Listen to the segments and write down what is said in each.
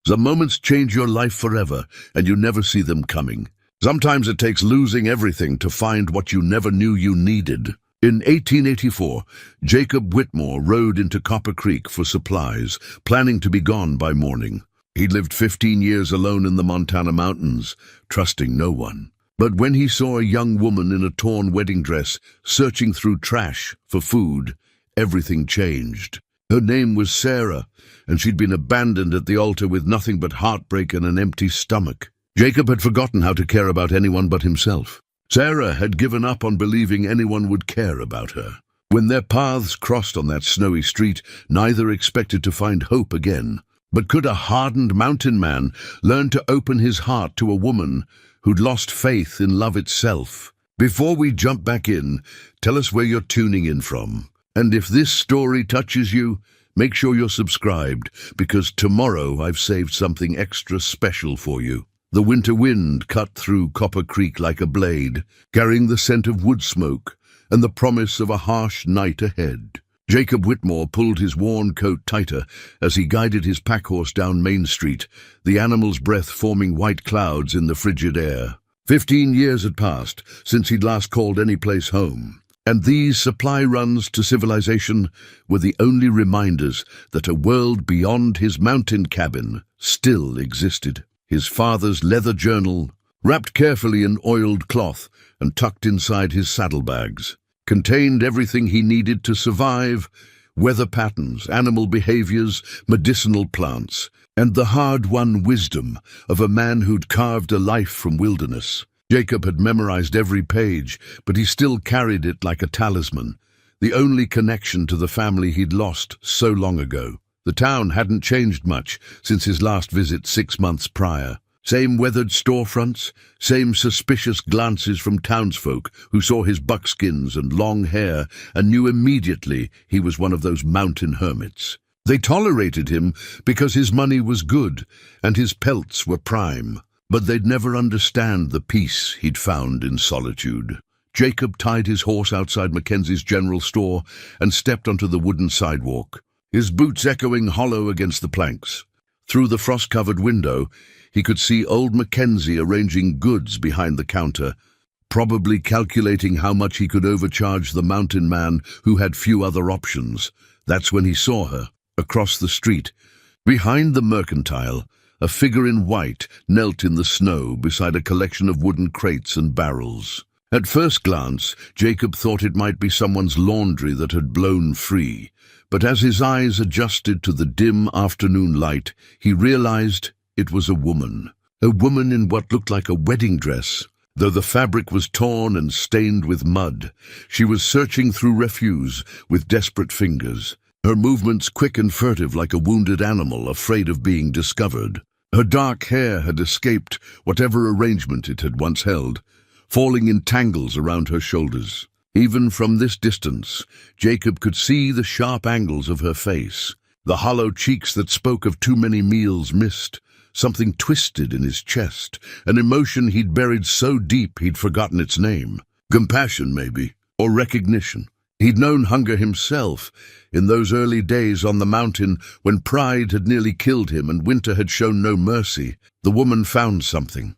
The moments change your life forever, and you never see them coming. Sometimes it takes losing everything to find what you never knew you needed. In 1884, Jacob Whitmore rode into Copper Creek for supplies, planning to be gone by morning. He'd lived 15 years alone in the Montana mountains, trusting no one. But when he saw a young woman in a torn wedding dress searching through trash for food, everything changed. Her name was Sarah, and she'd been abandoned at the altar with nothing but heartbreak and an empty stomach. Jacob had forgotten how to care about anyone but himself. Sarah had given up on believing anyone would care about her. When their paths crossed on that snowy street, neither expected to find hope again. But could a hardened mountain man learn to open his heart to a woman who'd lost faith in love itself? Before we jump back in, tell us where you're tuning in from. And if this story touches you, make sure you're subscribed, because tomorrow I've saved something extra special for you. The winter wind cut through Copper Creek like a blade, carrying the scent of wood smoke and the promise of a harsh night ahead. Jacob Whitmore pulled his worn coat tighter as he guided his packhorse down Main Street, the animal's breath forming white clouds in the frigid air. 15 years had passed since he'd last called any place home, and these supply runs to civilization were the only reminders that a world beyond his mountain cabin still existed. His father's leather journal, wrapped carefully in oiled cloth and tucked inside his saddlebags, contained everything he needed to survive: weather patterns, animal behaviors, medicinal plants, and the hard-won wisdom of a man who'd carved a life from wilderness. Jacob had memorized every page, but he still carried it like a talisman, the only connection to the family he'd lost so long ago. The town hadn't changed much since his last visit 6 months prior. Same weathered storefronts, same suspicious glances from townsfolk who saw his buckskins and long hair and knew immediately he was one of those mountain hermits. They tolerated him because his money was good and his pelts were prime, but they'd never understand the peace he'd found in solitude. Jacob tied his horse outside Mackenzie's general store and stepped onto the wooden sidewalk, his boots echoing hollow against the planks. Through the frost-covered window, he could see old Mackenzie arranging goods behind the counter, probably calculating how much he could overcharge the mountain man who had few other options. That's when he saw her, across the street. Behind the mercantile, a figure in white knelt in the snow beside a collection of wooden crates and barrels. At first glance, Jacob thought it might be someone's laundry that had blown free, but as his eyes adjusted to the dim afternoon light, he realized it was a woman in what looked like a wedding dress. Though the fabric was torn and stained with mud, she was searching through refuse with desperate fingers, her movements quick and furtive like a wounded animal afraid of being discovered. Her dark hair had escaped whatever arrangement it had once held, falling in tangles around her shoulders. Even from this distance, Jacob could see the sharp angles of her face, the hollow cheeks that spoke of too many meals missed, something twisted in his chest, an emotion he'd buried so deep he'd forgotten its name. Compassion, maybe, or recognition. He'd known hunger himself in those early days on the mountain when pride had nearly killed him and winter had shown no mercy. The woman found something,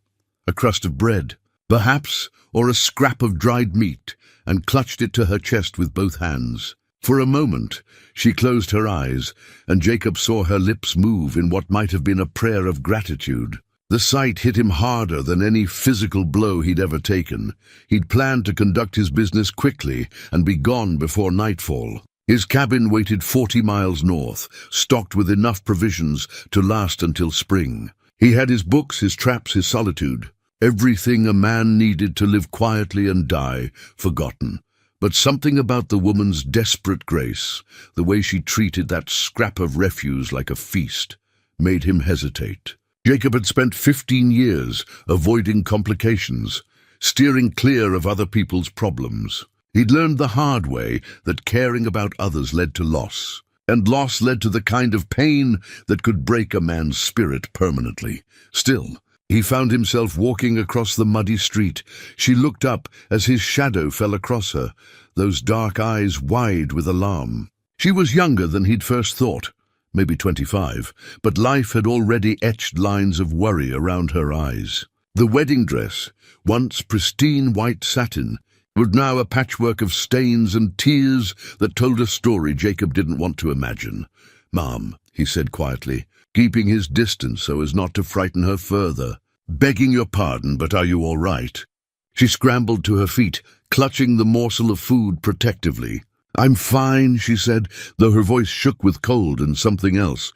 a crust of bread, perhaps, or a scrap of dried meat, and clutched it to her chest with both hands. For a moment, she closed her eyes, and Jacob saw her lips move in what might have been a prayer of gratitude. The sight hit him harder than any physical blow he'd ever taken. He'd planned to conduct his business quickly and be gone before nightfall. His cabin waited 40 miles north, stocked with enough provisions to last until spring. He had his books, his traps, his solitude. Everything a man needed to live quietly and die, forgotten. But something about the woman's desperate grace, the way she treated that scrap of refuse like a feast, made him hesitate. Jacob had spent 15 years avoiding complications, steering clear of other people's problems. He'd learned the hard way that caring about others led to loss, and loss led to the kind of pain that could break a man's spirit permanently. Still, he found himself walking across the muddy street. She looked up as his shadow fell across her, those dark eyes wide with alarm. She was younger than he'd first thought, maybe 25, but life had already etched lines of worry around her eyes. The wedding dress, once pristine white satin, was now a patchwork of stains and tears that told a story Jacob didn't want to imagine. "Mom," he said quietly, keeping his distance so as not to frighten her further. "Begging your pardon, but are you all right?" She scrambled to her feet, clutching the morsel of food protectively. "I'm fine," she said, though her voice shook with cold and something else.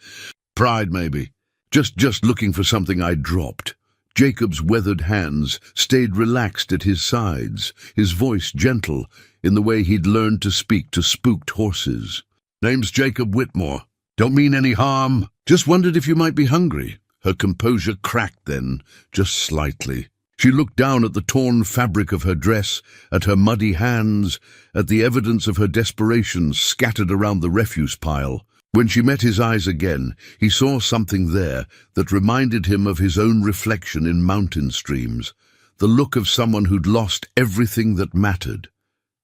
"Pride, maybe. Just looking for something I'd dropped." Jacob's weathered hands stayed relaxed at his sides, his voice gentle in the way he'd learned to speak to spooked horses. "Name's Jacob Whitmore. Don't mean any harm. Just wondered if you might be hungry." Her composure cracked then, just slightly. She looked down at the torn fabric of her dress, at her muddy hands, at the evidence of her desperation scattered around the refuse pile. When she met his eyes again, he saw something there that reminded him of his own reflection in mountain streams, the look of someone who'd lost everything that mattered.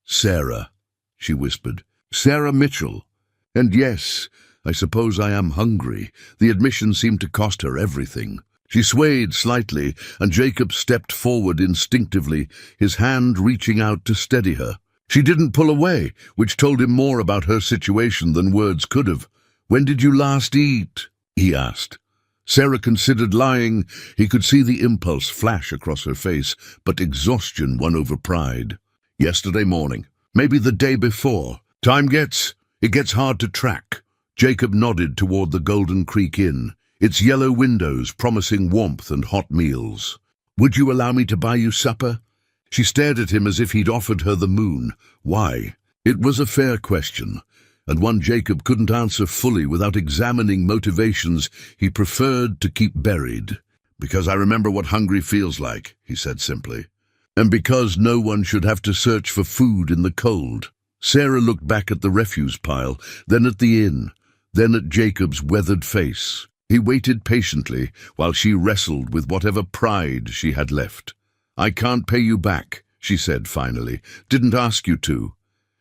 "Sarah," she whispered. "Sarah Mitchell. And yes, I suppose I am hungry." The admission seemed to cost her everything. She swayed slightly, and Jacob stepped forward instinctively, his hand reaching out to steady her. She didn't pull away, which told him more about her situation than words could have. "When did you last eat?" he asked. Sarah considered lying. He could see the impulse flash across her face, but exhaustion won over pride. "Yesterday morning. Maybe the day before. It gets hard to track." Jacob nodded toward the Golden Creek Inn, its yellow windows promising warmth and hot meals. "Would you allow me to buy you supper?" She stared at him as if he'd offered her the moon. Why? It was a fair question, and one Jacob couldn't answer fully without examining motivations he preferred to keep buried. "Because I remember what hungry feels like," he said simply. "And because no one should have to search for food in the cold." Sarah looked back at the refuse pile, then at the inn, then at Jacob's weathered face. He waited patiently while she wrestled with whatever pride she had left. "I can't pay you back," she said finally. "Didn't ask you to."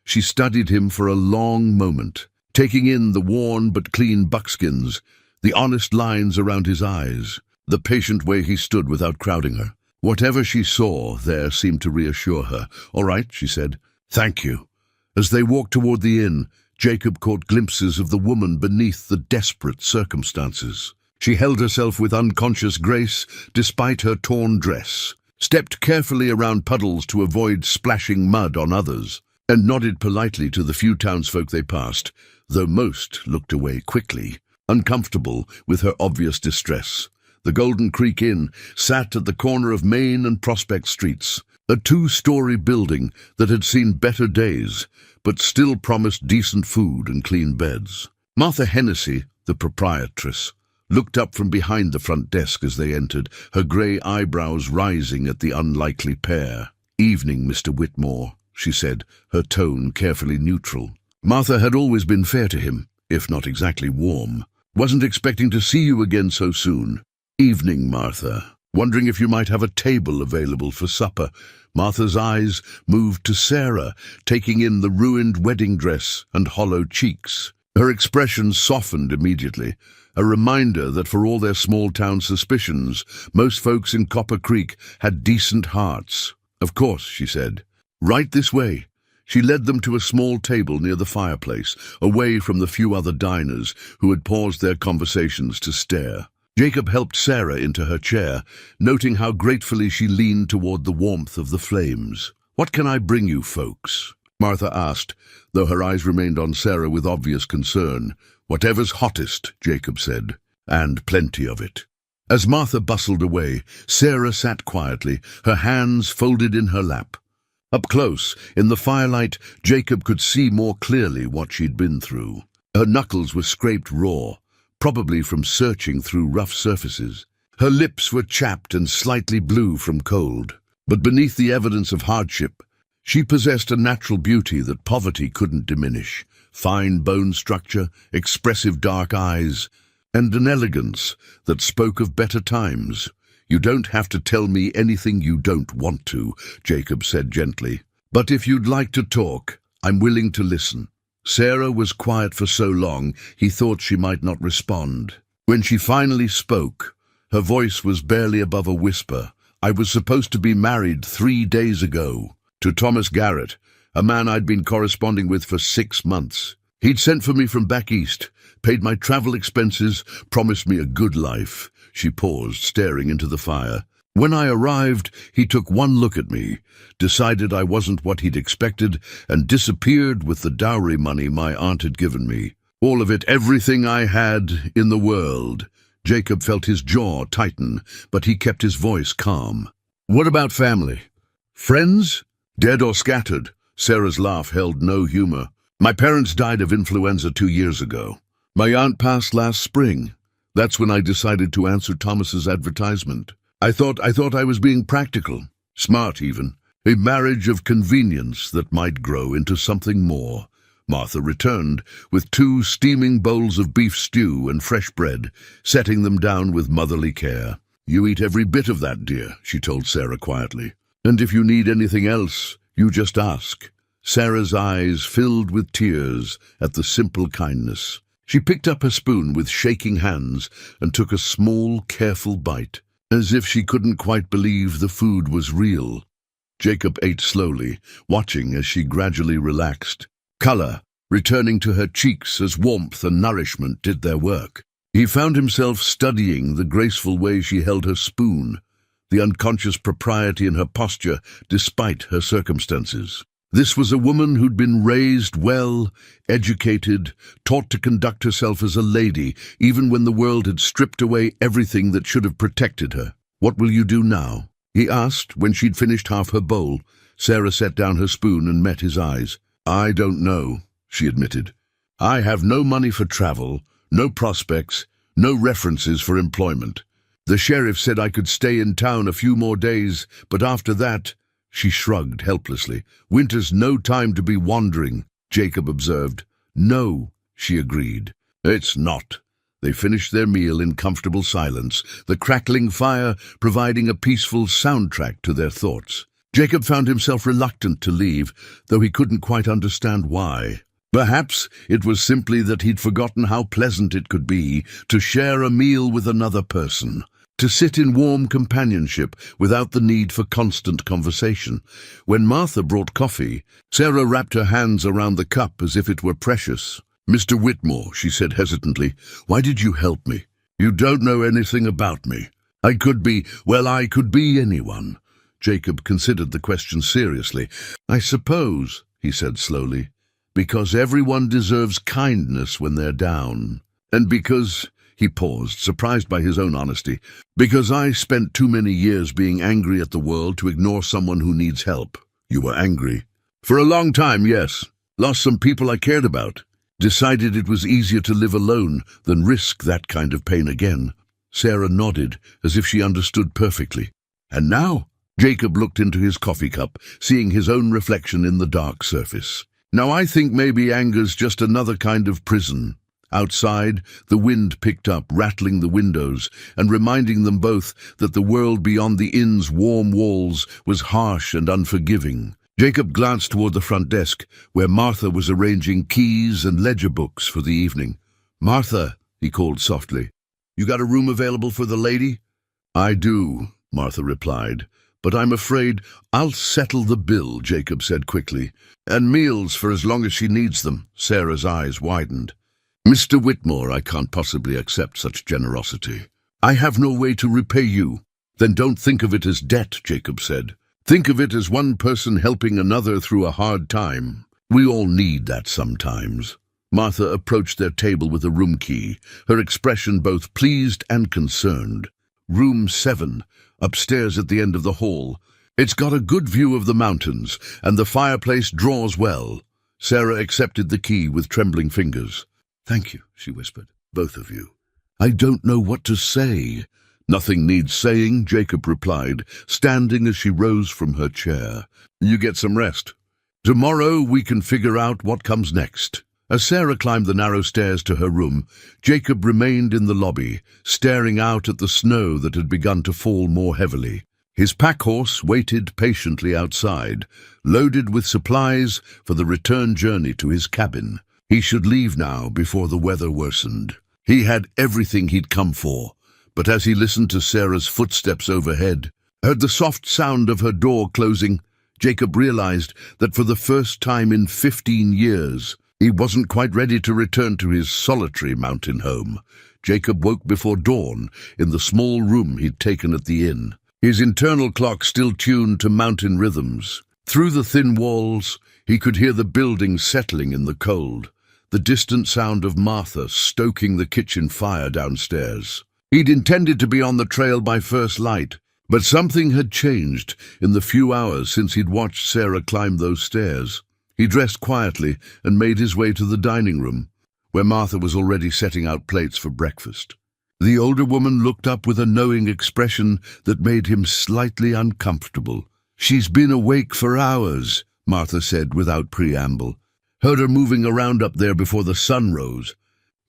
She studied him for a long moment, taking in the worn but clean buckskins, the honest lines around his eyes, the patient way he stood without crowding her. Whatever she saw there seemed to reassure her. "All right," she said. "Thank you." As they walked toward the inn, Jacob caught glimpses of the woman beneath the desperate circumstances. She held herself with unconscious grace despite her torn dress, stepped carefully around puddles to avoid splashing mud on others, and nodded politely to the few townsfolk they passed, though most looked away quickly, uncomfortable with her obvious distress. The Golden Creek Inn sat at the corner of Main and Prospect Streets, a two-story building that had seen better days, but still promised decent food and clean beds. Martha Hennessy, the proprietress, looked up from behind the front desk as they entered, her grey eyebrows rising at the unlikely pair. "Evening, Mr. Whitmore," she said, her tone carefully neutral. Martha had always been fair to him, if not exactly warm. "Wasn't expecting to see you again so soon." "Evening, Martha. Wondering if you might have a table available for supper." Martha's eyes moved to Sarah, taking in the ruined wedding dress and hollow cheeks. Her expression softened immediately, a reminder that for all their small-town suspicions, most folks in Copper Creek had decent hearts. "Of course," she said. "Right this way." She led them to a small table near the fireplace, away from the few other diners who had paused their conversations to stare. Jacob helped Sarah into her chair, noting how gratefully she leaned toward the warmth of the flames. "What can I bring you folks?" Martha asked, though her eyes remained on Sarah with obvious concern. "Whatever's hottest," Jacob said, "and plenty of it." As Martha bustled away, Sarah sat quietly, her hands folded in her lap. Up close, in the firelight, Jacob could see more clearly what she'd been through. Her knuckles were scraped raw, probably from searching through rough surfaces. Her lips were chapped and slightly blue from cold. But beneath the evidence of hardship, she possessed a natural beauty that poverty couldn't diminish. Fine bone structure, expressive dark eyes, and an elegance that spoke of better times. "You don't have to tell me anything you don't want to," Jacob said gently. "But if you'd like to talk, I'm willing to listen." Sarah was quiet for so long, he thought she might not respond. When she finally spoke, her voice was barely above a whisper. I was supposed to be married 3 days ago to Thomas Garrett, a man I'd been corresponding with for 6 months. He'd sent for me from back east, paid my travel expenses, promised me a good life. She paused, staring into the fire. When I arrived, he took one look at me, decided I wasn't what he'd expected, and disappeared with the dowry money my aunt had given me. All of it, everything I had in the world. Jacob felt his jaw tighten, but he kept his voice calm. What about family? Friends? Dead or scattered? Sarah's laugh held no humor. My parents died of influenza 2 years ago. My aunt passed last spring. That's when I decided to answer Thomas's advertisement. I thought I was being practical, smart even. A marriage of convenience that might grow into something more. Martha returned with 2 steaming bowls of beef stew and fresh bread, setting them down with motherly care. You eat every bit of that, dear, she told Sarah quietly. And if you need anything else, you just ask. Sarah's eyes filled with tears at the simple kindness. She picked up her spoon with shaking hands and took a small, careful bite, as if she couldn't quite believe the food was real. Jacob ate slowly, watching as she gradually relaxed, color returning to her cheeks as warmth and nourishment did their work. He found himself studying the graceful way she held her spoon, the unconscious propriety in her posture despite her circumstances. This was a woman who'd been raised well, educated, taught to conduct herself as a lady, even when the world had stripped away everything that should have protected her. What will you do now? He asked when she'd finished half her bowl. Sarah set down her spoon and met his eyes. I don't know, she admitted. I have no money for travel, no prospects, no references for employment. The sheriff said I could stay in town a few more days, but after that... She shrugged helplessly. Winter's no time to be wandering, Jacob observed. No, she agreed. It's not. They finished their meal in comfortable silence, the crackling fire providing a peaceful soundtrack to their thoughts. Jacob found himself reluctant to leave, though he couldn't quite understand why. Perhaps it was simply that he'd forgotten how pleasant it could be to share a meal with another person, to sit in warm companionship without the need for constant conversation. When Martha brought coffee, Sarah wrapped her hands around the cup as if it were precious. Mr. Whitmore, she said hesitantly, why did you help me? You don't know anything about me. I could be anyone. Jacob considered the question seriously. I suppose, he said slowly, because everyone deserves kindness when they're down. And because... He paused, surprised by his own honesty. Because I spent too many years being angry at the world to ignore someone who needs help. You were angry. For a long time, yes. Lost some people I cared about. Decided it was easier to live alone than risk that kind of pain again. Sarah nodded, as if she understood perfectly. And now? Jacob looked into his coffee cup, seeing his own reflection in the dark surface. Now I think maybe anger's just another kind of prison. Outside, the wind picked up, rattling the windows, and reminding them both that the world beyond the inn's warm walls was harsh and unforgiving. Jacob glanced toward the front desk, where Martha was arranging keys and ledger books for the evening. Martha, he called softly, you got a room available for the lady? I do, Martha replied, but I'm afraid I'll settle the bill, Jacob said quickly. And meals for as long as she needs them. Sarah's eyes widened. Mr. Whitmore, I can't possibly accept such generosity. I have no way to repay you. Then don't think of it as debt, Jacob said. Think of it as one person helping another through a hard time. We all need that sometimes. Martha approached their table with a room key, her expression both pleased and concerned. Room 7, upstairs at the end of the hall. It's got a good view of the mountains, and the fireplace draws well. Sarah accepted the key with trembling fingers. Thank you, she whispered, both of you. I don't know what to say. Nothing needs saying, Jacob replied, standing as she rose from her chair. You get some rest. Tomorrow we can figure out what comes next. As Sarah climbed the narrow stairs to her room, Jacob remained in the lobby, staring out at the snow that had begun to fall more heavily. His pack-horse waited patiently outside, loaded with supplies for the return journey to his cabin. He should leave now before the weather worsened. He had everything he'd come for, but as he listened to Sarah's footsteps overhead, heard the soft sound of her door closing, Jacob realized that for the first time in 15 years, he wasn't quite ready to return to his solitary mountain home. Jacob woke before dawn in the small room he'd taken at the inn, his internal clock still tuned to mountain rhythms. Through the thin walls, he could hear the building settling in the cold, the distant sound of Martha stoking the kitchen fire downstairs. He'd intended to be on the trail by first light, but something had changed in the few hours since he'd watched Sarah climb those stairs. He dressed quietly and made his way to the dining room, where Martha was already setting out plates for breakfast. The older woman looked up with a knowing expression that made him slightly uncomfortable. "She's been awake for hours," Martha said without preamble. "Heard her moving around up there before the sun rose.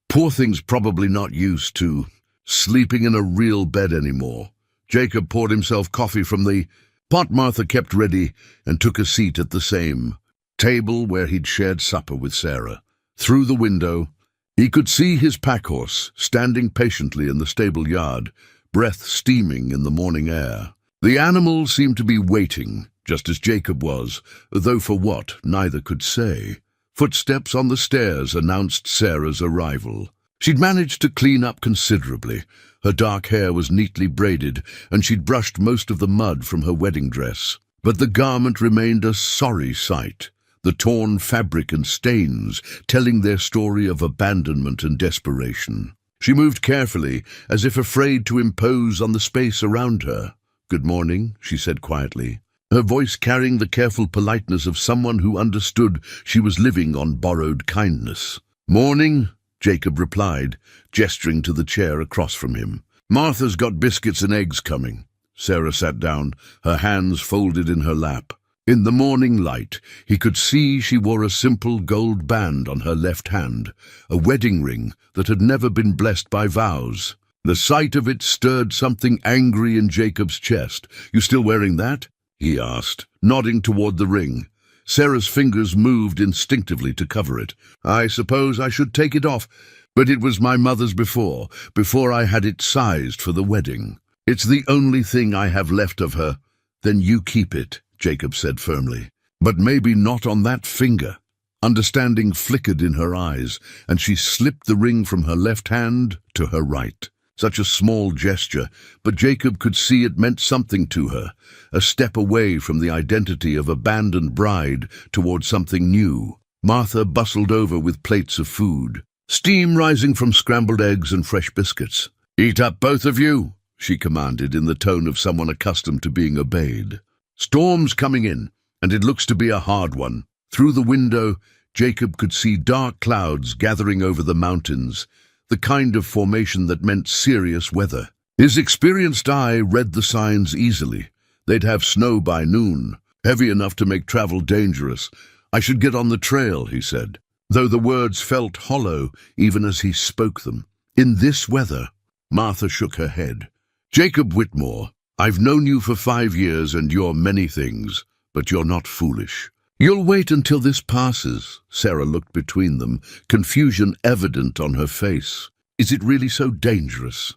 Poor thing's probably not used to sleeping in a real bed anymore." Jacob poured himself coffee from the pot Martha kept ready and took a seat at the same table where he'd shared supper with Sarah. Through the window, he could see his packhorse standing patiently in the stable yard, breath steaming in the morning air. The animal seemed to be waiting, just as Jacob was, though for what, neither could say. Footsteps on the stairs announced Sarah's arrival. She'd managed to clean up considerably. Her dark hair was neatly braided, and she'd brushed most of the mud from her wedding dress. But the garment remained a sorry sight, the torn fabric and stains telling their story of abandonment and desperation. She moved carefully, as if afraid to impose on the space around her. "Good morning," she said quietly, her voice carrying the careful politeness of someone who understood she was living on borrowed kindness. "Morning," Jacob replied, gesturing to the chair across from him. "Martha's got biscuits and eggs coming." Sarah sat down, her hands folded in her lap. In the morning light, he could see she wore a simple gold band on her left hand, a wedding ring that had never been blessed by vows. The sight of it stirred something angry in Jacob's chest. "You still wearing that?" he asked, nodding toward the ring. Sarah's fingers moved instinctively to cover it. "I suppose I should take it off, but it was my mother's before I had it sized for the wedding. It's the only thing I have left of her." "Then you keep it," Jacob said firmly. "But maybe not on that finger." Understanding flickered in her eyes, and she slipped the ring from her left hand to her right. Such a small gesture, but Jacob could see it meant something to her, a step away from the identity of abandoned bride toward something new. Martha bustled over with plates of food, steam rising from scrambled eggs and fresh biscuits. "Eat up, both of you," she commanded in the tone of someone accustomed to being obeyed. "Storm's coming in, and it looks to be a hard one." Through the window, Jacob could see dark clouds gathering over the mountains, the kind of formation that meant serious weather. His experienced eye read the signs easily. They'd have snow by noon, heavy enough to make travel dangerous. "I should get on the trail," he said, though the words felt hollow even as he spoke them. "In this weather?" Martha shook her head. "Jacob Whitmore, I've known you for 5 years and you're many things, but you're not foolish." "You'll wait until this passes." Sarah looked between them, confusion evident on her face. "Is it really so dangerous?"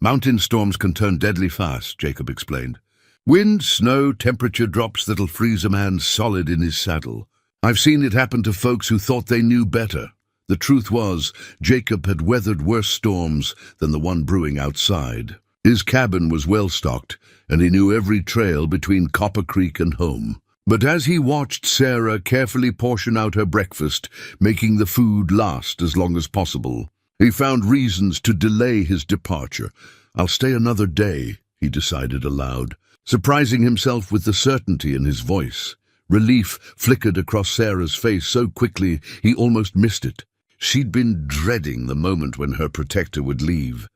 "Mountain storms can turn deadly fast," Jacob explained. "Wind, snow, temperature drops that'll freeze a man solid in his saddle. I've seen it happen to folks who thought they knew better." The truth was, Jacob had weathered worse storms than the one brewing outside. His cabin was well stocked, and he knew every trail between Copper Creek and home. But as he watched Sarah carefully portion out her breakfast, making the food last as long as possible, he found reasons to delay his departure. "I'll stay another day," he decided aloud, surprising himself with the certainty in his voice. Relief flickered across Sarah's face so quickly he almost missed it. She'd been dreading the moment when her protector would leave.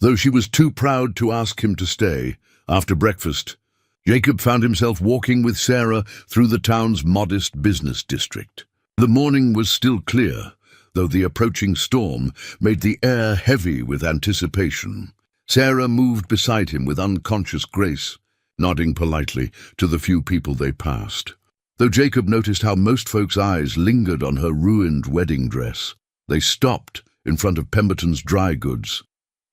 Though she was too proud to ask him to stay, after breakfast, Jacob found himself walking with Sarah through the town's modest business district. The morning was still clear, though the approaching storm made the air heavy with anticipation. Sarah moved beside him with unconscious grace, nodding politely to the few people they passed. though Jacob noticed how most folks' eyes lingered on her ruined wedding dress. They stopped in front of Pemberton's dry goods,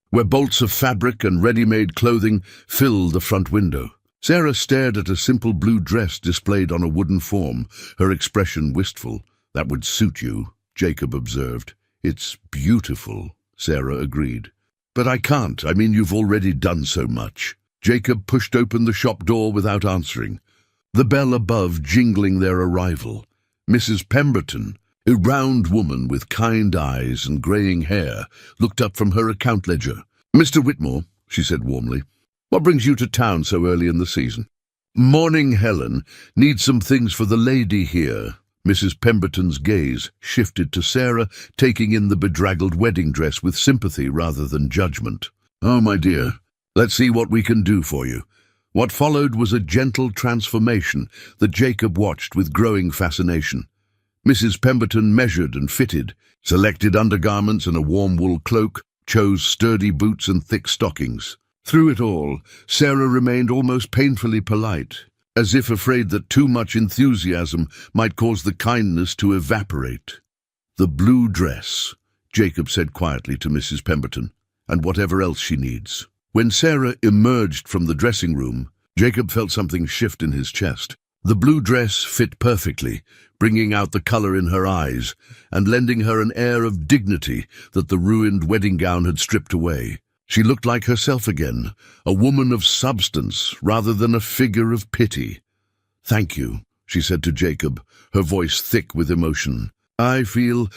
where bolts of fabric and ready-made clothing filled the front window. Sarah stared at a simple blue dress displayed on a wooden form, her expression wistful. "That would suit you," Jacob observed. "It's beautiful," Sarah agreed. "But I can't. I mean, you've already done so much." Jacob pushed open the shop door without answering, the bell above jingling their arrival. Mrs. Pemberton, a round woman with kind eyes and greying hair, looked up from her account ledger. "Mr. Whitmore," she said warmly, "what brings you to town so early in the season?" "Morning, Helen. Need some things for the lady here." Mrs. Pemberton's gaze shifted to Sarah, taking in the bedraggled wedding dress with sympathy rather than judgment. "Oh, my dear, let's see what we can do for you." What followed was a gentle transformation that Jacob watched with growing fascination. Mrs. Pemberton measured and fitted, selected undergarments and a warm wool cloak, chose sturdy boots and thick stockings. Through it all, Sarah remained almost painfully polite, as if afraid that too much enthusiasm might cause the kindness to evaporate. "The blue dress," Jacob said quietly to Mrs. Pemberton, "and whatever else she needs." When Sarah emerged from the dressing room, Jacob felt something shift in his chest. The blue dress fit perfectly, bringing out the color in her eyes and lending her an air of dignity that the ruined wedding gown had stripped away. She looked like herself again, a woman of substance rather than a figure of pity. "Thank you," she said to Jacob, her voice thick with emotion. I feel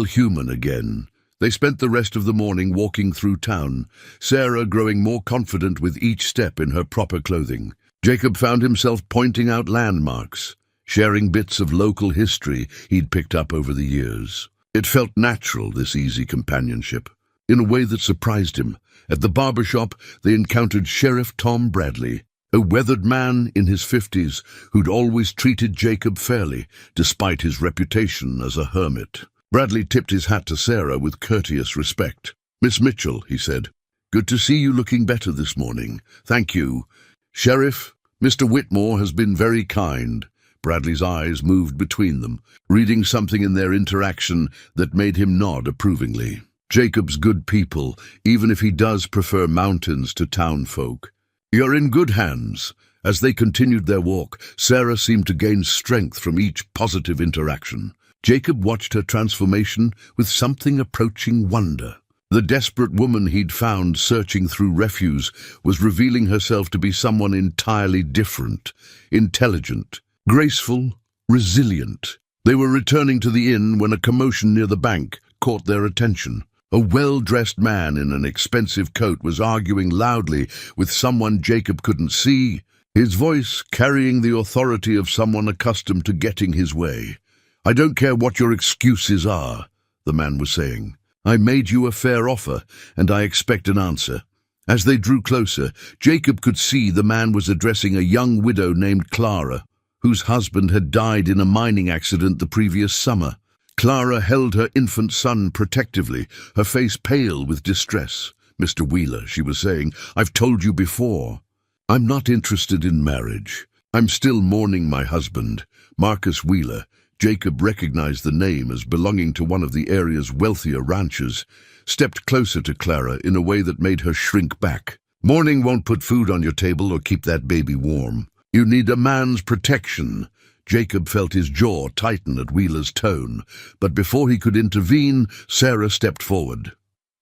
human again." They spent the rest of the morning walking through town, Sarah growing more confident with each step in her proper clothing. Jacob found himself pointing out landmarks, sharing bits of local history he'd picked up over the years. It felt natural, this easy companionship, in a way that surprised him. At the barber shop, they encountered Sheriff Tom Bradley, a weathered man in his 50s who'd always treated Jacob fairly, despite his reputation as a hermit. Bradley tipped his hat to Sarah with courteous respect. "Miss Mitchell," he said, "good to see you looking better this morning." "Thank you. Sheriff, Mr. Whitmore has been very kind." Bradley's eyes moved between them, reading something in their interaction that made him nod approvingly. "Jacob's good people, even if he does prefer mountains to town folk." "You're in good hands." As they continued their walk, Sarah seemed to gain strength from each positive interaction. Jacob watched her transformation with something approaching wonder. The desperate woman he'd found searching through refuse was revealing herself to be someone entirely different, intelligent, graceful, resilient. They were returning to the inn when a commotion near the bank caught their attention. A well-dressed man in an expensive coat was arguing loudly with someone Jacob couldn't see, his voice carrying the authority of someone accustomed to getting his way. "I don't care what your excuses are," the man was saying. "I made you a fair offer, and I expect an answer." As they drew closer, Jacob could see the man was addressing a young widow named Clara, whose husband had died in a mining accident the previous summer. Clara held her infant son protectively, her face pale with distress. "Mr. Wheeler," she was saying, "I've told you before. I'm not interested in marriage. I'm still mourning my husband, Marcus Wheeler." Jacob recognized the name as belonging to one of the area's wealthier ranchers, stepped closer to Clara in a way that made her shrink back. "Mourning won't put food on your table or keep that baby warm. You need a man's protection." Jacob felt his jaw tighten at Wheeler's tone, but before he could intervene, Sarah stepped forward.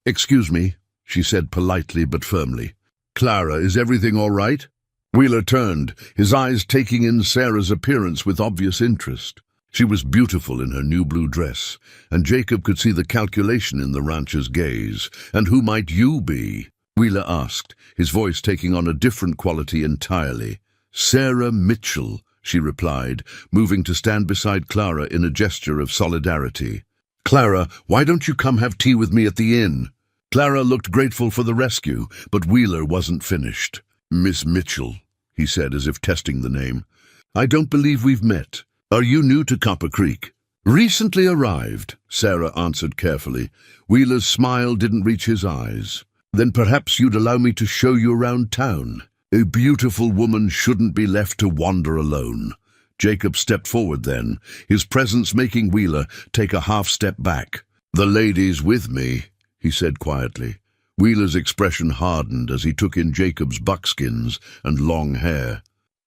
"Excuse me," she said politely but firmly. "Clara, is everything all right?" Wheeler turned, his eyes taking in Sarah's appearance with obvious interest. She was beautiful in her new blue dress, and Jacob could see the calculation in the rancher's gaze. "And who might you be?" Wheeler asked, his voice taking on a different quality entirely. "Sarah Mitchell," she replied, moving to stand beside Clara in a gesture of solidarity. "Clara, why don't you come have tea with me at the inn?" Clara looked grateful for the rescue, but Wheeler wasn't finished. "Miss Mitchell," he said as if testing the name. "I don't believe we've met. Are you new to Copper Creek?" "Recently arrived," Sarah answered carefully. Wheeler's smile didn't reach his eyes. "Then perhaps you'd allow me to show you around town. A beautiful woman shouldn't be left to wander alone." Jacob stepped forward then, his presence making Wheeler take a half step back. "The lady's with me," he said quietly. Wheeler's expression hardened as he took in Jacob's buckskins and long hair.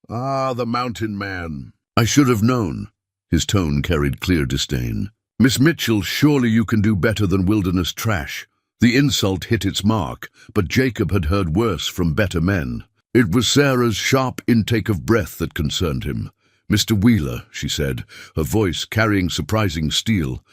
"Ah, the mountain man. I should have known." His tone carried clear disdain. "Miss Mitchell, surely you can do better than wilderness trash." The insult hit its mark, but Jacob had heard worse from better men. It was Sarah's sharp intake of breath that concerned him. "Mr. Wheeler," she said, her voice carrying surprising steel,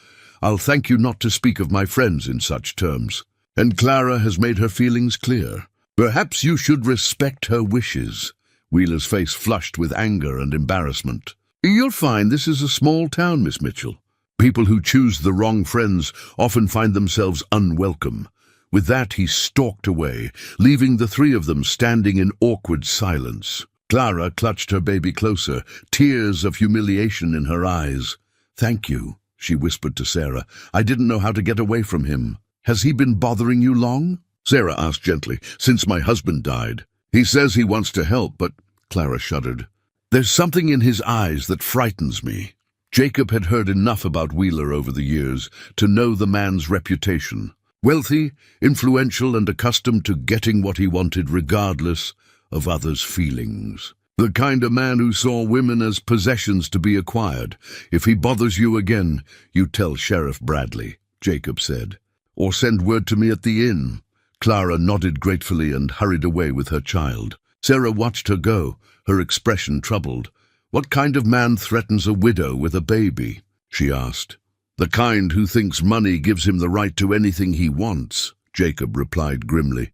"I'll thank you not to speak of my friends in such terms. And Clara has made her feelings clear. Perhaps you should respect her wishes." Wheeler's face flushed with anger and embarrassment. "You'll find this is a small town, Miss Mitchell. People who choose the wrong friends often find themselves unwelcome." With that, he stalked away, leaving the three of them standing in awkward silence. Clara clutched her baby closer, tears of humiliation in her eyes. "Thank you," she whispered to Sarah. "I didn't know how to get away from him." "Has he been bothering you long?" Sarah asked gently. "Since my husband died. He says he wants to help, but—" Clara shuddered. "There's something in his eyes that frightens me." Jacob had heard enough about Wheeler over the years to know the man's reputation. Wealthy, influential, and accustomed to getting what he wanted regardless of others' feelings. The kind of man who saw women as possessions to be acquired. "If he bothers you again, you tell Sheriff Bradley," Jacob said. "Or send word to me at the inn." Clara nodded gratefully and hurried away with her child. Sarah watched her go, her expression troubled. "What kind of man threatens a widow with a baby?" she asked. "The kind who thinks money gives him the right to anything he wants," Jacob replied grimly.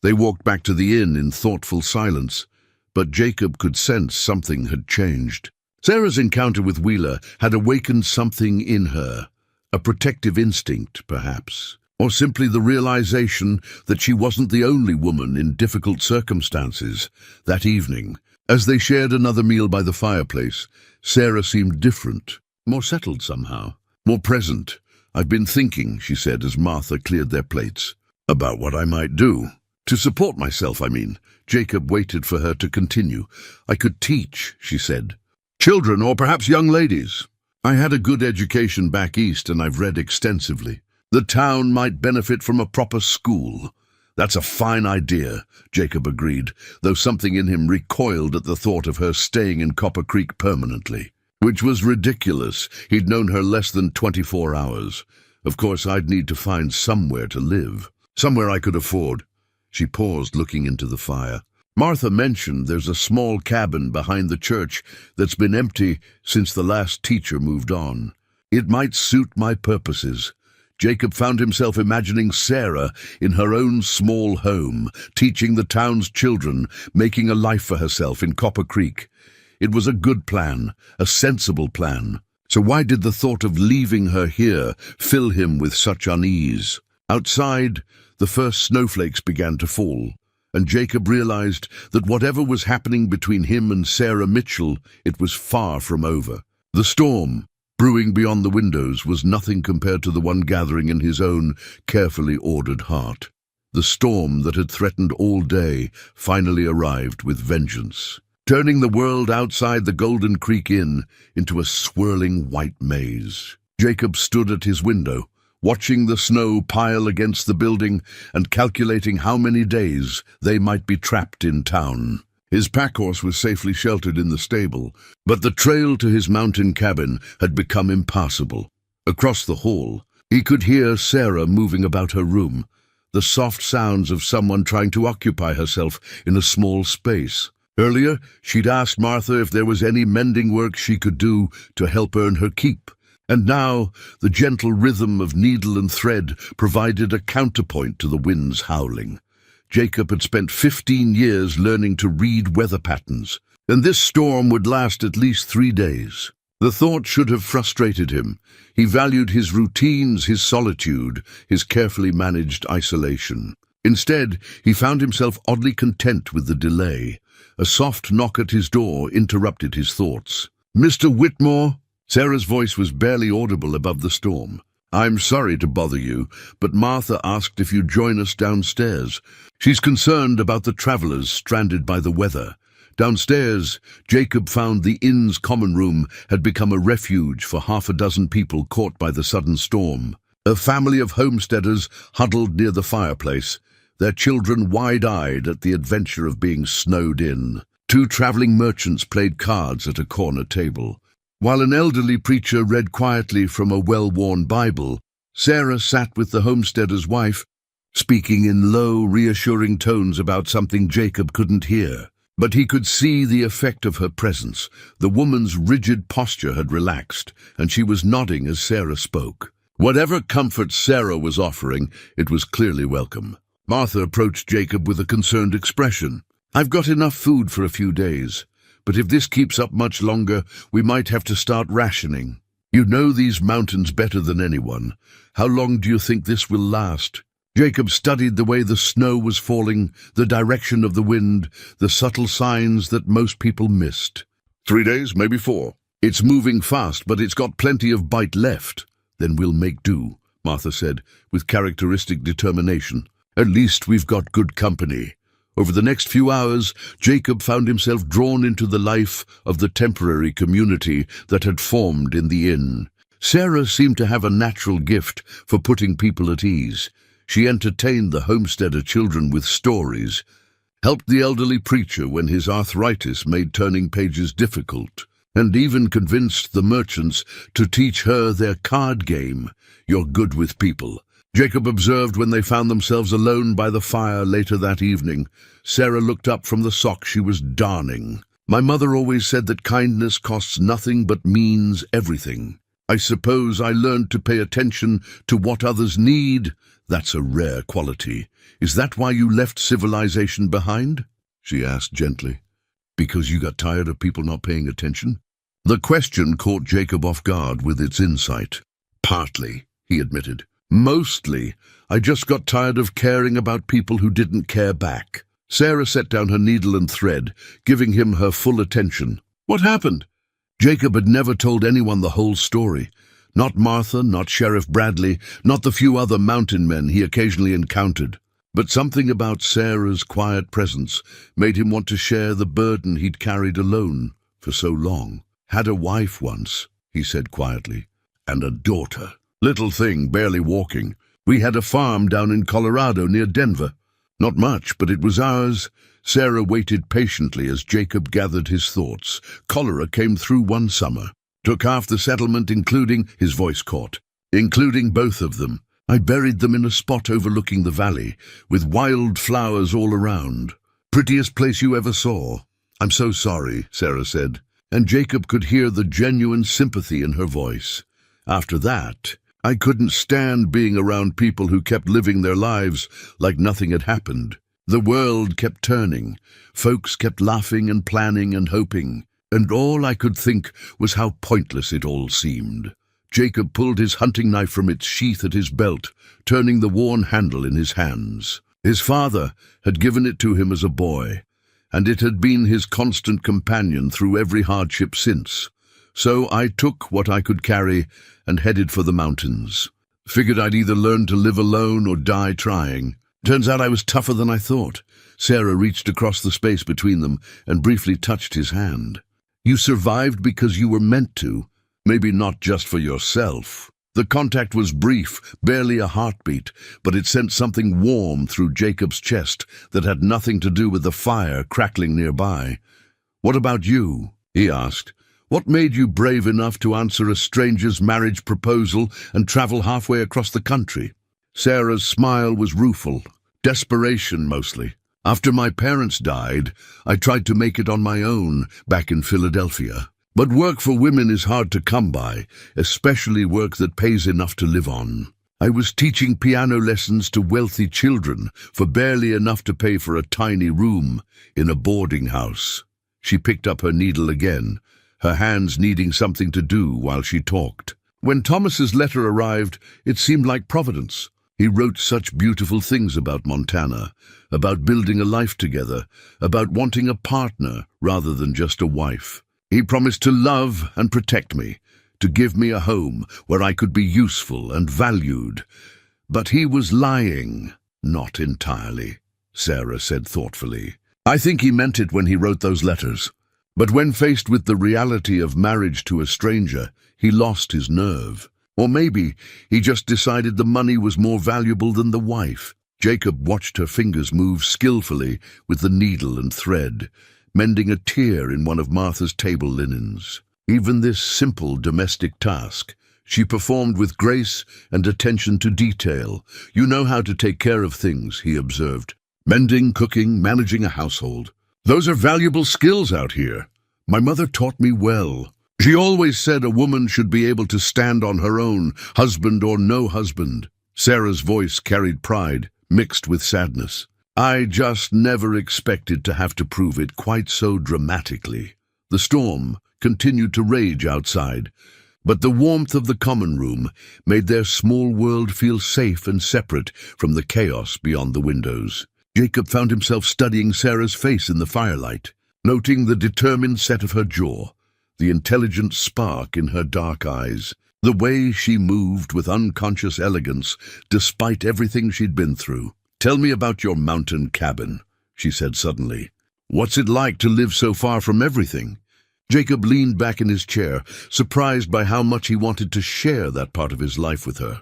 They walked back to the inn in thoughtful silence, but Jacob could sense something had changed. Sarah's encounter with Wheeler had awakened something in her, a protective instinct, perhaps, or simply the realization that she wasn't the only woman in difficult circumstances. That evening, as they shared another meal by the fireplace, Sarah seemed different, more settled somehow, more present. "I've been thinking," she said as Martha cleared their plates, "about what I might do. To support myself, I mean." Jacob waited for her to continue. "I could teach," she said. "Children, or perhaps young ladies. I had a good education back east and I've read extensively. The town might benefit from a proper school." "That's a fine idea," Jacob agreed, though something in him recoiled at the thought of her staying in Copper Creek permanently. Which was ridiculous. He'd known her less than 24 hours. Of course, I'd need to find somewhere to live. Somewhere I could afford. She paused, looking into the fire. "Martha mentioned there's a small cabin behind the church that's been empty since the last teacher moved on. It might suit my purposes." Jacob found himself imagining Sarah in her own small home, teaching the town's children, making a life for herself in Copper Creek. It was a good plan, a sensible plan. So why did the thought of leaving her here fill him with such unease? Outside, the first snowflakes began to fall, and Jacob realized that whatever was happening between him and Sarah Mitchell, it was far from over. The storm, brewing beyond the windows, was nothing compared to the one gathering in his own carefully ordered heart. The storm that had threatened all day finally arrived with vengeance, turning the world outside the Golden Creek Inn into a swirling white maze. Jacob stood at his window, watching the snow pile against the building and calculating how many days they might be trapped in town. His packhorse was safely sheltered in the stable, but the trail to his mountain cabin had become impassable. Across the hall, he could hear Sarah moving about her room, the soft sounds of someone trying to occupy herself in a small space. Earlier, she'd asked Martha if there was any mending work she could do to help earn her keep, and now the gentle rhythm of needle and thread provided a counterpoint to the wind's howling. Jacob had spent 15 years learning to read weather patterns, and this storm would last at least 3 days. The thought should have frustrated him. He valued his routines, his solitude, his carefully managed isolation. Instead, he found himself oddly content with the delay. A soft knock at his door interrupted his thoughts. "Mr. Whitmore?" Sarah's voice was barely audible above the storm. "I'm sorry to bother you, but Martha asked if you'd join us downstairs. She's concerned about the travelers stranded by the weather." Downstairs, Jacob found the inn's common room had become a refuge for half a dozen people caught by the sudden storm. A family of homesteaders huddled near the fireplace, their children wide-eyed at the adventure of being snowed in. Two traveling merchants played cards at a corner table. While an elderly preacher read quietly from a well-worn Bible, Sarah sat with the homesteader's wife, speaking in low, reassuring tones about something Jacob couldn't hear. But he could see the effect of her presence. The woman's rigid posture had relaxed, and she was nodding as Sarah spoke. Whatever comfort Sarah was offering, it was clearly welcome. Martha approached Jacob with a concerned expression. "I've got enough food for a few days, but if this keeps up much longer, we might have to start rationing. You know these mountains better than anyone. How long do you think this will last?" Jacob studied the way the snow was falling, the direction of the wind, the subtle signs that most people missed. 3 days, maybe 4. It's moving fast, but it's got plenty of bite left. Then we'll make do, Martha said, with characteristic determination. At least we've got good company. Over the next few hours, Jacob found himself drawn into the life of the temporary community that had formed in the inn. Sarah seemed to have a natural gift for putting people at ease. She entertained the homesteader children with stories, helped the elderly preacher when his arthritis made turning pages difficult, and even convinced the merchants to teach her their card game, You're Good with People. Jacob observed when they found themselves alone by the fire later that evening. Sarah looked up from the sock she was darning. "My mother always said that kindness costs nothing but means everything. I suppose I learned to pay attention to what others need. That's a rare quality. Is that why you left civilization behind?" she asked gently. "Because you got tired of people not paying attention?" The question caught Jacob off guard with its insight. "Partly," he admitted. "Mostly, I just got tired of caring about people who didn't care back." Sarah set down her needle and thread, giving him her full attention. "What happened?" Jacob had never told anyone the whole story. Not Martha, not Sheriff Bradley, not the few other mountain men he occasionally encountered. But something about Sarah's quiet presence made him want to share the burden he'd carried alone for so long. "Had a wife once," he said quietly, "and a daughter. Little thing, barely walking. We had a farm down in Colorado near Denver. Not much, but it was ours." Sarah waited patiently as Jacob gathered his thoughts. Cholera came through one summer. Took half the settlement, including, his voice caught, including both of them. I buried them in a spot overlooking the valley, with wild flowers all around. Prettiest place you ever saw. "I'm so sorry," Sarah said, and Jacob could hear the genuine sympathy in her voice. "After that, I couldn't stand being around people who kept living their lives like nothing had happened. The world kept turning. Folks kept laughing and planning and hoping. And all I could think was how pointless it all seemed." Jacob pulled his hunting knife from its sheath at his belt, turning the worn handle in his hands. His father had given it to him as a boy, and it had been his constant companion through every hardship since. So I took what I could carry and headed for the mountains. Figured I'd either learn to live alone or die trying. Turns out I was tougher than I thought. Sarah reached across the space between them and briefly touched his hand. "You survived because you were meant to, maybe not just for yourself." The contact was brief, barely a heartbeat, but it sent something warm through Jacob's chest that had nothing to do with the fire crackling nearby. "What about you?" he asked. "What made you brave enough to answer a stranger's marriage proposal and travel halfway across the country?" Sarah's smile was rueful, desperation mostly. "After my parents died, I tried to make it on my own back in Philadelphia. But work for women is hard to come by, especially work that pays enough to live on. I was teaching piano lessons to wealthy children for barely enough to pay for a tiny room in a boarding house." She picked up her needle again, her hands needing something to do while she talked. "When Thomas's letter arrived, it seemed like Providence. He wrote such beautiful things about Montana, about building a life together, about wanting a partner rather than just a wife. He promised to love and protect me, to give me a home where I could be useful and valued. But he was lying." "Not entirely," Sarah said thoughtfully. I think he meant it when he wrote those letters. But when faced with the reality of marriage to a stranger, he lost his nerve. Or maybe he just decided the money was more valuable than the wife. Jacob watched her fingers move skillfully with the needle and thread, mending a tear in one of Martha's table linens. Even this simple domestic task she performed with grace and attention to detail. "You know how to take care of things," he observed. "Mending, cooking, managing a household. Those are valuable skills out here. My mother taught me well. She always said a woman should be able to stand on her own, husband or no husband." Sarah's voice carried pride, mixed with sadness. "I just never expected to have to prove it quite so dramatically." The storm continued to rage outside, but the warmth of the common room made their small world feel safe and separate from the chaos beyond the windows. Jacob found himself studying Sarah's face in the firelight, noting the determined set of her jaw, the intelligent spark in her dark eyes, the way she moved with unconscious elegance despite everything she'd been through. "Tell me about your mountain cabin," she said suddenly. "What's it like to live so far from everything?" Jacob leaned back in his chair, surprised by how much he wanted to share that part of his life with her.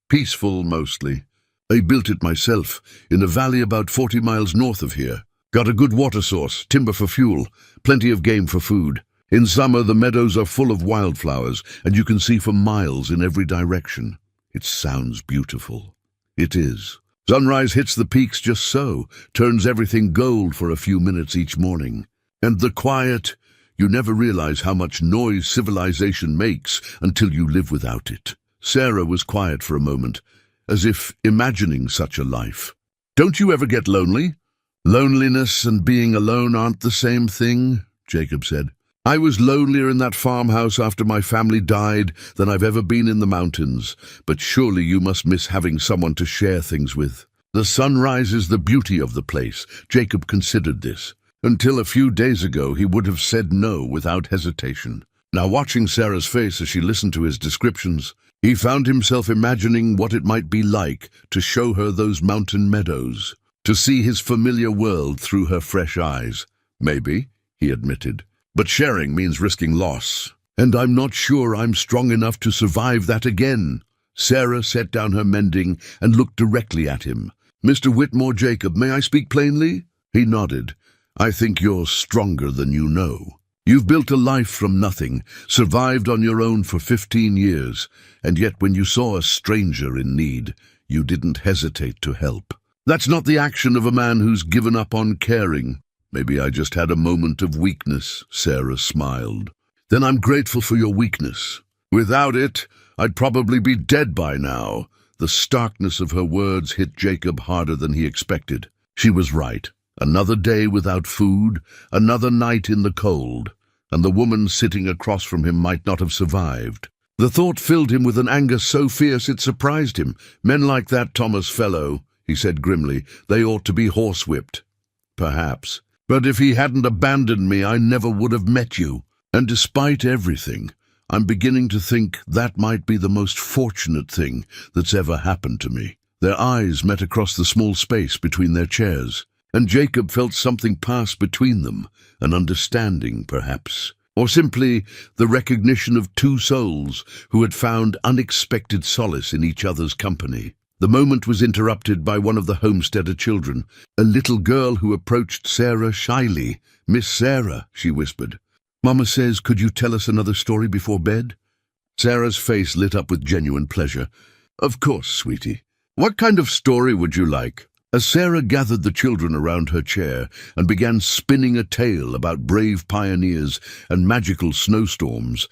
"Peaceful, mostly. I built it myself, in a valley about 40 miles north of here. Got a good water source, timber for fuel, plenty of game for food. In summer, the meadows are full of wildflowers, and you can see for miles in every direction. It sounds beautiful." It is. Sunrise hits the peaks just so, turns everything gold for a few minutes each morning. And the quiet, you never realize how much noise civilization makes until you live without it. Sarah was quiet for a moment, as if imagining such a life. "Don't you ever get lonely?" "Loneliness and being alone aren't the same thing," Jacob said. "I was lonelier in that farmhouse after my family died than I've ever been in the mountains, but surely you must miss having someone to share things with." The sunrise is the beauty of the place. Jacob considered this. Until a few days ago, he would have said no without hesitation. Now, watching Sarah's face as she listened to his descriptions, he found himself imagining what it might be like to show her those mountain meadows, to see his familiar world through her fresh eyes. "Maybe," he admitted. "But sharing means risking loss, and I'm not sure I'm strong enough to survive that again." Sarah set down her mending and looked directly at him. "Mr. Whitmore, Jacob, may I speak plainly?" He nodded. "I think you're stronger than you know. You've built a life from nothing, survived on your own for 15 years, and yet when you saw a stranger in need, you didn't hesitate to help. That's not the action of a man who's given up on caring." "Maybe I just had a moment of weakness," Sarah smiled. "Then I'm grateful for your weakness. Without it, I'd probably be dead by now." The starkness of her words hit Jacob harder than he expected. She was right. Another day without food, another night in the cold, and the woman sitting across from him might not have survived. The thought filled him with an anger so fierce it surprised him. "Men like that, Thomas Fellow," he said grimly, "they ought to be horsewhipped." "Perhaps. But if he hadn't abandoned me, I never would have met you. And despite everything, I'm beginning to think that might be the most fortunate thing that's ever happened to me." Their eyes met across the small space between their chairs, and Jacob felt something pass between them, an understanding, perhaps, or simply the recognition of two souls who had found unexpected solace in each other's company. The moment was interrupted by one of the homesteader children, a little girl who approached Sarah shyly. "Miss Sarah," she whispered, "Mama says, could you tell us another story before bed?" Sarah's face lit up with genuine pleasure. "Of course, sweetie. What kind of story would you like?" As Sarah gathered the children around her chair and began spinning a tale about brave pioneers and magical snowstorms,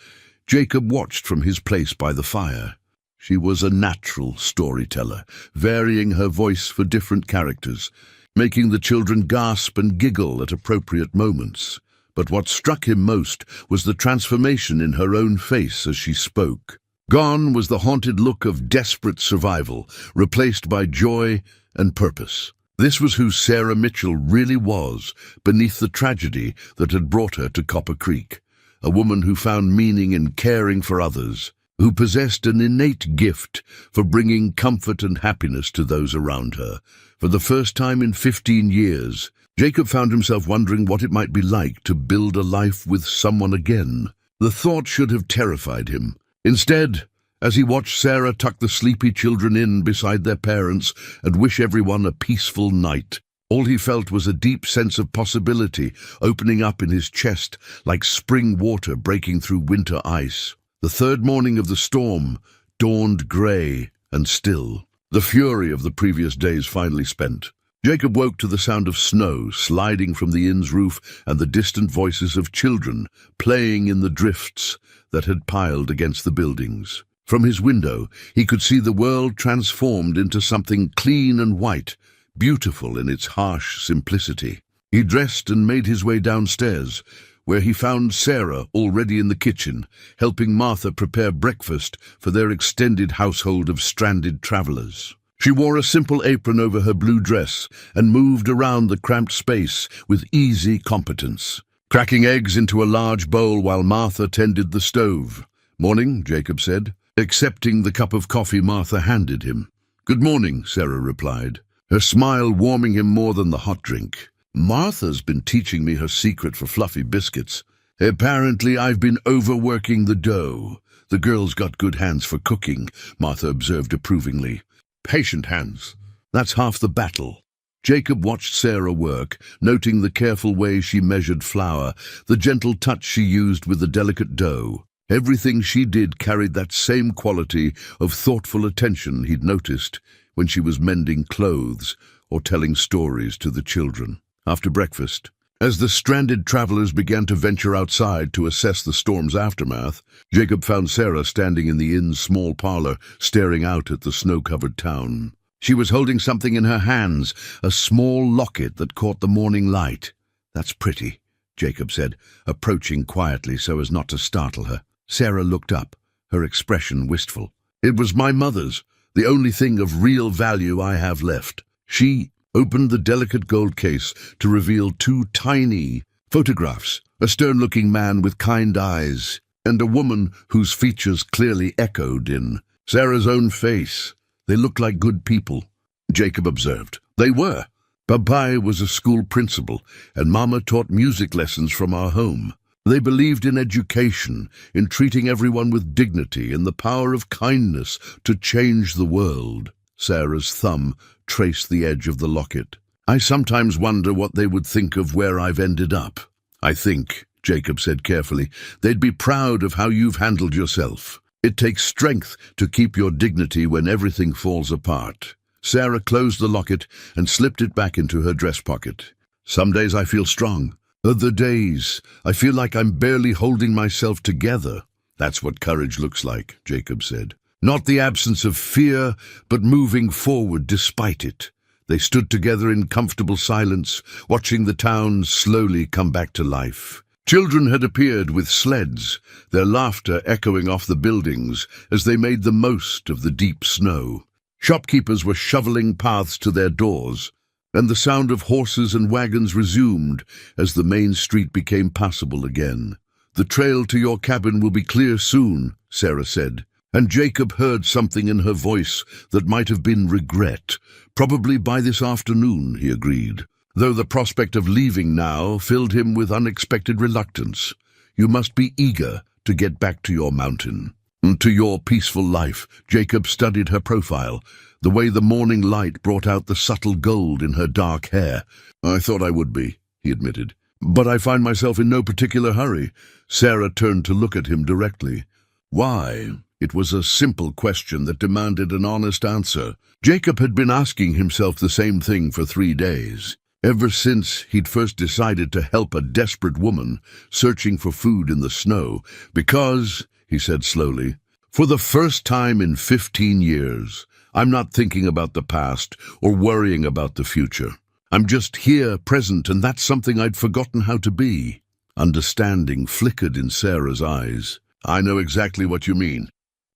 Jacob watched from his place by the fire. She was a natural storyteller, varying her voice for different characters, making the children gasp and giggle at appropriate moments. But what struck him most was the transformation in her own face as she spoke. Gone was the haunted look of desperate survival, replaced by joy and purpose. This was who Sarah Mitchell really was, beneath the tragedy that had brought her to Copper Creek. A woman who found meaning in caring for others, who possessed an innate gift for bringing comfort and happiness to those around her. For the first time in 15 years, Jacob found himself wondering what it might be like to build a life with someone again. The thought should have terrified him. Instead, as he watched Sarah tuck the sleepy children in beside their parents and wish everyone a peaceful night, all he felt was a deep sense of possibility opening up in his chest like spring water breaking through winter ice. The third morning of the storm dawned grey and still, the fury of the previous days finally spent. Jacob woke to the sound of snow sliding from the inn's roof and the distant voices of children playing in the drifts that had piled against the buildings. From his window, he could see the world transformed into something clean and white, beautiful in its harsh simplicity. He dressed and made his way downstairs, where he found Sarah already in the kitchen, helping Martha prepare breakfast for their extended household of stranded travelers. She wore a simple apron over her blue dress and moved around the cramped space with easy competence, cracking eggs into a large bowl while Martha tended the stove. "Morning," Jacob said, accepting the cup of coffee Martha handed him. "Good morning," Sarah replied, her smile warming him more than the hot drink. "Martha's been teaching me her secret for fluffy biscuits. Apparently I've been overworking the dough. The girl's got good hands for cooking," Martha observed approvingly. "Patient hands. That's half the battle." Jacob watched Sarah work, noting the careful way she measured flour, the gentle touch she used with the delicate dough. Everything she did carried that same quality of thoughtful attention he'd noticed when she was mending clothes or telling stories to the children. After breakfast, as the stranded travelers began to venture outside to assess the storm's aftermath, Jacob found Sarah standing in the inn's small parlor, staring out at the snow-covered town. She was holding something in her hands, a small locket that caught the morning light. "That's pretty," Jacob said, approaching quietly so as not to startle her. Sarah looked up, her expression wistful. "It was my mother's, the only thing of real value I have left." She opened the delicate gold case to reveal two tiny photographs, a stern-looking man with kind eyes, and a woman whose features clearly echoed in Sarah's own face. "They look like good people," Jacob observed. They were. Papai was a school principal, and Mama taught music lessons from our home. They believed in education, in treating everyone with dignity, and the power of kindness to change the world. Sarah's thumb traced the edge of the locket. "I sometimes wonder what they would think of where I've ended up. I think," Jacob said carefully, "they'd be proud of how you've handled yourself. It takes strength to keep your dignity when everything falls apart." Sarah closed the locket and slipped it back into her dress pocket. "Some days I feel strong. Other days I feel like I'm barely holding myself together." "That's what courage looks like," Jacob said. "Not the absence of fear, but moving forward despite it." They stood together in comfortable silence, watching the town slowly come back to life. Children had appeared with sleds, their laughter echoing off the buildings as they made the most of the deep snow. Shopkeepers were shoveling paths to their doors, and the sound of horses and wagons resumed as the main street became passable again. "The trail to your cabin will be clear soon," Sarah said, and Jacob heard something in her voice that might have been regret. "Probably by this afternoon," he agreed, though the prospect of leaving now filled him with unexpected reluctance. "You must be eager to get back to your mountain, and to your peaceful life." Jacob studied her profile, the way the morning light brought out the subtle gold in her dark hair. "I thought I would be," he admitted, "but I find myself in no particular hurry." Sarah turned to look at him directly. "Why?" It was a simple question that demanded an honest answer. Jacob had been asking himself the same thing for 3 days, ever since he'd first decided to help a desperate woman searching for food in the snow. "Because," he said slowly, "for the first time in 15 years, I'm not thinking about the past or worrying about the future. I'm just here, present, and that's something I'd forgotten how to be." Understanding flickered in Sarah's eyes. "I know exactly what you mean.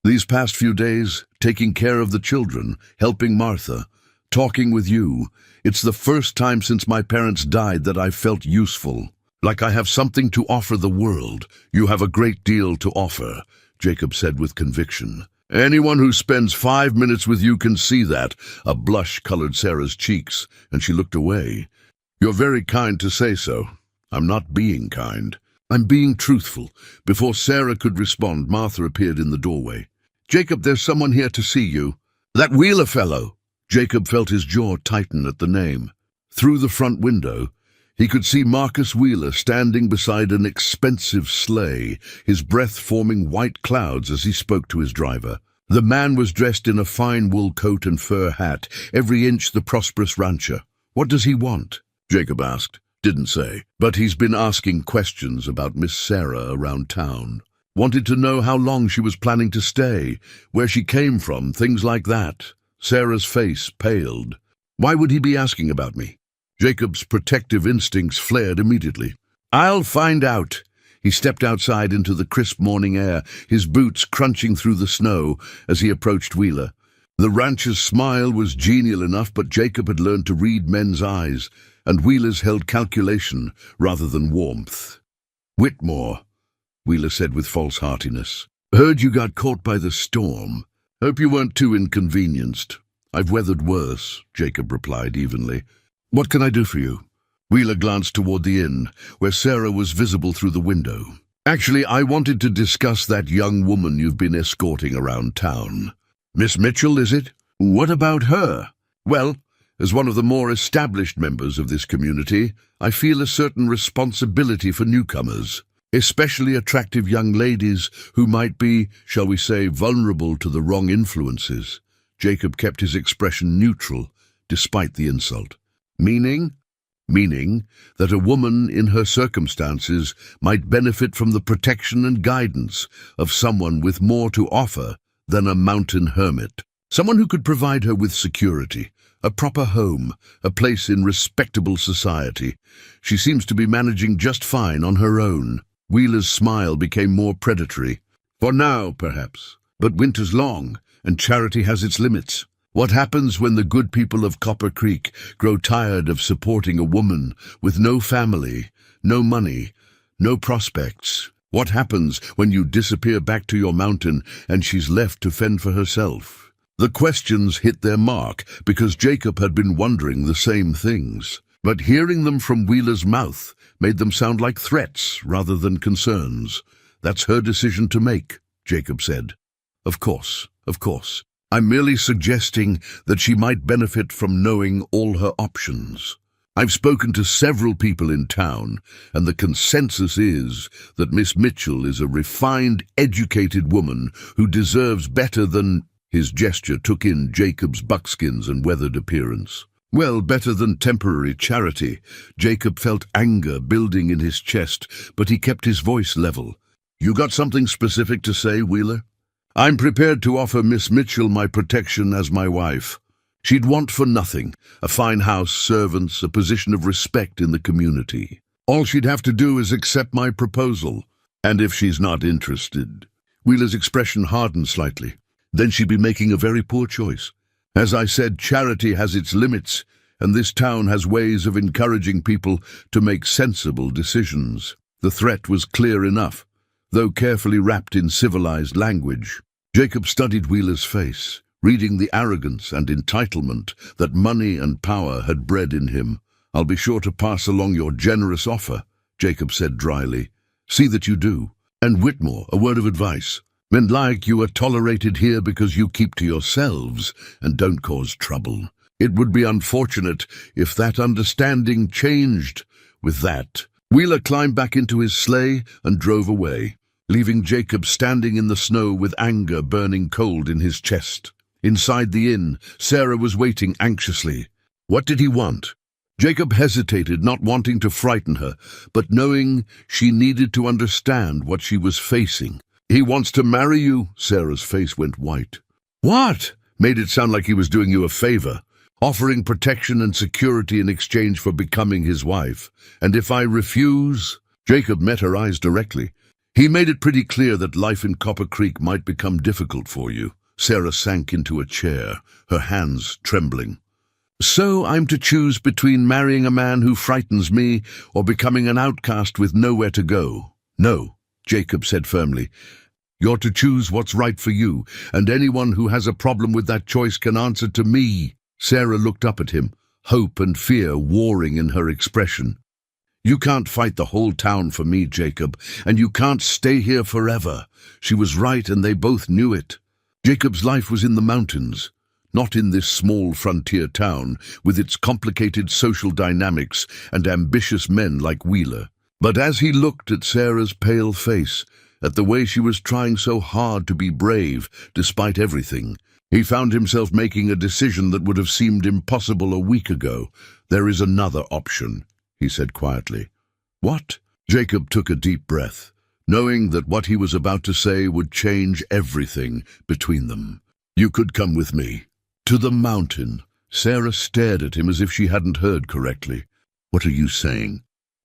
These past few days, taking care of the children, helping Martha, talking with you, it's the first time since my parents died that I've felt useful, like I have something to offer the world." "You have a great deal to offer," Jacob said with conviction. "Anyone who spends 5 minutes with you can see that." A blush colored Sarah's cheeks, and she looked away. You're very kind to say so. I'm not being kind. I'm being truthful. Before Sarah could respond, Martha appeared in the doorway. Jacob, there's someone here to see you. That Wheeler fellow. Jacob felt his jaw tighten at the name. Through the front window, he could see Marcus Wheeler standing beside an expensive sleigh, his breath forming white clouds as he spoke to his driver. The man was dressed in a fine wool coat and fur hat, every inch the prosperous rancher. What does he want? Jacob asked. Didn't say, but he's been asking questions about Miss Sarah around town. Wanted to know how long she was planning to stay, where she came from, things like that. Sarah's face paled. Why would he be asking about me? Jacob's protective instincts flared immediately. I'll find out. He stepped outside into the crisp morning air, his boots crunching through the snow as he approached Wheeler. The rancher's smile was genial enough, but Jacob had learned to read men's eyes, and Wheeler's held calculation rather than warmth. Whitmore, Wheeler said with false heartiness. Heard you got caught by the storm. Hope you weren't too inconvenienced. I've weathered worse, Jacob replied evenly. What can I do for you? Wheeler glanced toward the inn, where Sarah was visible through the window. Actually, I wanted to discuss that young woman you've been escorting around town. Miss Mitchell, is it? What about her? Well, as one of the more established members of this community, I feel a certain responsibility for newcomers, especially attractive young ladies who might be, shall we say, vulnerable to the wrong influences. Jacob kept his expression neutral, despite the insult. Meaning that a woman in her circumstances might benefit from the protection and guidance of someone with more to offer than a mountain hermit. Someone who could provide her with security, a proper home, a place in respectable society. She seems to be managing just fine on her own. Wheeler's smile became more predatory. For now, perhaps. But winter's long, and charity has its limits. What happens when the good people of Copper Creek grow tired of supporting a woman with no family, no money, no prospects? What happens when you disappear back to your mountain and she's left to fend for herself? The questions hit their mark because Jacob had been wondering the same things, but hearing them from Wheeler's mouth made them sound like threats rather than concerns. That's her decision to make, Jacob said. Of course. I'm merely suggesting that she might benefit from knowing all her options. I've spoken to several people in town, and the consensus is that Miss Mitchell is a refined, educated woman who deserves better than... His gesture took in Jacob's buckskins and weathered appearance. Well, better than temporary charity. Jacob felt anger building in his chest, but he kept his voice level. You got something specific to say, Wheeler? I'm prepared to offer Miss Mitchell my protection as my wife. She'd want for nothing, a fine house, servants, a position of respect in the community. All she'd have to do is accept my proposal. And if she's not interested... Wheeler's expression hardened slightly. Then she'd be making a very poor choice. As I said, charity has its limits, and this town has ways of encouraging people to make sensible decisions. The threat was clear enough, though carefully wrapped in civilized language. Jacob studied Wheeler's face, reading the arrogance and entitlement that money and power had bred in him. I'll be sure to pass along your generous offer, Jacob said dryly. See that you do. And Whitmore, a word of advice. Men like you are tolerated here because you keep to yourselves and don't cause trouble. It would be unfortunate if that understanding changed. With that, Wheeler climbed back into his sleigh and drove away, leaving Jacob standing in the snow with anger burning cold in his chest. Inside the inn, Sarah was waiting anxiously. What did he want? Jacob hesitated, not wanting to frighten her, but knowing she needed to understand what she was facing. He wants to marry you. Sarah's face went white. What? Made it sound like he was doing you a favor, offering protection and security in exchange for becoming his wife. And if I refuse? Jacob met her eyes directly. He made it pretty clear that life in Copper Creek might become difficult for you. Sarah sank into a chair, her hands trembling. So I'm to choose between marrying a man who frightens me or becoming an outcast with nowhere to go? No, Jacob said firmly. You're to choose what's right for you, and anyone who has a problem with that choice can answer to me. Sarah looked up at him, hope and fear warring in her expression. "You can't fight the whole town for me, Jacob, and you can't stay here forever." She was right, and they both knew it. Jacob's life was in the mountains, not in this small frontier town with its complicated social dynamics and ambitious men like Wheeler. But as he looked at Sarah's pale face, at the way she was trying so hard to be brave despite everything, he found himself making a decision that would have seemed impossible a week ago. "There is another option," he said quietly. "What?" Jacob took a deep breath, knowing that what he was about to say would change everything between them. "You could come with me." "To the mountain." Sarah stared at him as if she hadn't heard correctly. "What are you saying?"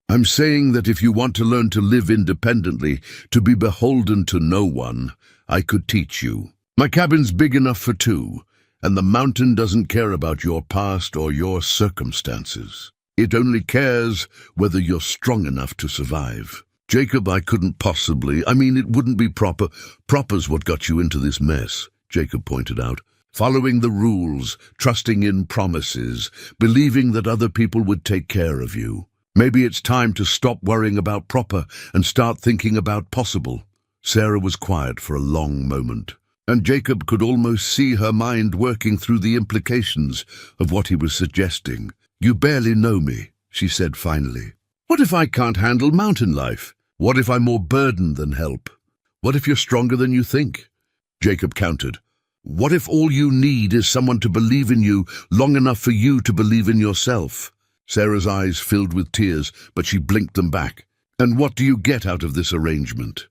"I'm saying that if you want to learn to live independently, to be beholden to no one, I could teach you. My cabin's big enough for two, and the mountain doesn't care about your past or your circumstances. It only cares whether you're strong enough to survive." "Jacob, I couldn't possibly. It wouldn't be proper." "Proper's what got you into this mess," Jacob pointed out. "Following the rules, trusting in promises, believing that other people would take care of you. Maybe it's time to stop worrying about proper and start thinking about possible." Sarah was quiet for a long moment, and Jacob could almost see her mind working through the implications of what he was suggesting. "You barely know me," she said finally. "What if I can't handle mountain life? What if I'm more burden than help? What if you're stronger than you think?" Jacob countered. "What if all you need is someone to believe in you long enough for you to believe in yourself?" Sarah's eyes filled with tears, but she blinked them back. "And what do you get out of this arrangement?"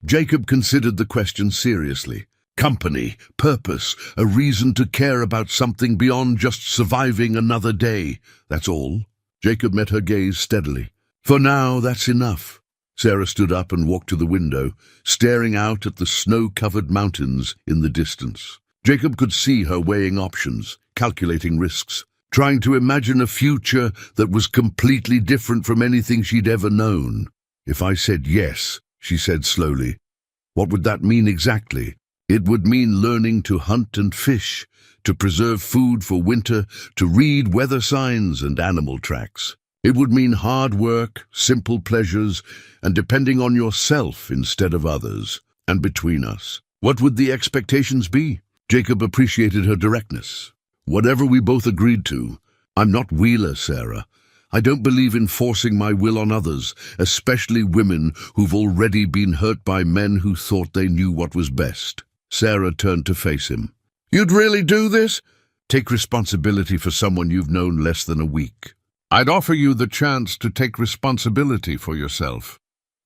Jacob considered the question seriously. Company, purpose, a reason to care about something beyond just surviving another day. That's all. Jacob met her gaze steadily. "For now, that's enough." Sarah stood up and walked to the window, staring out at the snow-covered mountains in the distance. Jacob could see her weighing options, calculating risks, trying to imagine a future that was completely different from anything she'd ever known. "If I said yes," she said slowly, "what would that mean exactly?" "It would mean learning to hunt and fish, to preserve food for winter, to read weather signs and animal tracks. It would mean hard work, simple pleasures, and depending on yourself instead of others. And between us, what would the expectations be?" Jacob appreciated her directness. "Whatever we both agreed to. I'm not Wheeler, Sarah. I don't believe in forcing my will on others, especially women who've already been hurt by men who thought they knew what was best." Sarah turned to face him. "You'd really do this?" "Take responsibility for someone you've known less than a week." "I'd offer you the chance to take responsibility for yourself."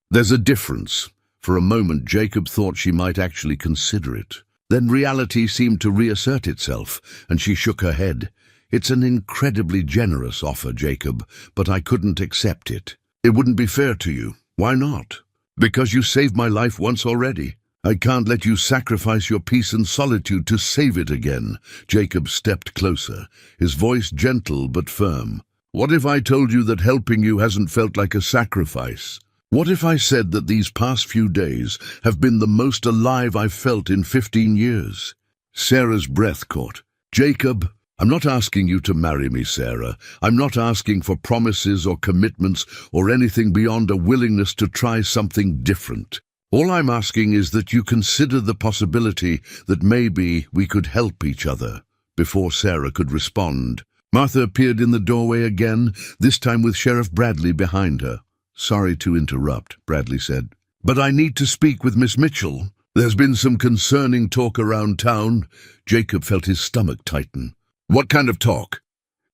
"There's a difference." For a moment, Jacob thought she might actually consider it. Then reality seemed to reassert itself, and she shook her head. "It's an incredibly generous offer, Jacob, but I couldn't accept it. It wouldn't be fair to you." "Why not?" "Because you saved my life once already. I can't let you sacrifice your peace and solitude to save it again." Jacob stepped closer, his voice gentle but firm. "What if I told you that helping you hasn't felt like a sacrifice? What if I said that these past few days have been the most alive I've felt in 15 years? Sarah's breath caught. "Jacob, I'm not asking you to marry me, Sarah. I'm not asking for promises or commitments or anything beyond a willingness to try something different. All I'm asking is that you consider the possibility that maybe we could help each other." Before Sarah could respond, Martha appeared in the doorway again, this time with Sheriff Bradley behind her. "Sorry to interrupt," Bradley said, "but I need to speak with Miss Mitchell. There's been some concerning talk around town." Jacob felt his stomach tighten. "What kind of talk?"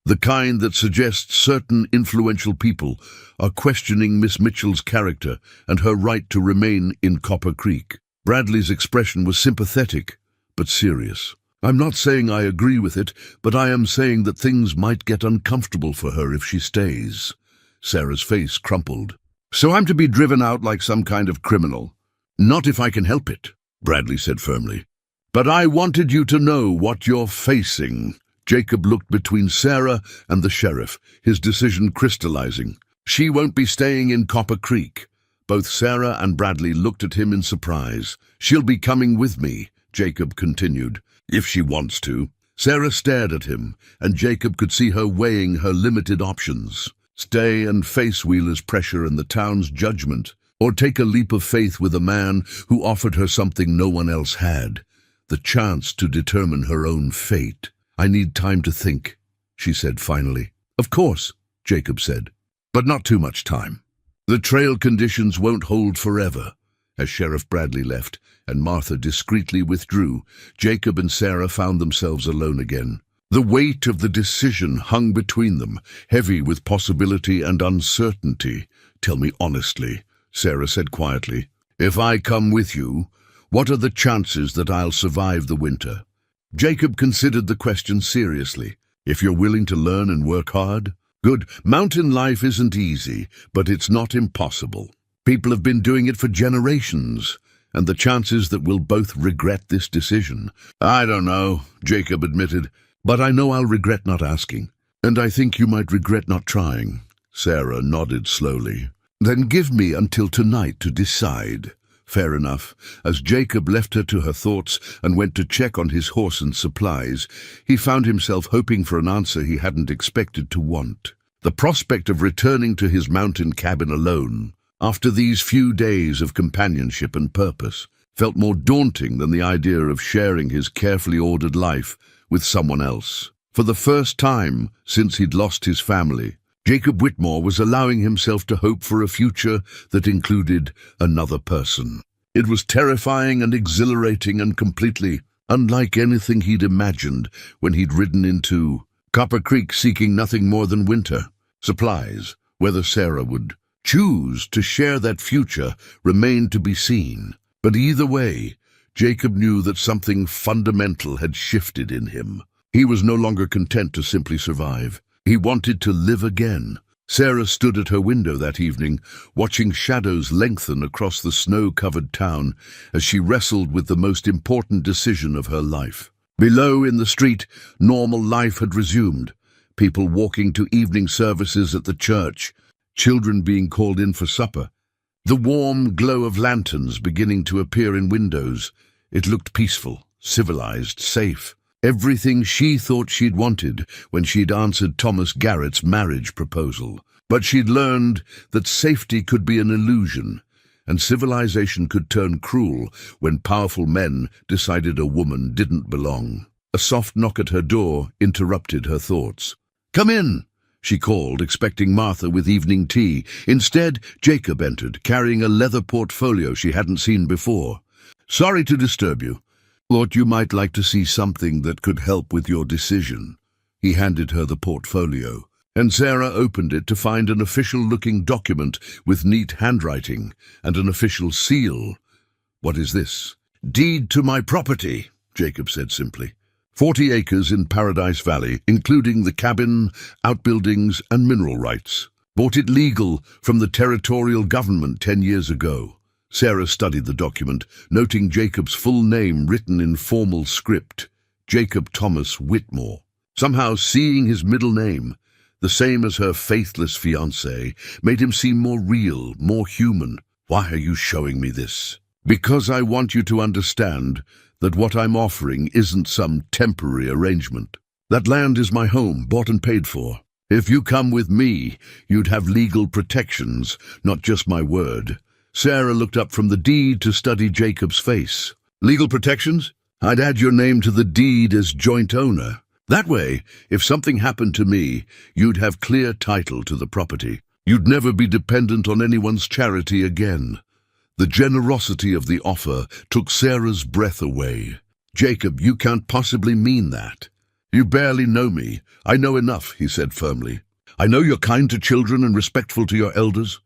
"The kind that suggests certain influential people are questioning Miss Mitchell's character and her right to remain in Copper Creek." Bradley's expression was sympathetic, but serious. "I'm not saying I agree with it, but I am saying that things might get uncomfortable for her if she stays." Sarah's face crumpled. "So I'm to be driven out like some kind of criminal?" "Not if I can help it," Bradley said firmly. "But I wanted you to know what you're facing." Jacob looked between Sarah and the sheriff, his decision crystallizing. "She won't be staying in Copper Creek." Both Sarah and Bradley looked at him in surprise. "She'll be coming with me," Jacob continued. "If she wants to." Sarah stared at him, and Jacob could see her weighing her limited options. Stay and face Wheeler's pressure and the town's judgment, or take a leap of faith with a man who offered her something no one else had, the chance to determine her own fate. "I need time to think," she said finally. "Of course," Jacob said, "but not too much time. The trail conditions won't hold forever." As Sheriff Bradley left and Martha discreetly withdrew, Jacob and Sarah found themselves alone again. The weight of the decision hung between them, heavy with possibility and uncertainty. "Tell me honestly," Sarah said quietly. "If I come with you, what are the chances that I'll survive the winter?" Jacob considered the question seriously. "If you're willing to learn and work hard?" "Good. Mountain life isn't easy, but it's not impossible. People have been doing it for generations, and the chances that we'll both regret this decision—" "I don't know," Jacob admitted, "but I know I'll regret not asking. And I think you might regret not trying." Sarah nodded slowly. "Then give me until tonight to decide." "Fair enough." As Jacob left her to her thoughts and went to check on his horse and supplies, he found himself hoping for an answer he hadn't expected to want. The prospect of returning to his mountain cabin alone, after these few days of companionship and purpose, felt more daunting than the idea of sharing his carefully ordered life with someone else. For the first time since he'd lost his family, Jacob Whitmore was allowing himself to hope for a future that included another person. It was terrifying and exhilarating and completely unlike anything he'd imagined when he'd ridden into Copper Creek seeking nothing more than winter supplies. Whether Sarah would choose to share that future remained to be seen. But either way, Jacob knew that something fundamental had shifted in him. He was no longer content to simply survive. He wanted to live again. Sarah stood at her window that evening, watching shadows lengthen across the snow-covered town as she wrestled with the most important decision of her life. Below in the street, normal life had resumed. People walking to evening services at the church, children being called in for supper. The warm glow of lanterns beginning to appear in windows. It looked peaceful, civilized, safe. Everything she thought she'd wanted when she'd answered Thomas Garrett's marriage proposal. But she'd learned that safety could be an illusion, and civilization could turn cruel when powerful men decided a woman didn't belong. A soft knock at her door interrupted her thoughts. "Come in," she called, expecting Martha with evening tea. Instead, Jacob entered, carrying a leather portfolio she hadn't seen before. "Sorry to disturb you. Thought you might like to see something that could help with your decision." He handed her the portfolio, and Sarah opened it to find an official-looking document with neat handwriting and an official seal. "What is this?" "Deed to my property," Jacob said simply. 40 acres in Paradise Valley, including the cabin, outbuildings, and mineral rights. Bought it legal from the territorial government 10 years ago. Sarah studied the document, noting Jacob's full name written in formal script, Jacob Thomas Whitmore. Somehow seeing his middle name, the same as her faithless fiancé, made him seem more real, more human. "Why are you showing me this?" "Because I want you to understand that what I'm offering isn't some temporary arrangement. That land is my home, bought and paid for. If you come with me, you'd have legal protections, not just my word." Sarah looked up from the deed to study Jacob's face. "Legal protections? I'd add your name to the deed as joint owner. That way, if something happened to me, you'd have clear title to the property. You'd never be dependent on anyone's charity again." The generosity of the offer took Sarah's breath away. "Jacob, you can't possibly mean that." "You barely know me. I know enough," he said firmly. "I know you're kind to children and respectful to your elders.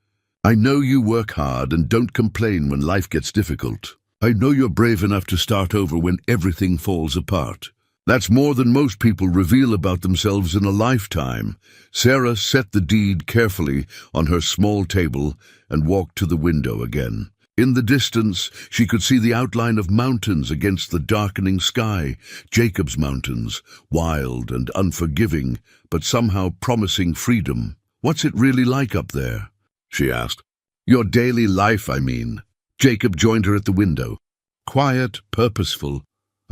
I know you work hard and don't complain when life gets difficult. I know you're brave enough to start over when everything falls apart. That's more than most people reveal about themselves in a lifetime." Sarah set the deed carefully on her small table and walked to the window again. In the distance, she could see the outline of mountains against the darkening sky. Jacob's mountains, wild and unforgiving, but somehow promising freedom. "What's it really like up there?" she asked. "Your daily life, I mean." Jacob joined her at the window. "Quiet, purposeful.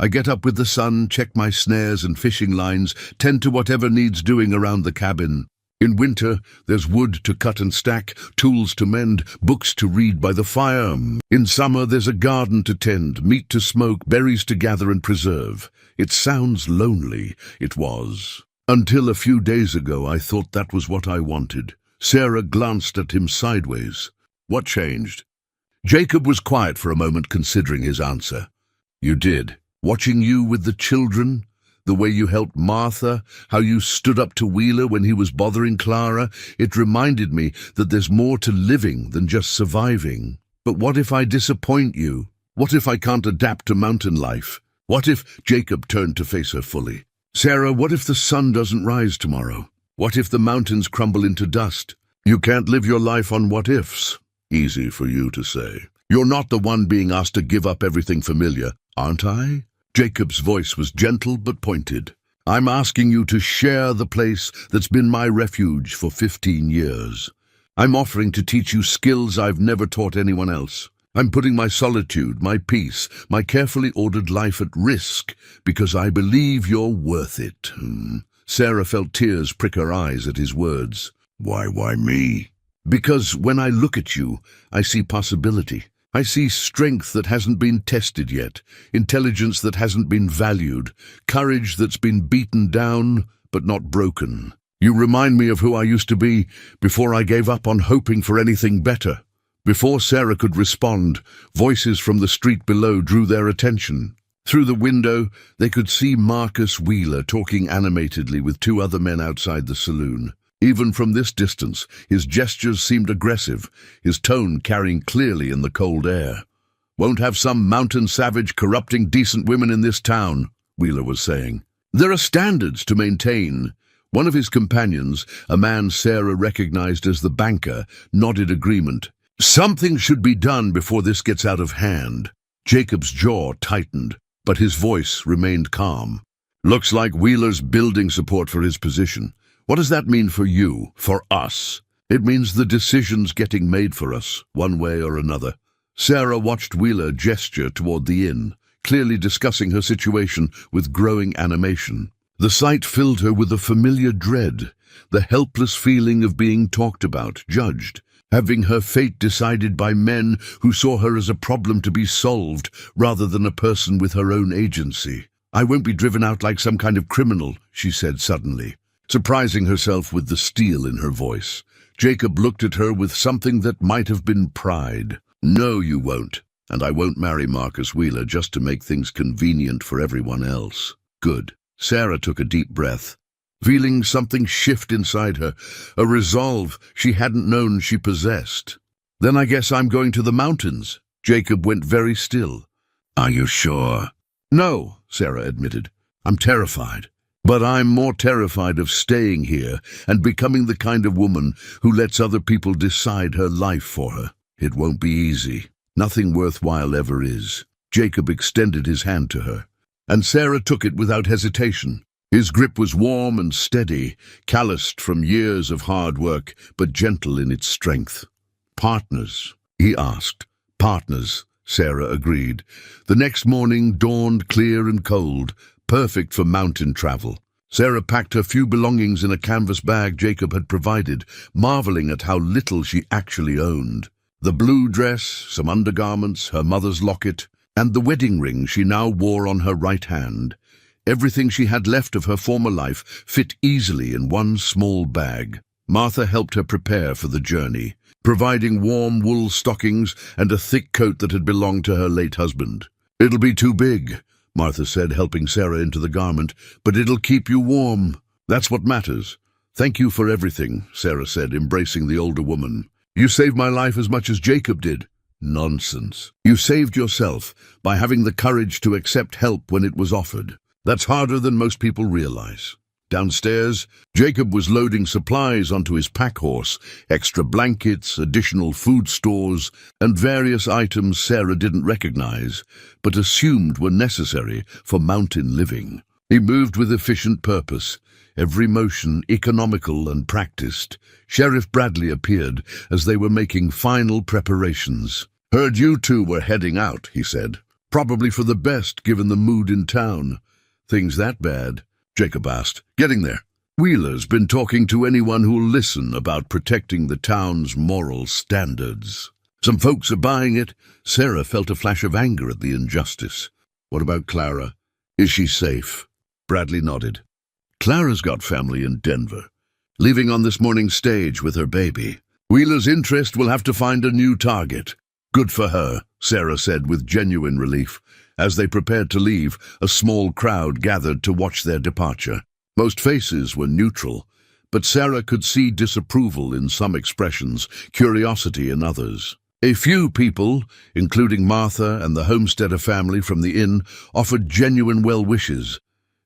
I get up with the sun, check my snares and fishing lines, tend to whatever needs doing around the cabin. In winter, there's wood to cut and stack, tools to mend, books to read by the fire. In summer, there's a garden to tend, meat to smoke, berries to gather and preserve. It sounds lonely. It was. Until a few days ago, I thought that was what I wanted. Sarah glanced at him sideways. What changed? Jacob was quiet for a moment, considering his answer. You did. Watching you with the children, the way you helped Martha, how you stood up to Wheeler when he was bothering Clara, it reminded me that there's more to living than just surviving. But what if I disappoint you? What if I can't adapt to mountain life? What if— Jacob turned to face her fully. Sarah, what if the sun doesn't rise tomorrow? What if the mountains crumble into dust? You can't live your life on what ifs. Easy for you to say. You're not the one being asked to give up everything familiar, aren't I? Jacob's voice was gentle but pointed. I'm asking you to share the place that's been my refuge for 15 years. I'm offering to teach you skills I've never taught anyone else. I'm putting my solitude, my peace, my carefully ordered life at risk because I believe you're worth it. Sarah felt tears prick her eyes at his words. Why me? Because when I look at you, I see possibility. I see strength that hasn't been tested yet, intelligence that hasn't been valued, courage that's been beaten down but not broken. You remind me of who I used to be before I gave up on hoping for anything better. Before Sarah could respond, voices from the street below drew their attention. Through the window, they could see Marcus Wheeler talking animatedly with two other men outside the saloon. Even from this distance, his gestures seemed aggressive, his tone carrying clearly in the cold air. Won't have some mountain savage corrupting decent women in this town, Wheeler was saying. There are standards to maintain. One of his companions, a man Sarah recognized as the banker, nodded agreement. Something should be done before this gets out of hand. Jacob's jaw tightened, but his voice remained calm. Looks like Wheeler's building support for his position. What does that mean for you, for us? It means the decision's getting made for us, one way or another. Sarah watched Wheeler gesture toward the inn, clearly discussing her situation with growing animation. The sight filled her with a familiar dread, the helpless feeling of being talked about, judged, having her fate decided by men who saw her as a problem to be solved rather than a person with her own agency. I won't be driven out like some kind of criminal, she said suddenly, surprising herself with the steel in her voice. Jacob looked at her with something that might have been pride. No, you won't, and I won't marry Marcus Wheeler just to make things convenient for everyone else. Good. Sarah took a deep breath, feeling something shift inside her, a resolve she hadn't known she possessed. Then I guess I'm going to the mountains. Jacob went very still. Are you sure? No, Sarah admitted. I'm terrified. But I'm more terrified of staying here and becoming the kind of woman who lets other people decide her life for her. It won't be easy. Nothing worthwhile ever is. Jacob extended his hand to her, and Sarah took it without hesitation. His grip was warm and steady, calloused from years of hard work, but gentle in its strength. Partners, he asked. Partners, Sarah agreed. The next morning dawned clear and cold, perfect for mountain travel. Sarah packed her few belongings in a canvas bag Jacob had provided, marveling at how little she actually owned. The blue dress, some undergarments, her mother's locket, and the wedding ring she now wore on her right hand. Everything she had left of her former life fit easily in one small bag. Martha helped her prepare for the journey, providing warm wool stockings and a thick coat that had belonged to her late husband. It'll be too big, Martha said, helping Sarah into the garment, but it'll keep you warm. That's what matters. Thank you for everything, Sarah said, embracing the older woman. You saved my life as much as Jacob did. Nonsense. You saved yourself by having the courage to accept help when it was offered. That's harder than most people realize. Downstairs, Jacob was loading supplies onto his pack horse, extra blankets, additional food stores, and various items Sarah didn't recognize, but assumed were necessary for mountain living. He moved with efficient purpose, every motion economical and practiced. Sheriff Bradley appeared as they were making final preparations. Heard you two were heading out, he said. Probably for the best, given the mood in town. Things that bad? Jacob asked. Getting there. Wheeler's been talking to anyone who'll listen about protecting the town's moral standards. Some folks are buying it. Sarah felt a flash of anger at the injustice. What about Clara? Is she safe? Bradley nodded. Clara's got family in Denver, leaving on this morning's stage with her baby. Wheeler's interest will have to find a new target. Good for her, Sarah said with genuine relief. As they prepared to leave, a small crowd gathered to watch their departure. Most faces were neutral, but Sarah could see disapproval in some expressions, curiosity in others. A few people, including Martha and the Homesteader family from the inn, offered genuine well wishes.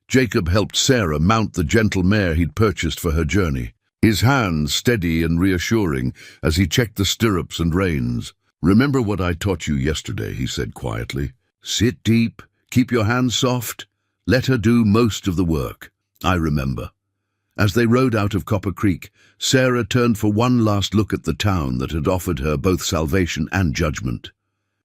Jacob helped Sarah mount the gentle mare he'd purchased for her journey, his hands steady and reassuring as he checked the stirrups and reins. "Remember what I taught you yesterday," he said quietly. "Sit deep, keep your hands soft, let her do most of the work." "I remember." As they rode out of Copper Creek, Sarah turned for one last look at the town that had offered her both salvation and judgment.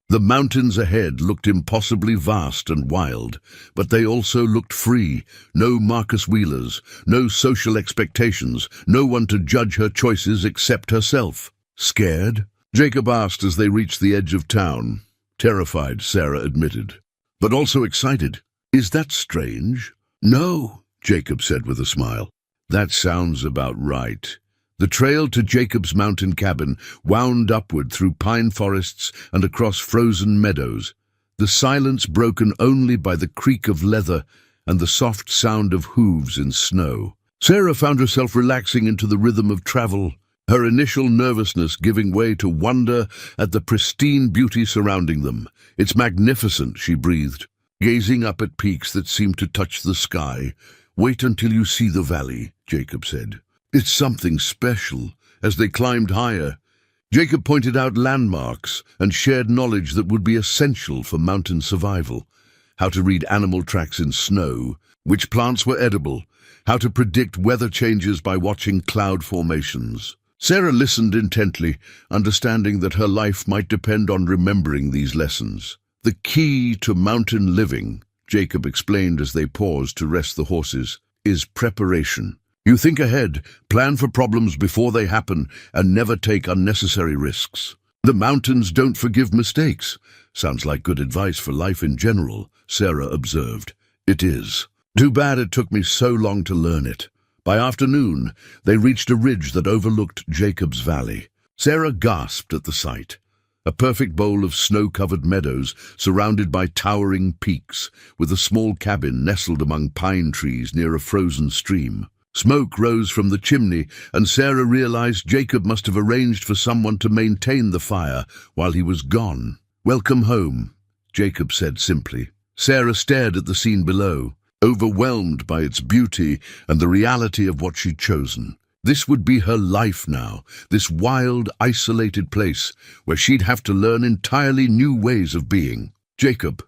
The mountains ahead looked impossibly vast and wild, but they also looked free. No Marcus Wheelers, no social expectations, no one to judge her choices except herself. "Scared?" Jacob asked as they reached the edge of town. "Terrified," Sarah admitted, "but also excited." "Is that strange?" "No," Jacob said with a smile. "That sounds about right." The trail to Jacob's mountain cabin wound upward through pine forests and across frozen meadows, the silence broken only by the creak of leather and the soft sound of hooves in snow. Sarah found herself relaxing into the rhythm of travel, her initial nervousness giving way to wonder at the pristine beauty surrounding them. "It's magnificent," she breathed, gazing up at peaks that seemed to touch the sky. "Wait until you see the valley," Jacob said. "It's something special." As they climbed higher, Jacob pointed out landmarks and shared knowledge that would be essential for mountain survival. How to read animal tracks in snow, which plants were edible, how to predict weather changes by watching cloud formations. Sarah listened intently, understanding that her life might depend on remembering these lessons. "The key to mountain living," Jacob explained as they paused to rest the horses, "is preparation. You think ahead, plan for problems before they happen, and never take unnecessary risks. The mountains don't forgive mistakes." "Sounds like good advice for life in general," Sarah observed. "It is. Too bad it took me so long to learn it." By afternoon, they reached a ridge that overlooked Jacob's Valley. Sarah gasped at the sight. A perfect bowl of snow-covered meadows surrounded by towering peaks, with a small cabin nestled among pine trees near a frozen stream. Smoke rose from the chimney, and Sarah realized Jacob must have arranged for someone to maintain the fire while he was gone. "Welcome home," Jacob said simply. Sarah stared at the scene below, overwhelmed by its beauty and the reality of what she'd chosen. This would be her life now, this wild, isolated place where she'd have to learn entirely new ways of being. "Jacob,"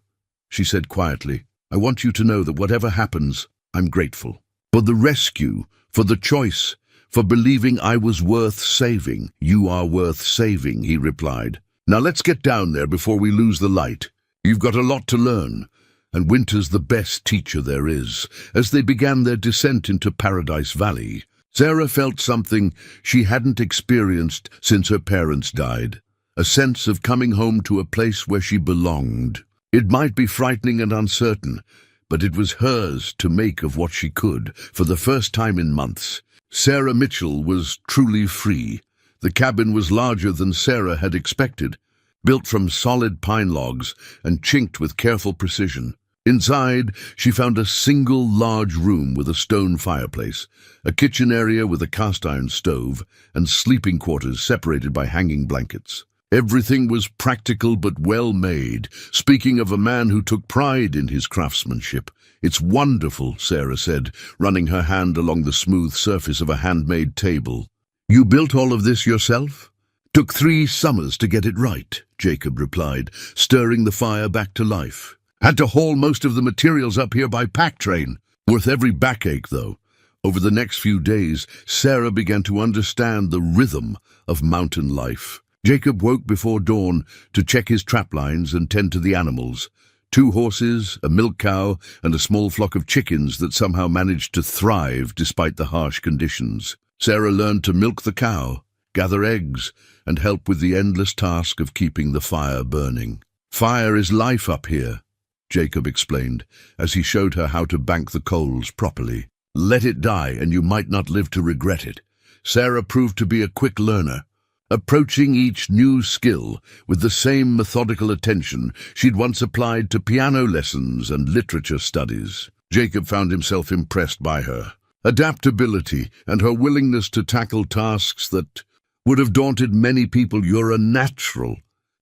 she said quietly, "I want you to know that whatever happens, I'm grateful. For the rescue, for the choice, for believing I was worth saving." "You are worth saving," he replied. "Now let's get down there before we lose the light. You've got a lot to learn, and winter's the best teacher there is." As they began their descent into Paradise Valley, Sarah felt something she hadn't experienced since her parents died, a sense of coming home to a place where she belonged. It might be frightening and uncertain, but it was hers to make of what she could. For the first time in months, Sarah Mitchell was truly free. The cabin was larger than Sarah had expected, built from solid pine logs and chinked with careful precision. Inside, she found a single large room with a stone fireplace, a kitchen area with a cast-iron stove, and sleeping quarters separated by hanging blankets. Everything was practical but well-made, speaking of a man who took pride in his craftsmanship. "It's wonderful," Sarah said, running her hand along the smooth surface of a handmade table. "You built all of this yourself?" "Took 3 summers to get it right," Jacob replied, stirring the fire back to life. "Had to haul most of the materials up here by pack train. Worth every backache, though." Over the next few days, Sarah began to understand the rhythm of mountain life. Jacob woke before dawn to check his trap lines and tend to the animals. 2 horses, a milk cow, and a small flock of chickens that somehow managed to thrive despite the harsh conditions. Sarah learned to milk the cow, gather eggs, and help with the endless task of keeping the fire burning. "Fire is life up here," Jacob explained, as he showed her how to bank the coals properly. "Let it die, and you might not live to regret it." Sarah proved to be a quick learner, approaching each new skill with the same methodical attention she'd once applied to piano lessons and literature studies. Jacob found himself impressed by her adaptability and her willingness to tackle tasks that would have daunted many people. "You're a natural,"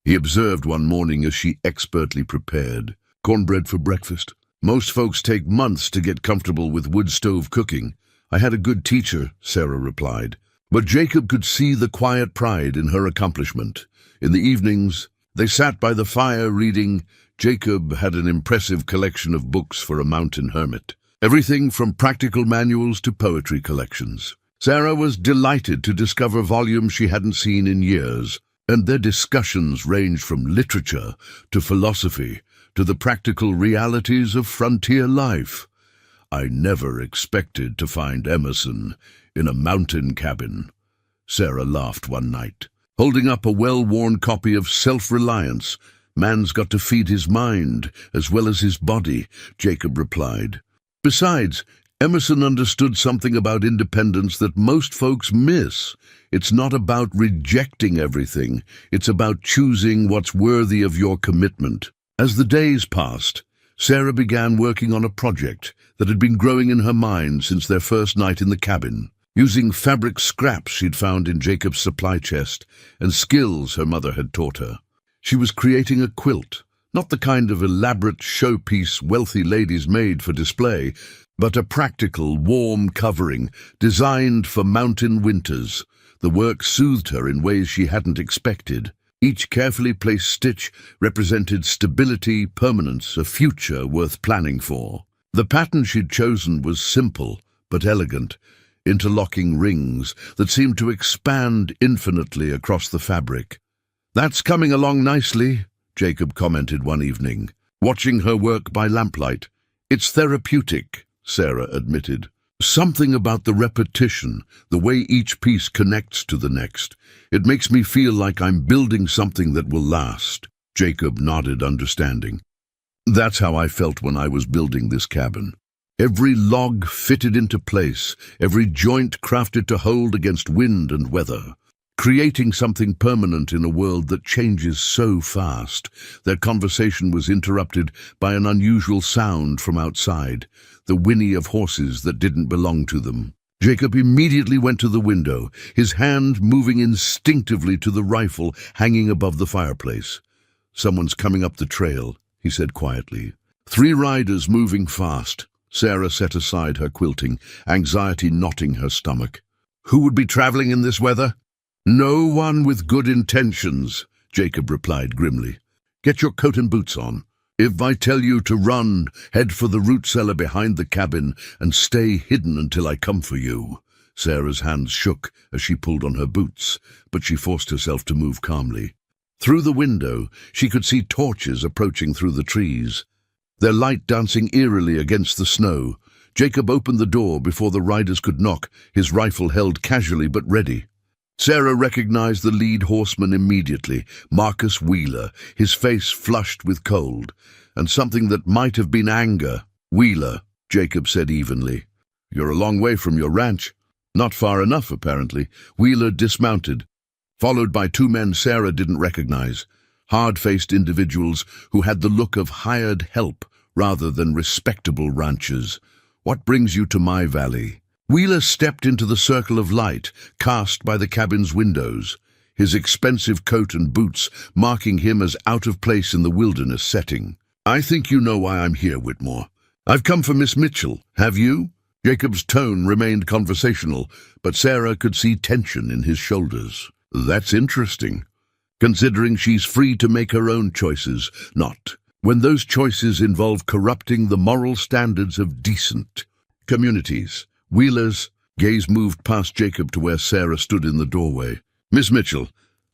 he observed one morning as she expertly prepared cornbread for breakfast. "Most folks take months to get comfortable with wood stove cooking." "I had a good teacher," Sarah replied. But Jacob could see the quiet pride in her accomplishment. In the evenings, they sat by the fire reading. Jacob had an impressive collection of books for a mountain hermit, everything from practical manuals to poetry collections. Sarah was delighted to discover volumes she hadn't seen in years, and their discussions ranged from literature to philosophy to the practical realities of frontier life. "I never expected to find Emerson in a mountain cabin," Sarah laughed one night, holding up a well-worn copy of Self-Reliance. "Man's got to feed his mind as well as his body," Jacob replied. "Besides, Emerson understood something about independence that most folks miss. It's not about rejecting everything, it's about choosing what's worthy of your commitment." As the days passed, Sarah began working on a project that had been growing in her mind since their first night in the cabin. Using fabric scraps she'd found in Jacob's supply chest and skills her mother had taught her, she was creating a quilt, not the kind of elaborate showpiece wealthy ladies made for display, but a practical, warm covering designed for mountain winters. The work soothed her in ways she hadn't expected. Each carefully placed stitch represented stability, permanence, a future worth planning for. The pattern she'd chosen was simple but elegant, interlocking rings that seemed to expand infinitely across the fabric. "That's coming along nicely," Jacob commented one evening, watching her work by lamplight. "It's therapeutic," Sarah admitted. "Something about the repetition, the way each piece connects to the next. It makes me feel like I'm building something that will last." Jacob nodded, understanding. "That's how I felt when I was building this cabin. Every log fitted into place, every joint crafted to hold against wind and weather, creating something permanent in a world that changes so fast." Their conversation was interrupted by an unusual sound from outside, the whinny of horses that didn't belong to them. Jacob immediately went to the window, his hand moving instinctively to the rifle hanging above the fireplace. "Someone's coming up the trail," he said quietly. 3 riders moving fast. Sarah set aside her quilting, anxiety knotting her stomach. "Who would be traveling in this weather?" "No one with good intentions," Jacob replied grimly. "Get your coat and boots on. If I tell you to run, head for the root cellar behind the cabin and stay hidden until I come for you." Sarah's hands shook as she pulled on her boots, but she forced herself to move calmly. Through the window, she could see torches approaching through the trees, their light dancing eerily against the snow. Jacob opened the door before the riders could knock, his rifle held casually but ready. Sarah recognized the lead horseman immediately, Marcus Wheeler, his face flushed with cold, and something that might have been anger. "Wheeler," Jacob said evenly, "you're a long way from your ranch." "Not far enough, apparently." Wheeler dismounted, followed by 2 men Sarah didn't recognize, hard-faced individuals who had the look of hired help rather than respectable ranchers. "What brings you to my valley?" Wheeler stepped into the circle of light cast by the cabin's windows, his expensive coat and boots marking him as out of place in the wilderness setting. "I think you know why I'm here, Whitmore. I've come for Miss Mitchell. Have you?" Jacob's tone remained conversational, but Sarah could see tension in his shoulders. "That's interesting, considering she's free to make her own choices, not when those choices involve corrupting the moral standards of decent communities." Wheeler's gaze moved past Jacob to where Sarah stood in the doorway. "Miss Mitchell,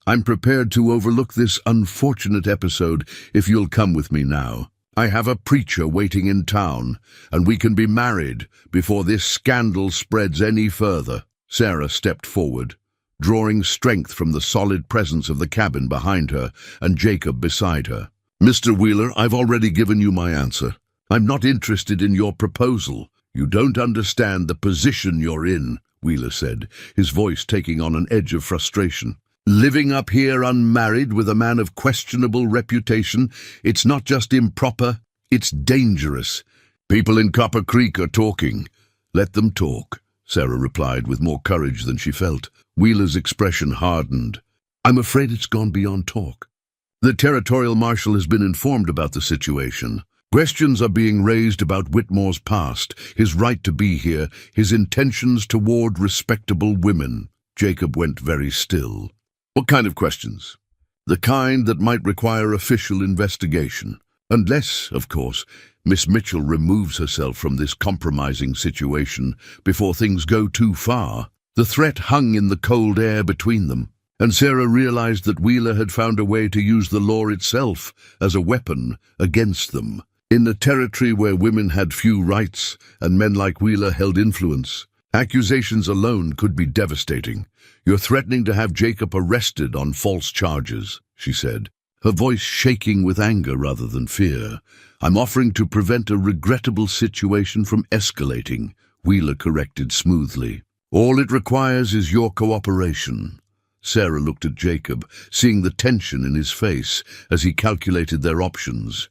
I'm prepared to overlook this unfortunate episode if you'll come with me now." I have a preacher waiting in town, and we can be married before this scandal spreads any further." Sarah stepped forward, drawing strength from the solid presence of the cabin behind her and Jacob beside her. "Mr. Wheeler, I've already given you my answer. I'm not interested in your proposal. You don't understand the position you're in," Wheeler said, his voice taking on an edge of frustration. "Living up here unmarried with a man of questionable reputation, it's not just improper, it's dangerous. People in Copper Creek are talking. Let them talk," Sarah replied with more courage than she felt. Wheeler's expression hardened. "I'm afraid it's gone beyond talk. The territorial marshal has been informed about the situation. Questions are being raised about Whitmore's past, his right to be here, his intentions toward respectable women." Jacob went very still. "What kind of questions?" "The kind that might require official investigation. Unless, of course, Miss Mitchell removes herself from this compromising situation before things go too far." The threat hung in the cold air between them, and Sarah realized that Wheeler had found a way to use the law itself as a weapon against them. In a territory where women had few rights and men like Wheeler held influence, accusations alone could be devastating. "You're threatening to have Jacob arrested on false charges," she said, her voice shaking with anger rather than fear. "I'm offering to prevent a regrettable situation from escalating," Wheeler corrected smoothly. "All it requires is your cooperation." Sarah looked at Jacob, seeing the tension in his face as he calculated their options.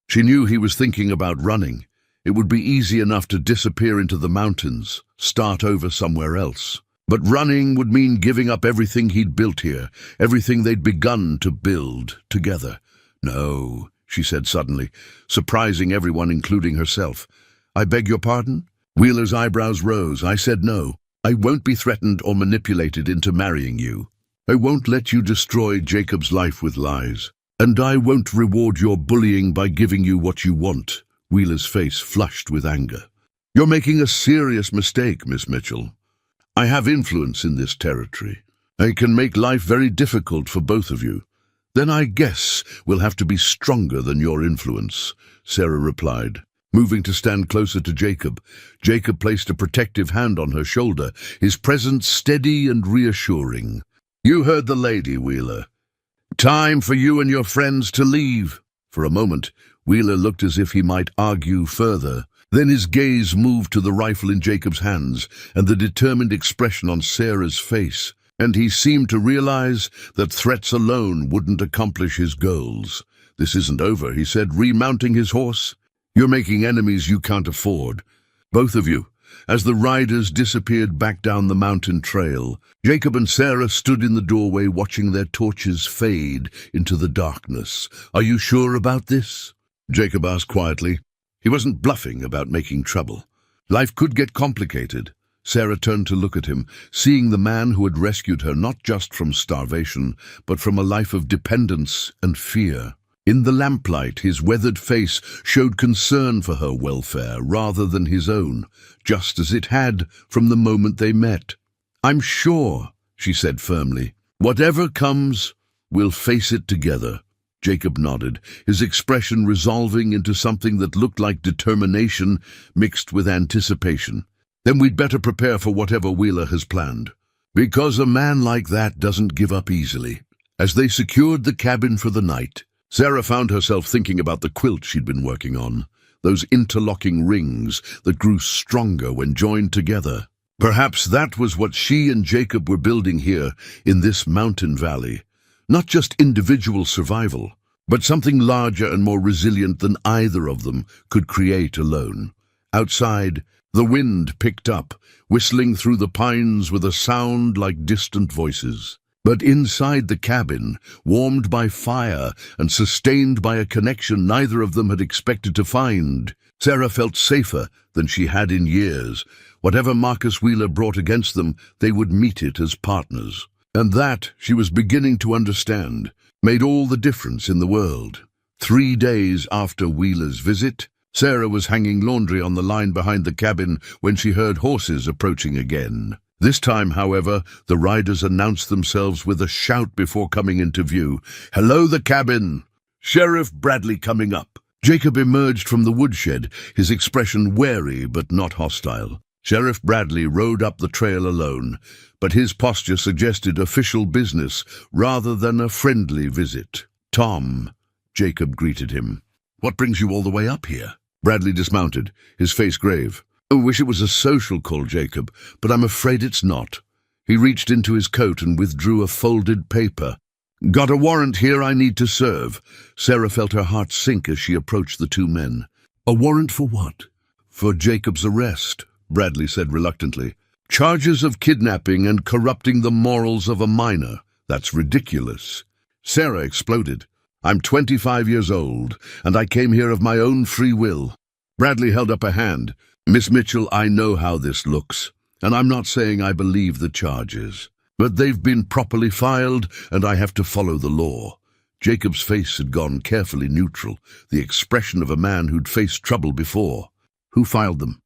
She knew he was thinking about running. It would be easy enough to disappear into the mountains, start over somewhere else. But running would mean giving up everything he'd built here, everything they'd begun to build together. "No," she said suddenly, surprising everyone, including herself. "I beg your pardon?" Wheeler's eyebrows rose. "I said no. I won't be threatened or manipulated into marrying you. I won't let you destroy Jacob's life with lies. And I won't reward your bullying by giving you what you want." Wheeler's face flushed with anger. "You're making a serious mistake, Miss Mitchell. I have influence in this territory. I can make life very difficult for both of you. Then I guess we'll have to be stronger than your influence," Sarah replied, moving to stand closer to Jacob. Jacob placed a protective hand on her shoulder, his presence steady and reassuring. "You heard the lady, Wheeler. Time for you and your friends to leave." For a moment, Wheeler looked as if he might argue further. Then his gaze moved to the rifle in Jacob's hands and the determined expression on Sarah's face, and he seemed to realize that threats alone wouldn't accomplish his goals. "This isn't over," he said, remounting his horse. "You're making enemies you can't afford. Both of you." As the riders disappeared back down the mountain trail, Jacob and Sarah stood in the doorway watching their torches fade into the darkness. "Are you sure about this?" Jacob asked quietly. He wasn't bluffing about making trouble. Life could get complicated. Sarah turned to look at him, seeing the man who had rescued her not just from starvation, but from a life of dependence and fear. In the lamplight, his weathered face showed concern for her welfare rather than his own, just as it had from the moment they met. "I'm sure," she said firmly. "Whatever comes, we'll face it together." Jacob nodded, his expression resolving into something that looked like determination mixed with anticipation. "Then we'd better prepare for whatever Wheeler has planned. Because a man like that doesn't give up easily." As they secured the cabin for the night, Sarah found herself thinking about the quilt she'd been working on, those interlocking rings that grew stronger when joined together. Perhaps that was what she and Jacob were building here in this mountain valley. Not just individual survival, but something larger and more resilient than either of them could create alone. Outside, the wind picked up, whistling through the pines with a sound like distant voices. But inside the cabin, warmed by fire and sustained by a connection neither of them had expected to find, Sarah felt safer than she had in years. Whatever Marcus Wheeler brought against them, they would meet it as partners. And that, she was beginning to understand, made all the difference in the world. 3 days after Wheeler's visit, Sarah was hanging laundry on the line behind the cabin when she heard horses approaching again. This time, however, the riders announced themselves with a shout before coming into view. "Hello, the cabin! Sheriff Bradley coming up." Jacob emerged from the woodshed, his expression wary but not hostile. Sheriff Bradley rode up the trail alone, but his posture suggested official business rather than a friendly visit. "Tom," Jacob greeted him. "What brings you all the way up here?" Bradley dismounted, his face grave. "I wish it was a social call, Jacob, but I'm afraid it's not." He reached into his coat and withdrew a folded paper. "Got a warrant here I need to serve." Sarah felt her heart sink as she approached the two men. "A warrant for what?" "For Jacob's arrest," Bradley said reluctantly. "Charges of kidnapping and corrupting the morals of a minor. That's ridiculous." Sarah exploded. "I'm 25 years old, and I came here of my own free will." Bradley held up a hand. "Miss Mitchell, I know how this looks, and I'm not saying I believe the charges. But they've been properly filed, and I have to follow the law." Jacob's face had gone carefully neutral, the expression of a man who'd faced trouble before. "Who filed them?"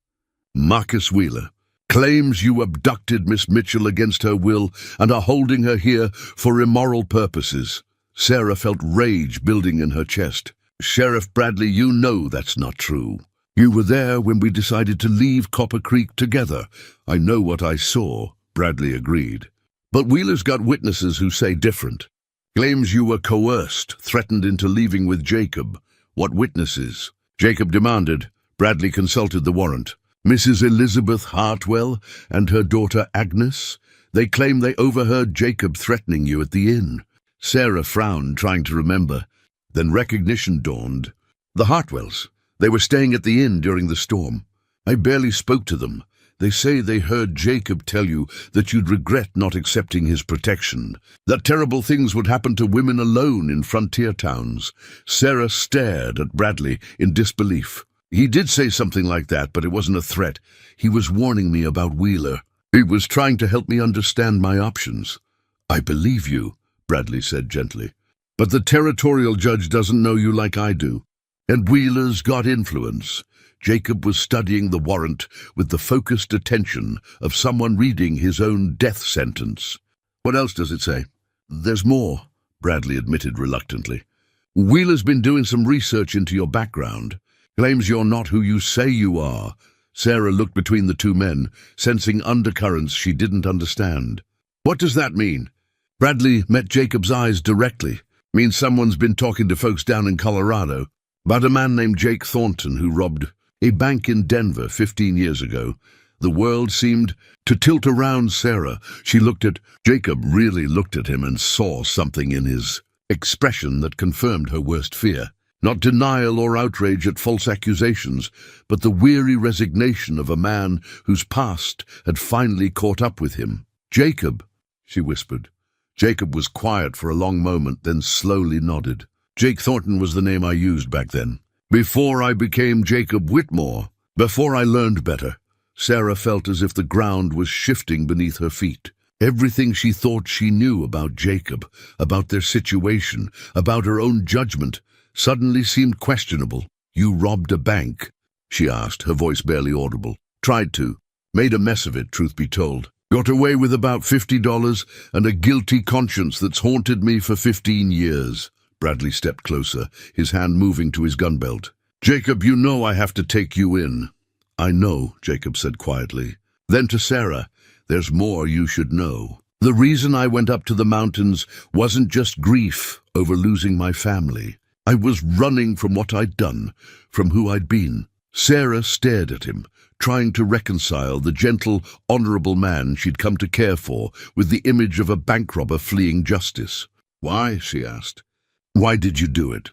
"Marcus Wheeler. Claims you abducted Miss Mitchell against her will and are holding her here for immoral purposes." Sarah felt rage building in her chest. "Sheriff Bradley, you know that's not true. You were there when we decided to leave Copper Creek together." "I know what I saw," Bradley agreed. "But Wheeler's got witnesses who say different. Claims you were coerced, threatened into leaving with Jacob." "What witnesses?" Jacob demanded. Bradley consulted the warrant. "Mrs. Elizabeth Hartwell and her daughter Agnes. They claim they overheard Jacob threatening you at the inn." Sarah frowned, trying to remember. Then recognition dawned. "The Hartwells. They were staying at the inn during the storm. I barely spoke to them. They say they heard Jacob tell you that you'd regret not accepting his protection, that terrible things would happen to women alone in frontier towns." Sarah stared at Bradley in disbelief. "He did say something like that, but it wasn't a threat. He was warning me about Wheeler. He was trying to help me understand my options." "I believe you," Bradley said gently. "But the territorial judge doesn't know you like I do. And Wheeler's got influence." Jacob was studying the warrant with the focused attention of someone reading his own death sentence. "What else does it say?" "There's more," Bradley admitted reluctantly. "Wheeler's been doing some research into your background. Claims you're not who you say you are." Sarah looked between the two men, sensing undercurrents she didn't understand. "What does that mean?" Bradley met Jacob's eyes directly. "Means someone's been talking to folks down in Colorado about a man named Jake Thornton who robbed a bank in Denver 15 years ago." The world seemed to tilt around Sarah. She looked at Jacob, really looked at him, and saw something in his expression that confirmed her worst fear. Not denial or outrage at false accusations, but the weary resignation of a man whose past had finally caught up with him. "Jacob," she whispered. Jacob was quiet for a long moment, then slowly nodded. "Jake Thornton was the name I used back then. Before I became Jacob Whitmore, before I learned better." Sarah felt as if the ground was shifting beneath her feet. Everything she thought she knew about Jacob, about their situation, about her own judgment, suddenly seemed questionable. "You robbed a bank?" she asked, her voice barely audible. "Tried to. Made a mess of it, truth be told. Got away with about $50 and a guilty conscience that's haunted me for 15 years. Bradley stepped closer, his hand moving to his gun belt. "Jacob, you know I have to take you in." "I know," Jacob said quietly. Then to Sarah, "There's more you should know. The reason I went up to the mountains wasn't just grief over losing my family. I was running from what I'd done, from who I'd been." Sarah stared at him, trying to reconcile the gentle, honorable man she'd come to care for with the image of a bank robber fleeing justice. "Why?" she asked. "Why did you do it?"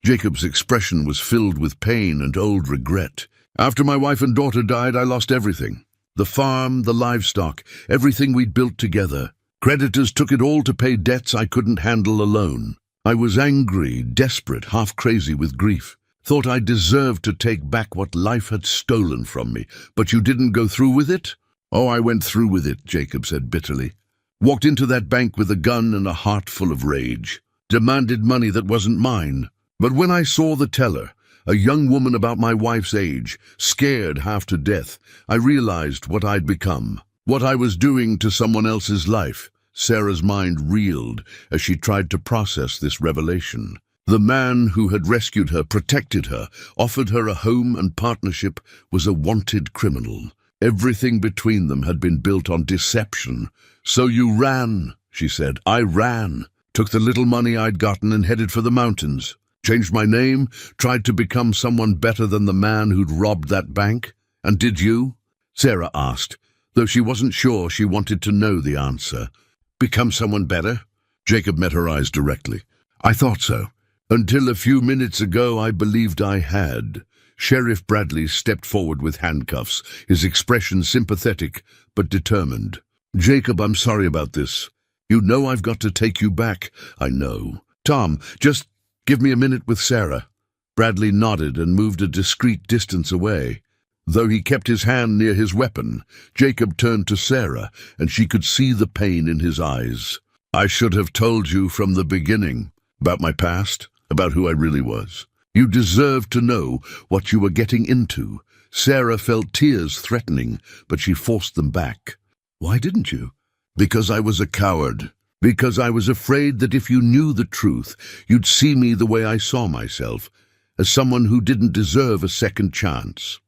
Jacob's expression was filled with pain and old regret. "After my wife and daughter died, I lost everything. The farm, the livestock, everything we'd built together. Creditors took it all to pay debts I couldn't handle alone. I was angry, desperate, half crazy with grief. Thought I deserved to take back what life had stolen from me. But you didn't go through with it?" "Oh, I went through with it," Jacob said bitterly. "Walked into that bank with a gun and a heart full of rage. Demanded money that wasn't mine. But when I saw the teller, a young woman about my wife's age, scared half to death, I realized what I'd become, what I was doing to someone else's life." Sarah's mind reeled as she tried to process this revelation. The man who had rescued her, protected her, offered her a home and partnership was a wanted criminal. Everything between them had been built on deception. "So you ran," she said. "I ran. Took the little money I'd gotten and headed for the mountains. Changed my name, tried to become someone better than the man who'd robbed that bank. And did you?" Sarah asked, though she wasn't sure she wanted to know the answer. "Become someone better?" Jacob met her eyes directly. "I thought so. Until a few minutes ago, I believed I had." Sheriff Bradley stepped forward with handcuffs, his expression sympathetic but determined. "Jacob, I'm sorry about this. You know I've got to take you back." "I know. Tom, just give me a minute with Sarah." Bradley nodded and moved a discreet distance away. Though he kept his hand near his weapon, Jacob turned to Sarah, and she could see the pain in his eyes. "I should have told you from the beginning about my past, about who I really was. You deserved to know what you were getting into." Sarah felt tears threatening, but she forced them back. "Why didn't you?" "Because I was a coward. Because I was afraid that if you knew the truth, you'd see me the way I saw myself, as someone who didn't deserve a second chance.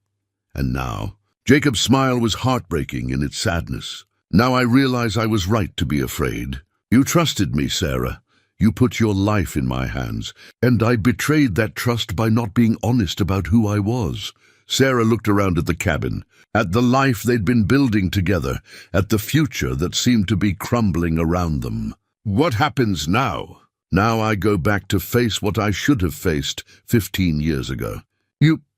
And now," Jacob's smile was heartbreaking in its sadness, "now I realize I was right to be afraid. You trusted me, Sarah. You put your life in my hands, and I betrayed that trust by not being honest about who I was." Sarah looked around at the cabin, at the life they'd been building together, at the future that seemed to be crumbling around them. "What happens now? Now I go back to face what I should have faced 15 years ago."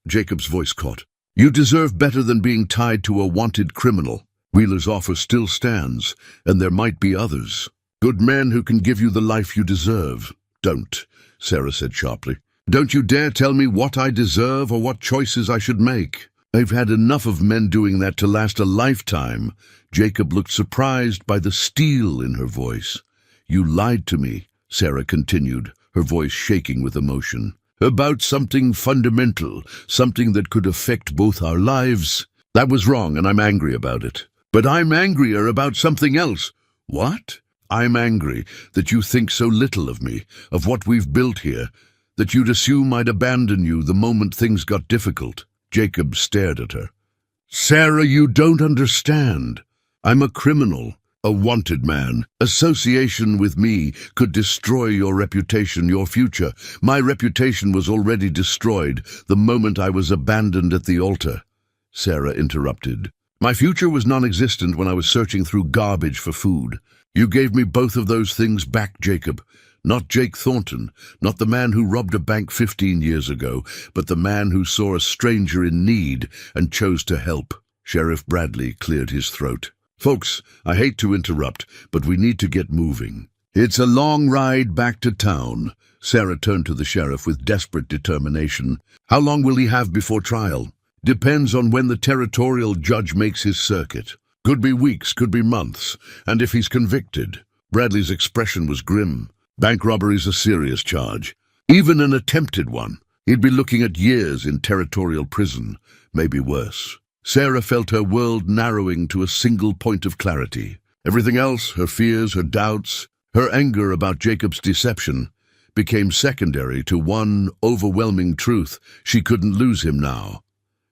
Jacob's voice caught. "You deserve better than being tied to a wanted criminal. Wheeler's offer still stands, and there might be others. Good men who can give you the life you deserve." "Don't," Sarah said sharply. "Don't you dare tell me what I deserve or what choices I should make. I've had enough of men doing that to last a lifetime." Jacob looked surprised by the steel in her voice. "You lied to me," Sarah continued, her voice shaking with emotion, "about something fundamental, something that could affect both our lives. That was wrong, and I'm angry about it. But I'm angrier about something else." "What?" "I'm angry that you think so little of me, of what we've built here, that you'd assume I'd abandon you the moment things got difficult." Jacob stared at her. "Sarah, you don't understand. I'm a criminal, a wanted man. Association with me could destroy your reputation, your future. My reputation was already destroyed the moment I was abandoned at the altar." Sarah interrupted. "My future was non-existent when I was searching through garbage for food. You gave me both of those things back, Jacob. Not Jake Thornton, not the man who robbed a bank 15 years ago, but the man who saw a stranger in need and chose to help." Sheriff Bradley cleared his throat. "Folks, I hate to interrupt, but we need to get moving. It's a long ride back to town." Sarah turned to the sheriff with desperate determination. "How long will he have before trial?" "Depends on when the territorial judge makes his circuit. Could be weeks, could be months, and if he's convicted." Bradley's expression was grim. "Bank robbery's a serious charge. Even an attempted one. He'd be looking at years in territorial prison, maybe worse." Sarah felt her world narrowing to a single point of clarity. Everything else, her fears, her doubts, her anger about Jacob's deception, became secondary to one overwhelming truth: she couldn't lose him now.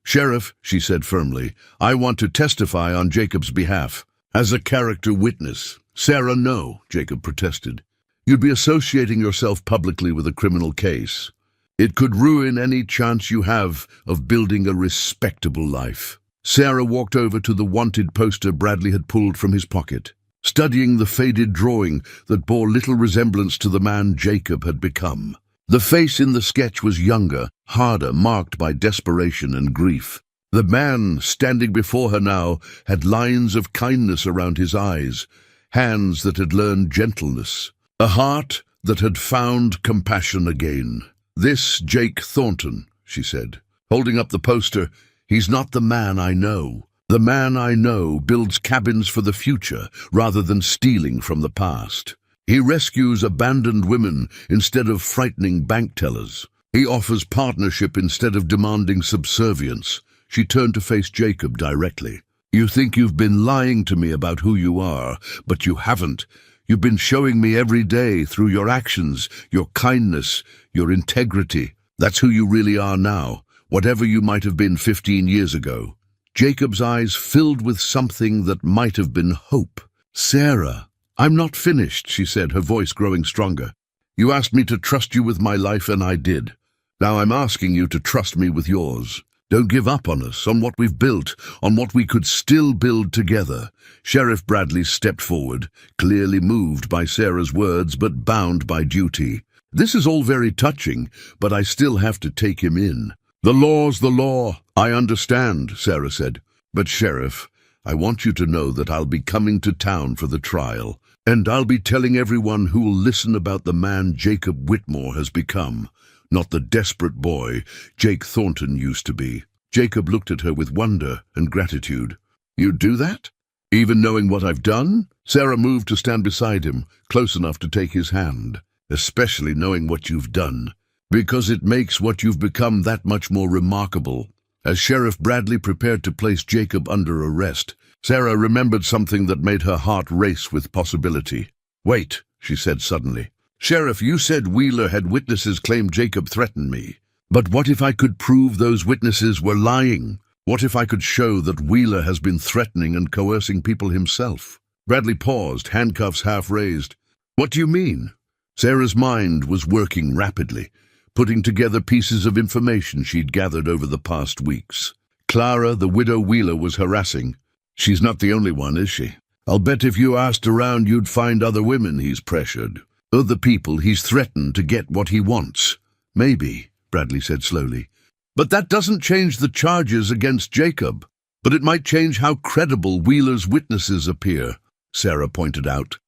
"Sheriff," she said firmly, "I want to testify on Jacob's behalf, as a character witness." "Sarah, no," Jacob protested. "You'd be associating yourself publicly with a criminal case. It could ruin any chance you have of building a respectable life." Sarah walked over to the wanted poster Bradley had pulled from his pocket, studying the faded drawing that bore little resemblance to the man Jacob had become. The face in the sketch was younger, harder, marked by desperation and grief. The man standing before her now had lines of kindness around his eyes, hands that had learned gentleness, a heart that had found compassion again. "This Jake Thornton," she said, holding up the poster, "he's not the man I know. The man I know builds cabins for the future rather than stealing from the past. He rescues abandoned women instead of frightening bank tellers. He offers partnership instead of demanding subservience." She turned to face Jacob directly. "You think you've been lying to me about who you are, but you haven't. You've been showing me every day through your actions, your kindness, your integrity. That's who you really are now, whatever you might have been 15 years ago." Jacob's eyes filled with something that might have been hope. "Sarah, I'm not finished," she said, her voice growing stronger. "You asked me to trust you with my life, and I did. Now I'm asking you to trust me with yours. Don't give up on us, on what we've built, on what we could still build together." Sheriff Bradley stepped forward, clearly moved by Sarah's words but bound by duty. "This is all very touching, but I still have to take him in." "The law's the law. I understand," Sarah said. "But Sheriff, I want you to know that I'll be coming to town for the trial, and I'll be telling everyone who'll listen about the man Jacob Whitmore has become, not the desperate boy Jake Thornton used to be." Jacob looked at her with wonder and gratitude. "You'd do that? Even knowing what I've done?" Sarah moved to stand beside him, close enough to take his hand. "Especially knowing what you've done, because it makes what you've become that much more remarkable." As Sheriff Bradley prepared to place Jacob under arrest, Sarah remembered something that made her heart race with possibility. "Wait," she said suddenly. "Sheriff, you said Wheeler had witnesses claim Jacob threatened me. But what if I could prove those witnesses were lying? What if I could show that Wheeler has been threatening and coercing people himself?" Bradley paused, handcuffs half raised. "What do you mean?" Sarah's mind was working rapidly, putting together pieces of information she'd gathered over the past weeks. Clara, the widow Wheeler, was harassing. "She's not the only one, is she? I'll bet if you asked around you'd find other women he's pressured. Other people he's threatened to get what he wants." "Maybe," Bradley said slowly. "But that doesn't change the charges against Jacob. But it might change how credible Wheeler's witnesses appear," Sarah pointed out.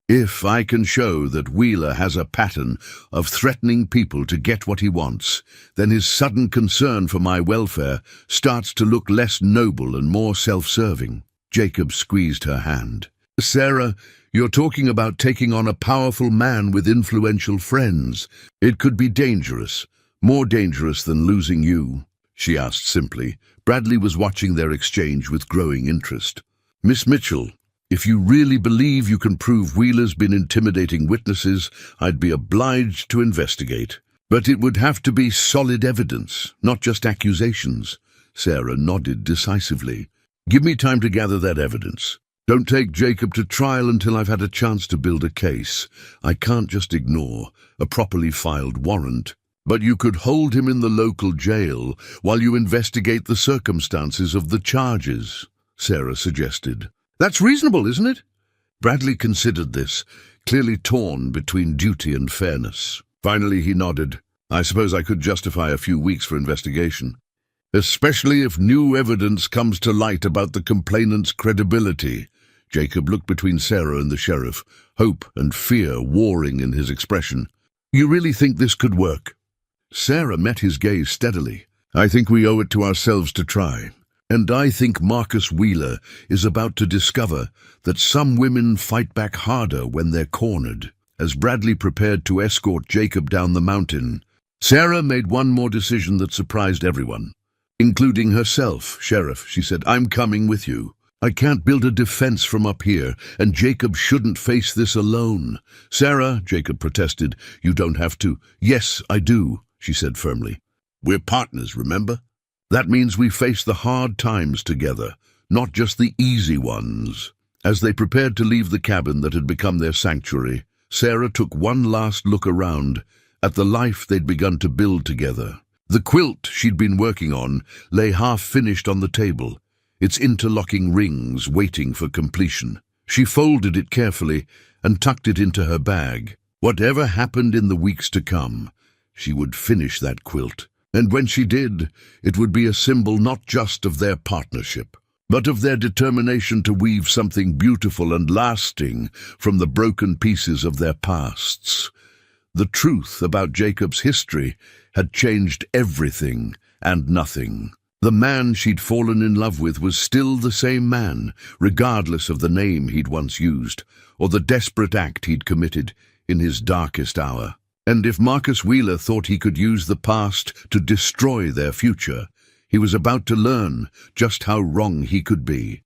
"If I can show that Wheeler has a pattern of threatening people to get what he wants, then his sudden concern for my welfare starts to look less noble and more self-serving." Jacob squeezed her hand. "Sarah, you're talking about taking on a powerful man with influential friends. It could be dangerous, more dangerous than losing you," she asked simply. Bradley was watching their exchange with growing interest. "Miss Mitchell, if you really believe you can prove Wheeler's been intimidating witnesses, I'd be obliged to investigate. But it would have to be solid evidence, not just accusations." Sarah nodded decisively. "Give me time to gather that evidence. Don't take Jacob to trial until I've had a chance to build a case. I can't just ignore a properly filed warrant. But you could hold him in the local jail while you investigate the circumstances of the charges," Sarah suggested. "That's reasonable, isn't it?" Bradley considered this, clearly torn between duty and fairness. Finally he nodded. "I suppose I could justify a few weeks for investigation, especially if new evidence comes to light about the complainant's credibility." Jacob looked between Sarah and the sheriff, hope and fear warring in his expression. "You really think this could work?" Sarah met his gaze steadily. "I think we owe it to ourselves to try. And I think Marcus Wheeler is about to discover that some women fight back harder when they're cornered." As Bradley prepared to escort Jacob down the mountain, Sarah made one more decision that surprised everyone, including herself. "Sheriff," she said, "I'm coming with you. I can't build a defense from up here, and Jacob shouldn't face this alone." "Sarah," Jacob protested, "you don't have to." "Yes, I do," she said firmly. "We're partners, remember? That means we face the hard times together, not just the easy ones." As they prepared to leave the cabin that had become their sanctuary, Sarah took one last look around at the life they'd begun to build together. The quilt she'd been working on lay half-finished on the table, its interlocking rings waiting for completion. She folded it carefully and tucked it into her bag. Whatever happened in the weeks to come, she would finish that quilt. And when she did, it would be a symbol not just of their partnership, but of their determination to weave something beautiful and lasting from the broken pieces of their pasts. The truth about Jacob's history had changed everything and nothing. The man she'd fallen in love with was still the same man, regardless of the name he'd once used, or the desperate act he'd committed in his darkest hour. And if Marcus Wheeler thought he could use the past to destroy their future, he was about to learn just how wrong he could be.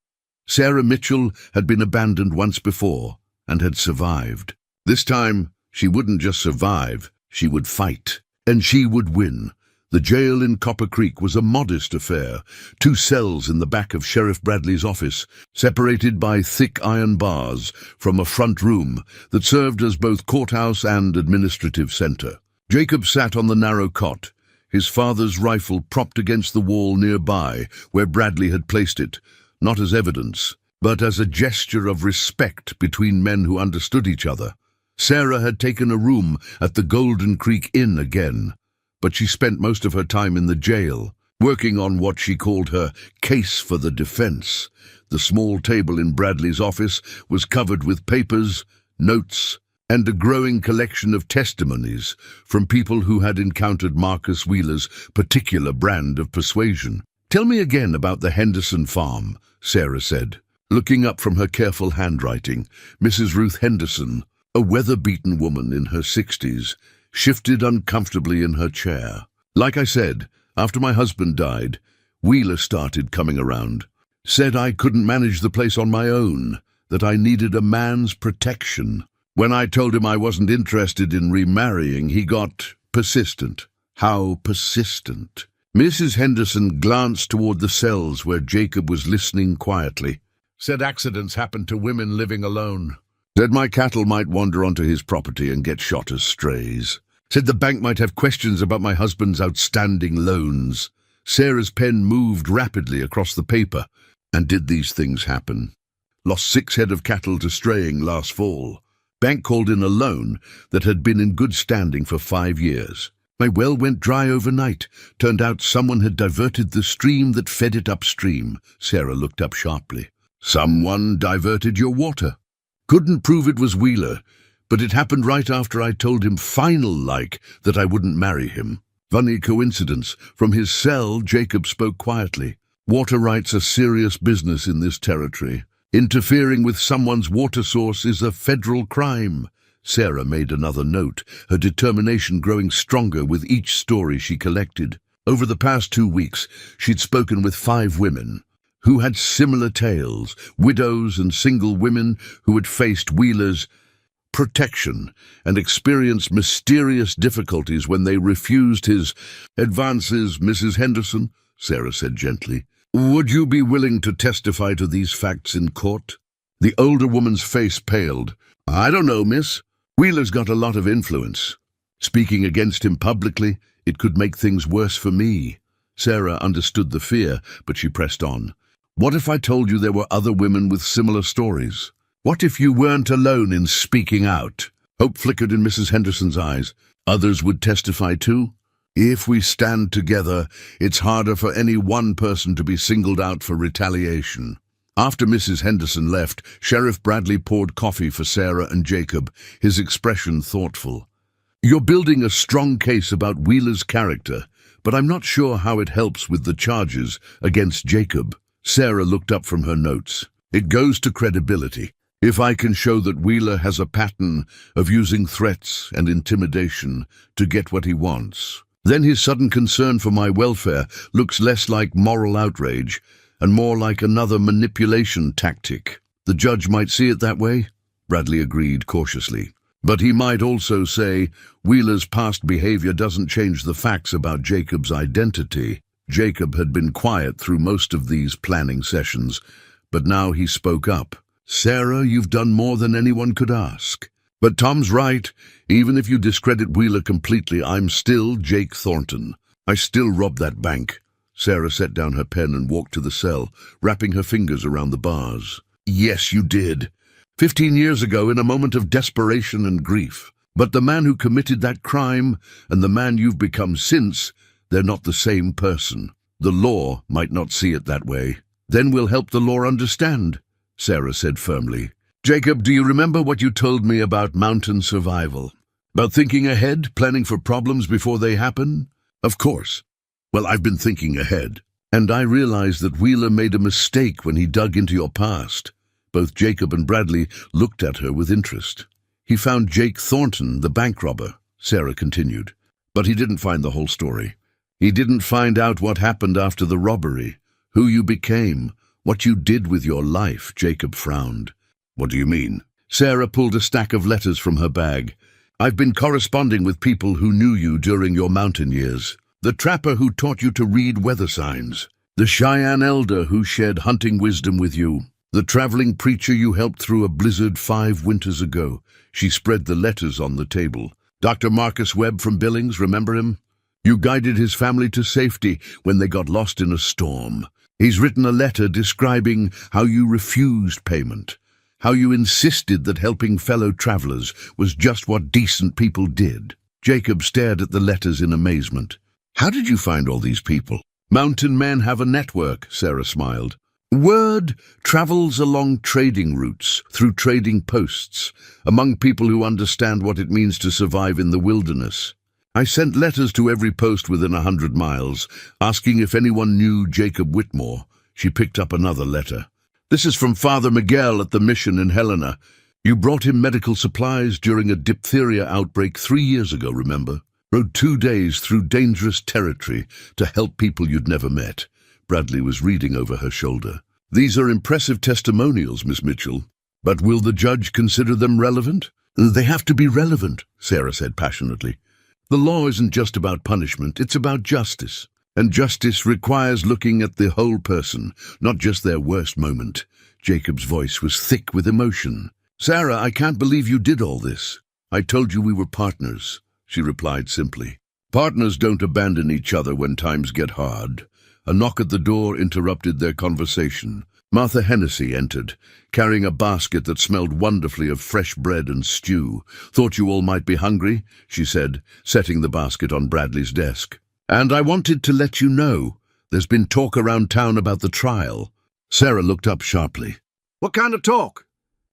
Sarah Mitchell had been abandoned once before, and had survived. This time, she wouldn't just survive, she would fight. And she would win. The jail in Copper Creek was a modest affair, 2 cells in the back of Sheriff Bradley's office, separated by thick iron bars from a front room that served as both courthouse and administrative center. Jacob sat on the narrow cot, his father's rifle propped against the wall nearby where Bradley had placed it, not as evidence, but as a gesture of respect between men who understood each other. Sarah had taken a room at the Golden Creek Inn again, but she spent most of her time in the jail, working on what she called her case for the defense. The small table in Bradley's office was covered with papers, notes, and a growing collection of testimonies from people who had encountered Marcus Wheeler's particular brand of persuasion. "Tell me again about the Henderson farm," Sarah said. Looking up from her careful handwriting, Mrs. Ruth Henderson, a weather-beaten woman in her 60s, shifted uncomfortably in her chair. "Like I said, after my husband died, Wheeler started coming around. Said I couldn't manage the place on my own, that I needed a man's protection. When I told him I wasn't interested in remarrying, he got persistent." How persistent? Mrs. Henderson glanced toward the cells where Jacob was listening quietly. "Said accidents happen to women living alone. Said my cattle might wander onto his property and get shot as strays. Said the bank might have questions about my husband's outstanding loans." Sarah's pen moved rapidly across the paper. "And did these things happen? Lost 6 head of cattle to straying last fall. Bank called in a loan that had been in good standing for 5 years. My well went dry overnight. Turned out someone had diverted the stream that fed it upstream." Sarah looked up sharply. "Someone diverted your water?" "Couldn't prove it was Wheeler, but it happened right after I told him final-like that I wouldn't marry him." Funny coincidence. From his cell, Jacob spoke quietly. "Water rights are serious business in this territory. Interfering with someone's water source is a federal crime." Sarah made another note, her determination growing stronger with each story she collected. Over the past 2 weeks, she'd spoken with 5 women who had similar tales, widows and single women who had faced Wheeler's protection and experienced mysterious difficulties when they refused his advances. "Mrs. Henderson," Sarah said gently, "would you be willing to testify to these facts in court?" The older woman's face paled. "I don't know, miss. Wheeler's got a lot of influence. Speaking against him publicly, it could make things worse for me." Sarah understood the fear, but she pressed on. "What if I told you there were other women with similar stories? What if you weren't alone in speaking out?" Hope flickered in Mrs. Henderson's eyes. "Others would testify too? If we stand together, it's harder for any one person to be singled out for retaliation." After Mrs. Henderson left, Sheriff Bradley poured coffee for Sarah and Jacob, his expression thoughtful. "You're building a strong case about Wheeler's character, but I'm not sure how it helps with the charges against Jacob." Sarah looked up from her notes. "It goes to credibility. If I can show that Wheeler has a pattern of using threats and intimidation to get what he wants, then his sudden concern for my welfare looks less like moral outrage and more like another manipulation tactic." "The judge might see it that way," Bradley agreed cautiously. "But he might also say Wheeler's past behavior doesn't change the facts about Jacob's identity." Jacob had been quiet through most of these planning sessions, but now he spoke up. "Sarah, you've done more than anyone could ask. But Tom's right. Even if you discredit Wheeler completely, I'm still Jake Thornton. I still robbed that bank." Sarah set down her pen and walked to the cell, wrapping her fingers around the bars. "Yes, you did. 15 years ago, in a moment of desperation and grief. But the man who committed that crime and the man you've become since, they're not the same person. The law might not see it that way." "Then we'll help the law understand," Sarah said firmly. "Jacob, do you remember what you told me about mountain survival? About thinking ahead, planning for problems before they happen?" "Of course. Well, I've been thinking ahead. And I realized that Wheeler made a mistake when he dug into your past." Both Jacob and Bradley looked at her with interest. "He found Jake Thornton, the bank robber," Sarah continued. "But he didn't find the whole story. He didn't find out what happened after the robbery, who you became, what you did with your life." Jacob frowned. "What do you mean?" Sarah pulled a stack of letters from her bag. "I've been corresponding with people who knew you during your mountain years. The trapper who taught you to read weather signs. The Cheyenne elder who shared hunting wisdom with you. The traveling preacher you helped through a blizzard 5 winters ago." She spread the letters on the table. "Dr. Marcus Webb from Billings, remember him? You guided his family to safety when they got lost in a storm. He's written a letter describing how you refused payment, how you insisted that helping fellow travelers was just what decent people did." Jacob stared at the letters in amazement. "How did you find all these people?" "Mountain men have a network," Sarah smiled. "Word travels along trading routes, through trading posts, among people who understand what it means to survive in the wilderness. I sent letters to every post within 100 miles, asking if anyone knew Jacob Whitmore." She picked up another letter. "This is from Father Miguel at the mission in Helena. You brought him medical supplies during a diphtheria outbreak 3 years ago, remember? Rode 2 days through dangerous territory to help people you'd never met." Bradley was reading over her shoulder. "These are impressive testimonials, Miss Mitchell. But will the judge consider them relevant?" "They have to be relevant," Sarah said passionately. "The law isn't just about punishment, it's about justice. And justice requires looking at the whole person, not just their worst moment." Jacob's voice was thick with emotion. "Sarah, I can't believe you did all this." "I told you we were partners," she replied simply. "Partners don't abandon each other when times get hard." A knock at the door interrupted their conversation. Martha Hennessy entered, carrying a basket that smelled wonderfully of fresh bread and stew. "Thought you all might be hungry," she said, setting the basket on Bradley's desk. "And I wanted to let you know, there's been talk around town about the trial." Sarah looked up sharply. "What kind of talk?"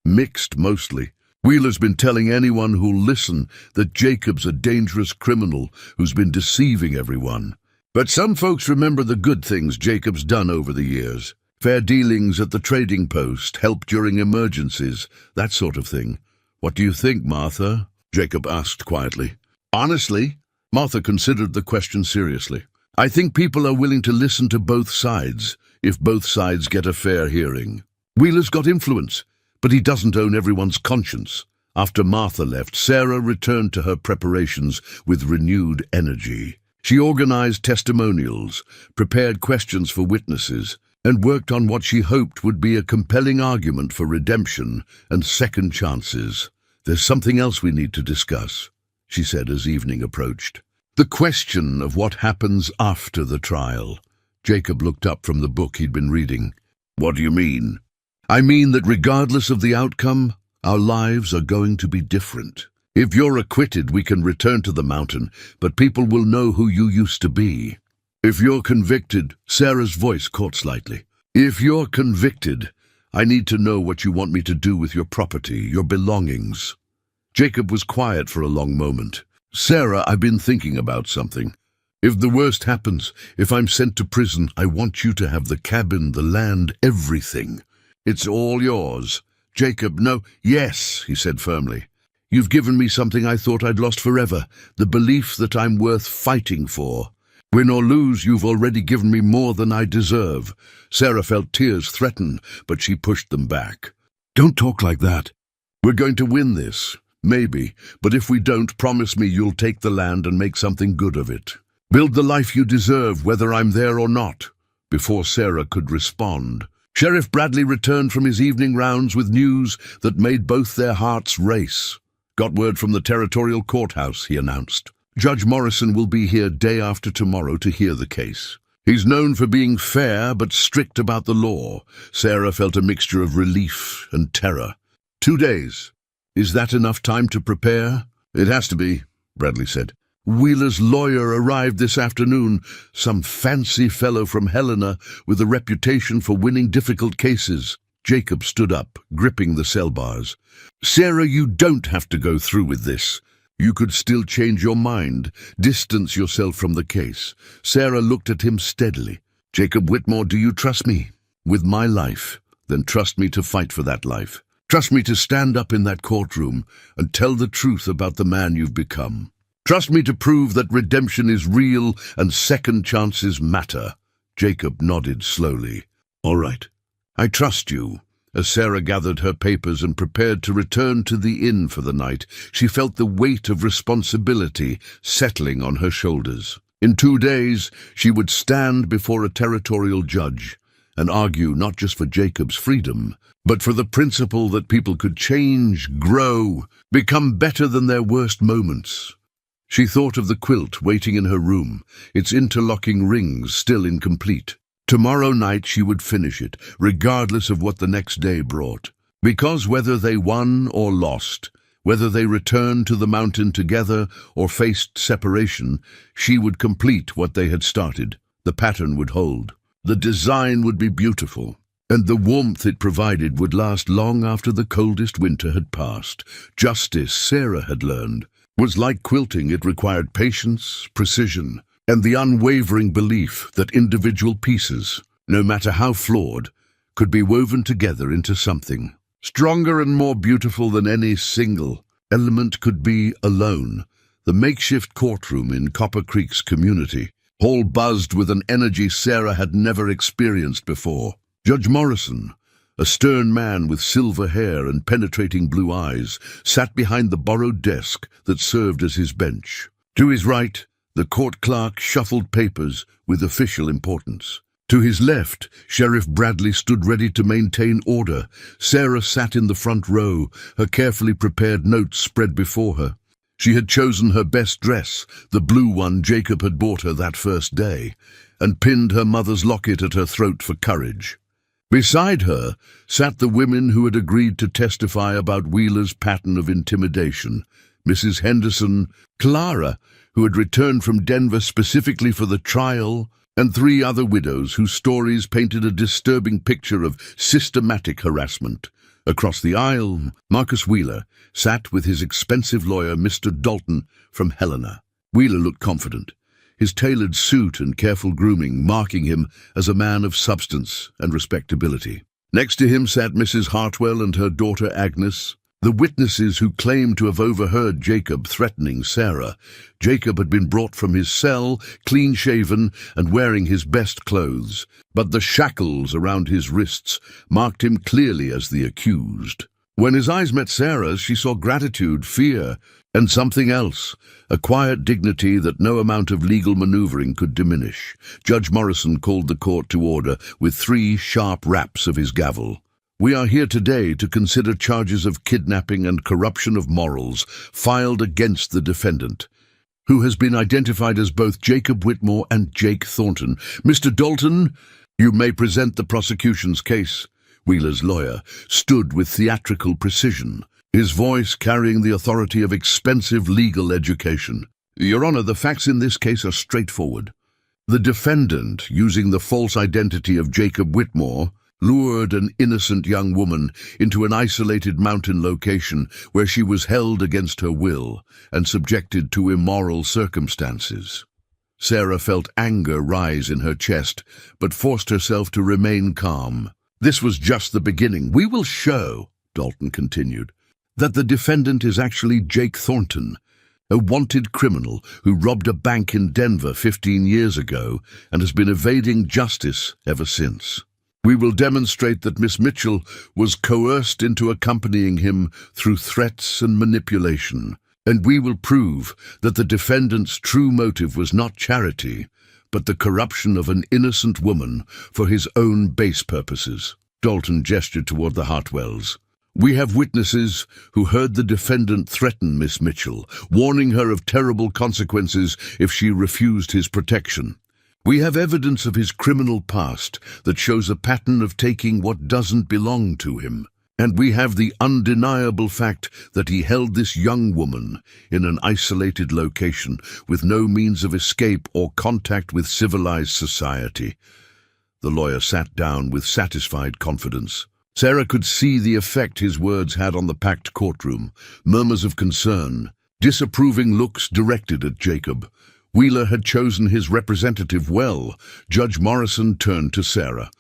"Mixed, mostly. Wheeler's been telling anyone who'll listen that Jacob's a dangerous criminal who's been deceiving everyone. But some folks remember the good things Jacob's done over the years. Fair dealings at the trading post, help during emergencies, that sort of thing. What do you think, Martha?" Jacob asked quietly. "Honestly," Martha considered the question seriously, "I think people are willing to listen to both sides, if both sides get a fair hearing. Wheeler's got influence, but he doesn't own everyone's conscience." After Martha left, Sarah returned to her preparations with renewed energy. She organized testimonials, prepared questions for witnesses, and worked on what she hoped would be a compelling argument for redemption and second chances. "There's something else we need to discuss," she said as evening approached. "The question of what happens after the trial." Jacob looked up from the book he'd been reading. "What do you mean?" "I mean that regardless of the outcome, our lives are going to be different. If you're acquitted, we can return to the mountain, but people will know who you used to be. If you're convicted," Sarah's voice caught slightly, "if you're convicted, I need to know what you want me to do with your property, your belongings." Jacob was quiet for a long moment. "Sarah, I've been thinking about something. If the worst happens, if I'm sent to prison, I want you to have the cabin, the land, everything. It's all yours." "Jacob, no." "Yes," he said firmly. "You've given me something I thought I'd lost forever, the belief that I'm worth fighting for. Win or lose, you've already given me more than I deserve." Sarah felt tears threaten, but she pushed them back. "Don't talk like that. We're going to win this. Maybe, but if we don't, promise me you'll take the land and make something good of it. Build the life you deserve, whether I'm there or not." Before Sarah could respond, Sheriff Bradley returned from his evening rounds with news that made both their hearts race. "Got word from the territorial courthouse," he announced. "Judge Morrison will be here day after tomorrow to hear the case. He's known for being fair but strict about the law." Sarah felt a mixture of relief and terror. 2 days. Is that enough time to prepare?" "It has to be," Bradley said. "Wheeler's lawyer arrived this afternoon, some fancy fellow from Helena with a reputation for winning difficult cases." Jacob stood up, gripping the cell bars. "Sarah, you don't have to go through with this. You could still change your mind, distance yourself from the case." Sarah looked at him steadily. "Jacob Whitmore, do you trust me? With my life, then trust me to fight for that life. Trust me to stand up in that courtroom and tell the truth about the man you've become. Trust me to prove that redemption is real and second chances matter." Jacob nodded slowly. "All right. I trust you, As Sarah gathered her papers and prepared to return to the inn for the night, she felt the weight of responsibility settling on her shoulders. In 2 days, she would stand before a territorial judge and argue not just for Jacob's freedom, but for the principle that people could change, grow, become better than their worst moments. She thought of the quilt waiting in her room, its interlocking rings still incomplete. Tomorrow night she would finish it, regardless of what the next day brought. Because whether they won or lost, whether they returned to the mountain together or faced separation, she would complete what they had started. The pattern would hold. The design would be beautiful, and the warmth it provided would last long after the coldest winter had passed. Justice, Sarah had learned, was like quilting. It required patience, precision, and the unwavering belief that individual pieces, no matter how flawed, could be woven together into something stronger and more beautiful than any single element could be alone. The makeshift courtroom in Copper Creek's community hall buzzed with an energy Sarah had never experienced before. Judge Morrison, a stern man with silver hair and penetrating blue eyes, sat behind the borrowed desk that served as his bench. To his right, the court clerk shuffled papers with official importance. To his left, Sheriff Bradley stood ready to maintain order. Sarah sat in the front row, her carefully prepared notes spread before her. She had chosen her best dress, the blue one Jacob had bought her that first day, and pinned her mother's locket at her throat for courage. Beside her sat the women who had agreed to testify about Wheeler's pattern of intimidation. Mrs. Henderson, Clara, who had returned from Denver specifically for the trial, and 3 other widows whose stories painted a disturbing picture of systematic harassment. Across the aisle, Marcus Wheeler sat with his expensive lawyer, Mr. Dalton, from Helena. Wheeler looked confident, his tailored suit and careful grooming marking him as a man of substance and respectability. Next to him sat Mrs. Hartwell and her daughter Agnes, the witnesses who claimed to have overheard Jacob threatening Sarah. Jacob had been brought from his cell, clean-shaven and wearing his best clothes, but the shackles around his wrists marked him clearly as the accused. When his eyes met Sarah's, she saw gratitude, fear, and something else, a quiet dignity that no amount of legal maneuvering could diminish. Judge Morrison called the court to order with 3 sharp raps of his gavel. We are here today to consider charges of kidnapping and corruption of morals filed against the defendant, who has been identified as both Jacob Whitmore and Jake Thornton. Mr. Dalton, you may present the prosecution's case. Wheeler's lawyer stood with theatrical precision, his voice carrying the authority of expensive legal education. Your Honor, the facts in this case are straightforward. The defendant, using the false identity of Jacob Whitmore, lured an innocent young woman into an isolated mountain location where she was held against her will and subjected to immoral circumstances. Sarah felt anger rise in her chest, but forced herself to remain calm. This was just the beginning. We will show, Dalton continued, that the defendant is actually Jake Thornton, a wanted criminal who robbed a bank in Denver 15 years ago and has been evading justice ever since. We will demonstrate that Miss Mitchell was coerced into accompanying him through threats and manipulation, and we will prove that the defendant's true motive was not charity, but the corruption of an innocent woman for his own base purposes. Dalton gestured toward the Hartwells. We have witnesses who heard the defendant threaten Miss Mitchell, warning her of terrible consequences if she refused his protection. We have evidence of his criminal past that shows a pattern of taking what doesn't belong to him. And we have the undeniable fact that he held this young woman in an isolated location with no means of escape or contact with civilized society. The lawyer sat down with satisfied confidence. Sarah could see the effect his words had on the packed courtroom. Murmurs of concern, disapproving looks directed at Jacob. Wheeler had chosen his representative well. Judge Morrison turned to Sarah.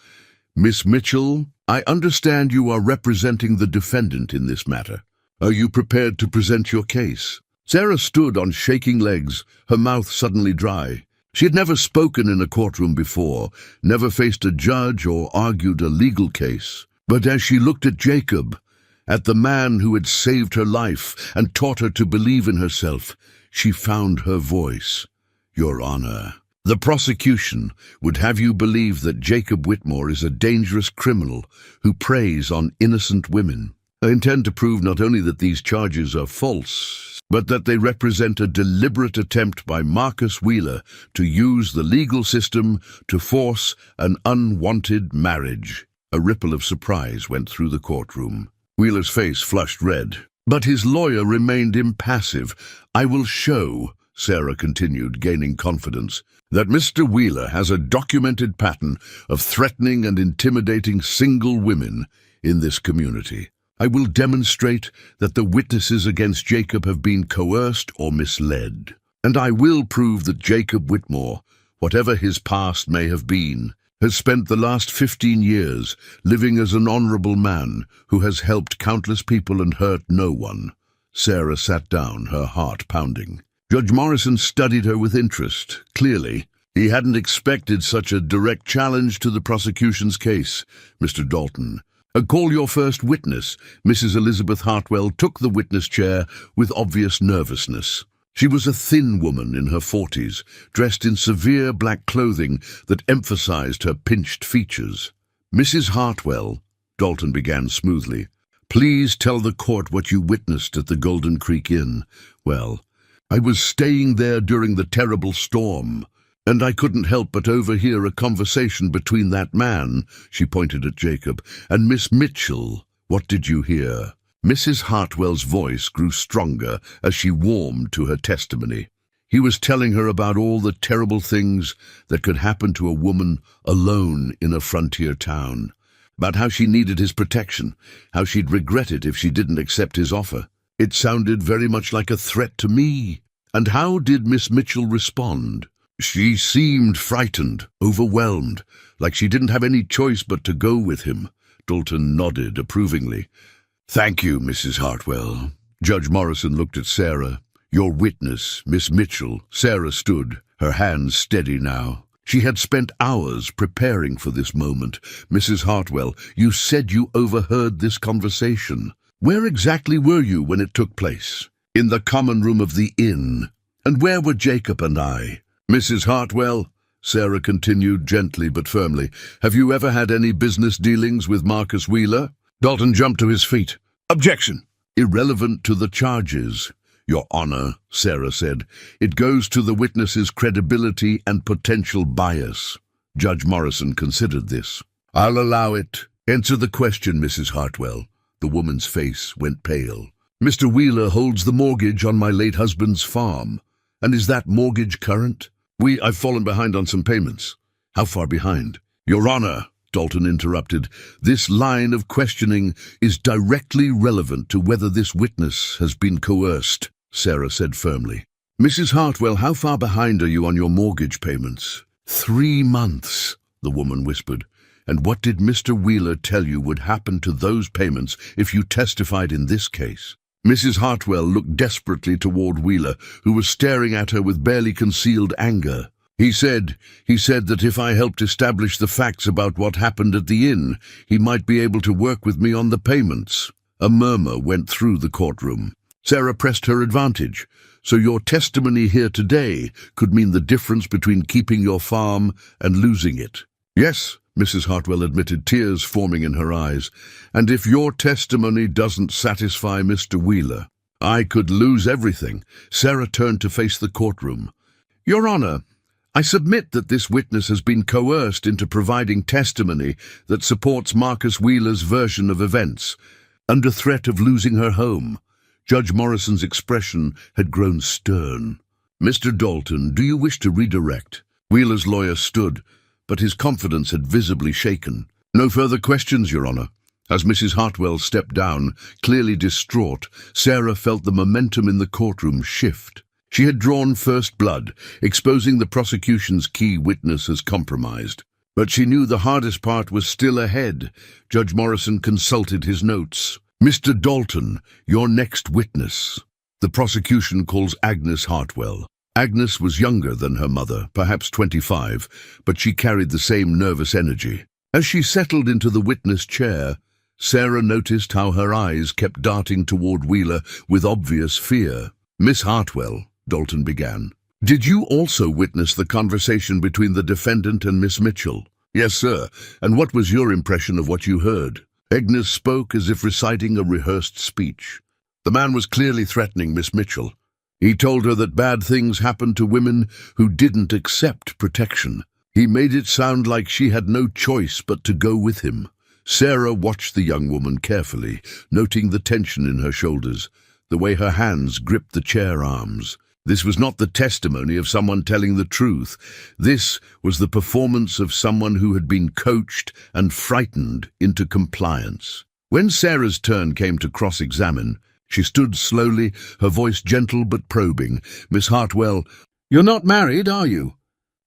Miss Mitchell, I understand you are representing the defendant in this matter. Are you prepared to present your case? Sarah stood on shaking legs, her mouth suddenly dry. She had never spoken in a courtroom before, never faced a judge or argued a legal case. But as she looked at Jacob, at the man who had saved her life and taught her to believe in herself, she found her voice. Your Honor, the prosecution would have you believe that Jacob Whitmore is a dangerous criminal who preys on innocent women. I intend to prove not only that these charges are false, but that they represent a deliberate attempt by Marcus Wheeler to use the legal system to force an unwanted marriage. A ripple of surprise went through the courtroom. Wheeler's face flushed red, but his lawyer remained impassive. I will show, Sarah continued, gaining confidence, that Mr. Wheeler has a documented pattern of threatening and intimidating single women in this community. I will demonstrate that the witnesses against Jacob have been coerced or misled. And I will prove that Jacob Whitmore, whatever his past may have been, has spent the last 15 years living as an honorable man who has helped countless people and hurt no one. Sarah sat down, her heart pounding. Judge Morrison studied her with interest. Clearly, he hadn't expected such a direct challenge to the prosecution's case. Mr. Dalton, call your first witness. Mrs. Elizabeth Hartwell took the witness chair with obvious nervousness. She was a thin woman in her 40s, dressed in severe black clothing that emphasized her pinched features. Mrs. Hartwell, Dalton began smoothly, please tell the court what you witnessed at the Golden Creek Inn. Well, I was staying there during the terrible storm, and I couldn't help but overhear a conversation between that man, she pointed at Jacob, and Miss Mitchell. What did you hear? Mrs. Hartwell's voice grew stronger as she warmed to her testimony. He was telling her about all the terrible things that could happen to a woman alone in a frontier town, about how she needed his protection, how she'd regret it if she didn't accept his offer. It sounded very much like a threat to me. And how did Miss Mitchell respond? She seemed frightened, overwhelmed, like she didn't have any choice but to go with him. Dalton nodded approvingly. Thank you, Mrs. Hartwell. Judge Morrison looked at Sarah. Your witness, Miss Mitchell. Sarah stood, her hands steady now. She had spent hours preparing for this moment. Mrs. Hartwell, you said you overheard this conversation. Where exactly were you when it took place? In the common room of the inn. And where were Jacob and I? Mrs. Hartwell, Sarah continued gently but firmly, have you ever had any business dealings with Marcus Wheeler? Dalton jumped to his feet. Objection! Irrelevant to the charges. Your Honor, Sarah said, it goes to the witness's credibility and potential bias. Judge Morrison considered this. I'll allow it. Answer the question, Mrs. Hartwell. The woman's face went pale. Mr. Wheeler holds the mortgage on my late husband's farm. And is that mortgage current? I've fallen behind on some payments. How far behind? Your Honor, Dalton interrupted, this line of questioning is directly relevant to whether this witness has been coerced, Sarah said firmly. Mrs. Hartwell, how far behind are you on your mortgage payments? 3 months, the woman whispered. And what did Mr. Wheeler tell you would happen to those payments if you testified in this case? Mrs. Hartwell looked desperately toward Wheeler, who was staring at her with barely concealed anger. He said that if I helped establish the facts about what happened at the inn, he might be able to work with me on the payments. A murmur went through the courtroom. Sarah pressed her advantage. So your testimony here today could mean the difference between keeping your farm and losing it. Yes, Mrs. Hartwell admitted, tears forming in her eyes. And if your testimony doesn't satisfy Mr. Wheeler, I could lose everything. Sarah turned to face the courtroom. Your Honor, I submit that this witness has been coerced into providing testimony that supports Marcus Wheeler's version of events, under threat of losing her home. Judge Morrison's expression had grown stern. Mr. Dalton, do you wish to redirect? Wheeler's lawyer stood, but his confidence had visibly shaken. No further questions, Your Honor. As Mrs. Hartwell stepped down, clearly distraught, Sarah felt the momentum in the courtroom shift. She had drawn first blood, exposing the prosecution's key witness as compromised. But she knew the hardest part was still ahead. Judge Morrison consulted his notes. Mr. Dalton, your next witness. The prosecution calls Agnes Hartwell. Agnes was younger than her mother, perhaps 25, but she carried the same nervous energy. As she settled into the witness chair, Sarah noticed how her eyes kept darting toward Wheeler with obvious fear. "Miss Hartwell," Dalton began, "did you also witness the conversation between the defendant and Miss Mitchell?" "Yes, sir. And what was your impression of what you heard?" Agnes spoke as if reciting a rehearsed speech. "The man was clearly threatening Miss Mitchell. He told her that bad things happened to women who didn't accept protection. He made it sound like she had no choice but to go with him." Sarah watched the young woman carefully, noting the tension in her shoulders, the way her hands gripped the chair arms. This was not the testimony of someone telling the truth. This was the performance of someone who had been coached and frightened into compliance. When Sarah's turn came to cross-examine, she stood slowly, her voice gentle but probing. "Miss Hartwell, you're not married, are you?"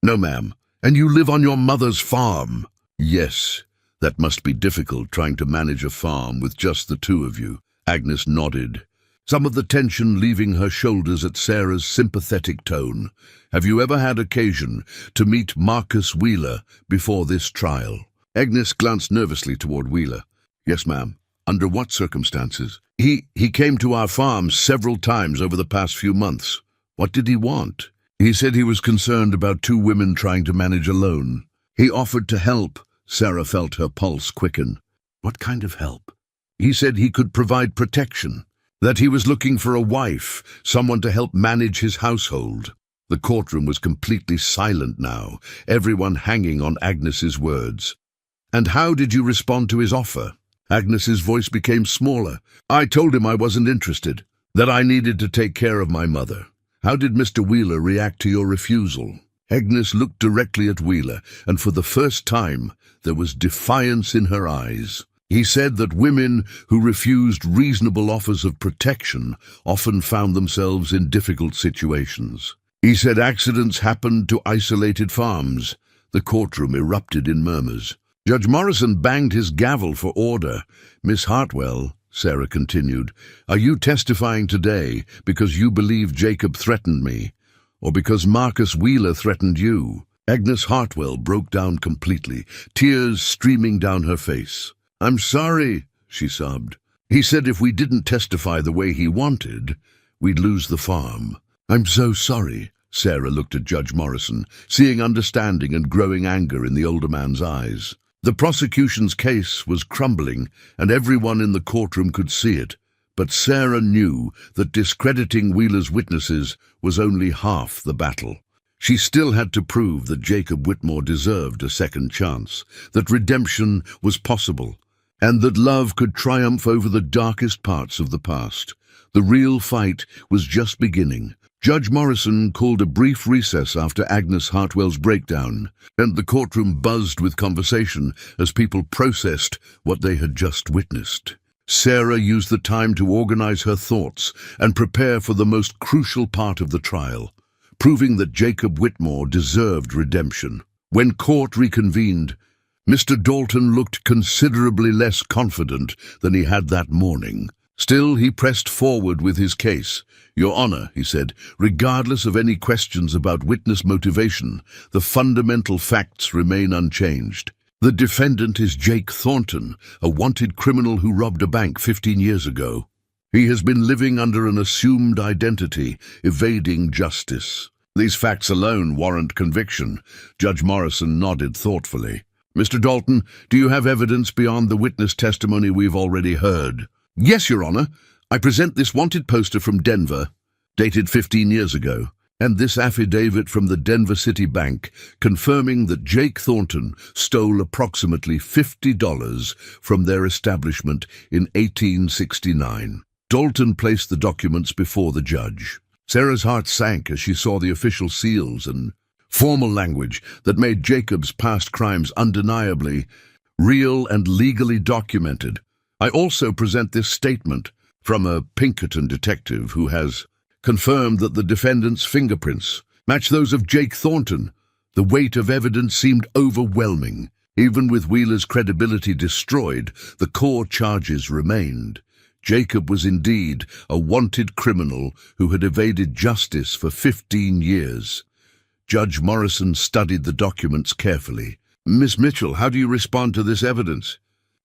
"No, ma'am. And you live on your mother's farm?" "Yes. That must be difficult, trying to manage a farm with just the two of you." Agnes nodded, some of the tension leaving her shoulders at Sarah's sympathetic tone. "Have you ever had occasion to meet Marcus Wheeler before this trial?" Agnes glanced nervously toward Wheeler. "Yes, ma'am." "Under what circumstances?" He came to our farm several times over the past few months." "What did he want?" "He said he was concerned about two women trying to manage alone. He offered to help." Sarah felt her pulse quicken. "What kind of help?" "He said he could provide protection, that he was looking for a wife, someone to help manage his household." The courtroom was completely silent now, everyone hanging on Agnes's words. "And how did you respond to his offer?" Agnes's voice became smaller. "I told him I wasn't interested, that I needed to take care of my mother." "How did Mr. Wheeler react to your refusal?" Agnes looked directly at Wheeler, and for the first time there was defiance in her eyes. "He said that women who refused reasonable offers of protection often found themselves in difficult situations. He said accidents happened to isolated farms." The courtroom erupted in murmurs. Judge Morrison banged his gavel for order. "Miss Hartwell," Sarah continued, "are you testifying today because you believe Jacob threatened me, or because Marcus Wheeler threatened you?" Agnes Hartwell broke down completely, tears streaming down her face. "I'm sorry," she sobbed. "He said if we didn't testify the way he wanted, we'd lose the farm." "I'm so sorry." Sarah looked at Judge Morrison, seeing understanding and growing anger in the older man's eyes. The prosecution's case was crumbling, and everyone in the courtroom could see it. But Sarah knew that discrediting Wheeler's witnesses was only half the battle. She still had to prove that Jacob Whitmore deserved a second chance, that redemption was possible, and that love could triumph over the darkest parts of the past. The real fight was just beginning. Judge Morrison called a brief recess after Agnes Hartwell's breakdown, and the courtroom buzzed with conversation as people processed what they had just witnessed. Sarah used the time to organize her thoughts and prepare for the most crucial part of the trial, proving that Jacob Whitmore deserved redemption. When court reconvened, Mr. Dalton looked considerably less confident than he had that morning. Still, he pressed forward with his case. "Your Honor," he said, "regardless of any questions about witness motivation, the fundamental facts remain unchanged. The defendant is Jake Thornton, a wanted criminal who robbed a bank 15 years ago. He has been living under an assumed identity, evading justice. These facts alone warrant conviction." Judge Morrison nodded thoughtfully. "Mr. Dalton, do you have evidence beyond the witness testimony we've already heard?" "Yes, Your Honor. I present this wanted poster from Denver, dated 15 years ago, and this affidavit from the Denver City Bank confirming that Jake Thornton stole approximately $50 from their establishment in 1869. Dalton placed the documents before the judge. Sarah's heart sank as she saw the official seals and formal language that made Jacob's past crimes undeniably real and legally documented. "I also present this statement from a Pinkerton detective who has confirmed that the defendant's fingerprints match those of Jake Thornton. The weight of evidence seemed overwhelming. Even with Wheeler's credibility destroyed, the core charges remained. Jacob was indeed a wanted criminal who had evaded justice for 15 years. Judge Morrison studied the documents carefully. "Miss Mitchell, how do you respond to this evidence?"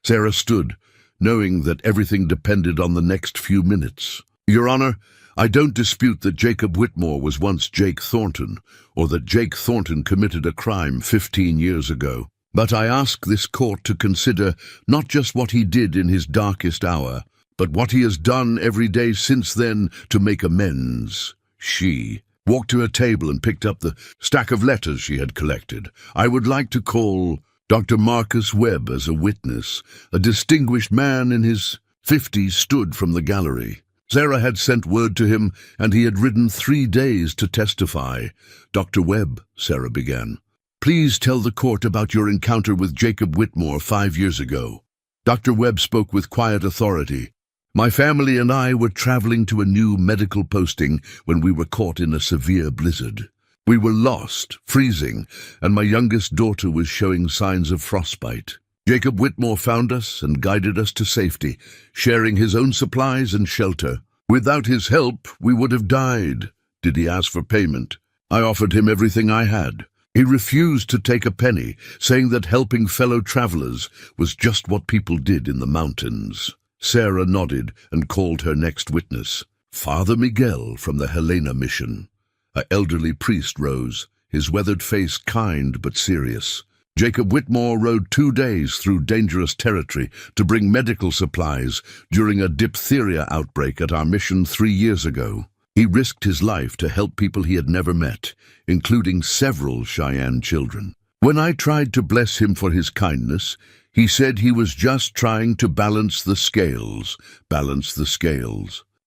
Sarah stood, knowing that everything depended on the next few minutes. Your Honor, I don't dispute that Jacob Whitmore was once Jake Thornton, or that Jake Thornton committed a crime 15 years ago. But I ask this court to consider not just what he did in his darkest hour, but what he has done every day since then to make amends. She walked to her table and picked up the stack of letters she had collected. I would like to call Dr. Marcus Webb as a witness. A distinguished man in his 50s stood from the gallery. Sarah had sent word to him, and he had ridden 3 days to testify. Dr. Webb, Sarah began, please tell the court about your encounter with Jacob Whitmore 5 years ago. Dr. Webb spoke with quiet authority. My family and I were traveling to a new medical posting when we were caught in a severe blizzard. We were lost, freezing, and my youngest daughter was showing signs of frostbite. Jacob Whitmore found us and guided us to safety, sharing his own supplies and shelter. Without his help, we would have died. Did he ask for payment? I offered him everything I had. He refused to take a penny, saying that helping fellow travelers was just what people did in the mountains. Sarah nodded and called her next witness, Father Miguel from the Helena mission. An elderly priest rose, his weathered face kind but serious. Jacob Whitmore rode 2 days through dangerous territory to bring medical supplies during a diphtheria outbreak at our mission 3 years ago. He risked his life to help people he had never met, including several Cheyenne children. When I tried to bless him for his kindness, he said he was just trying to balance the scales.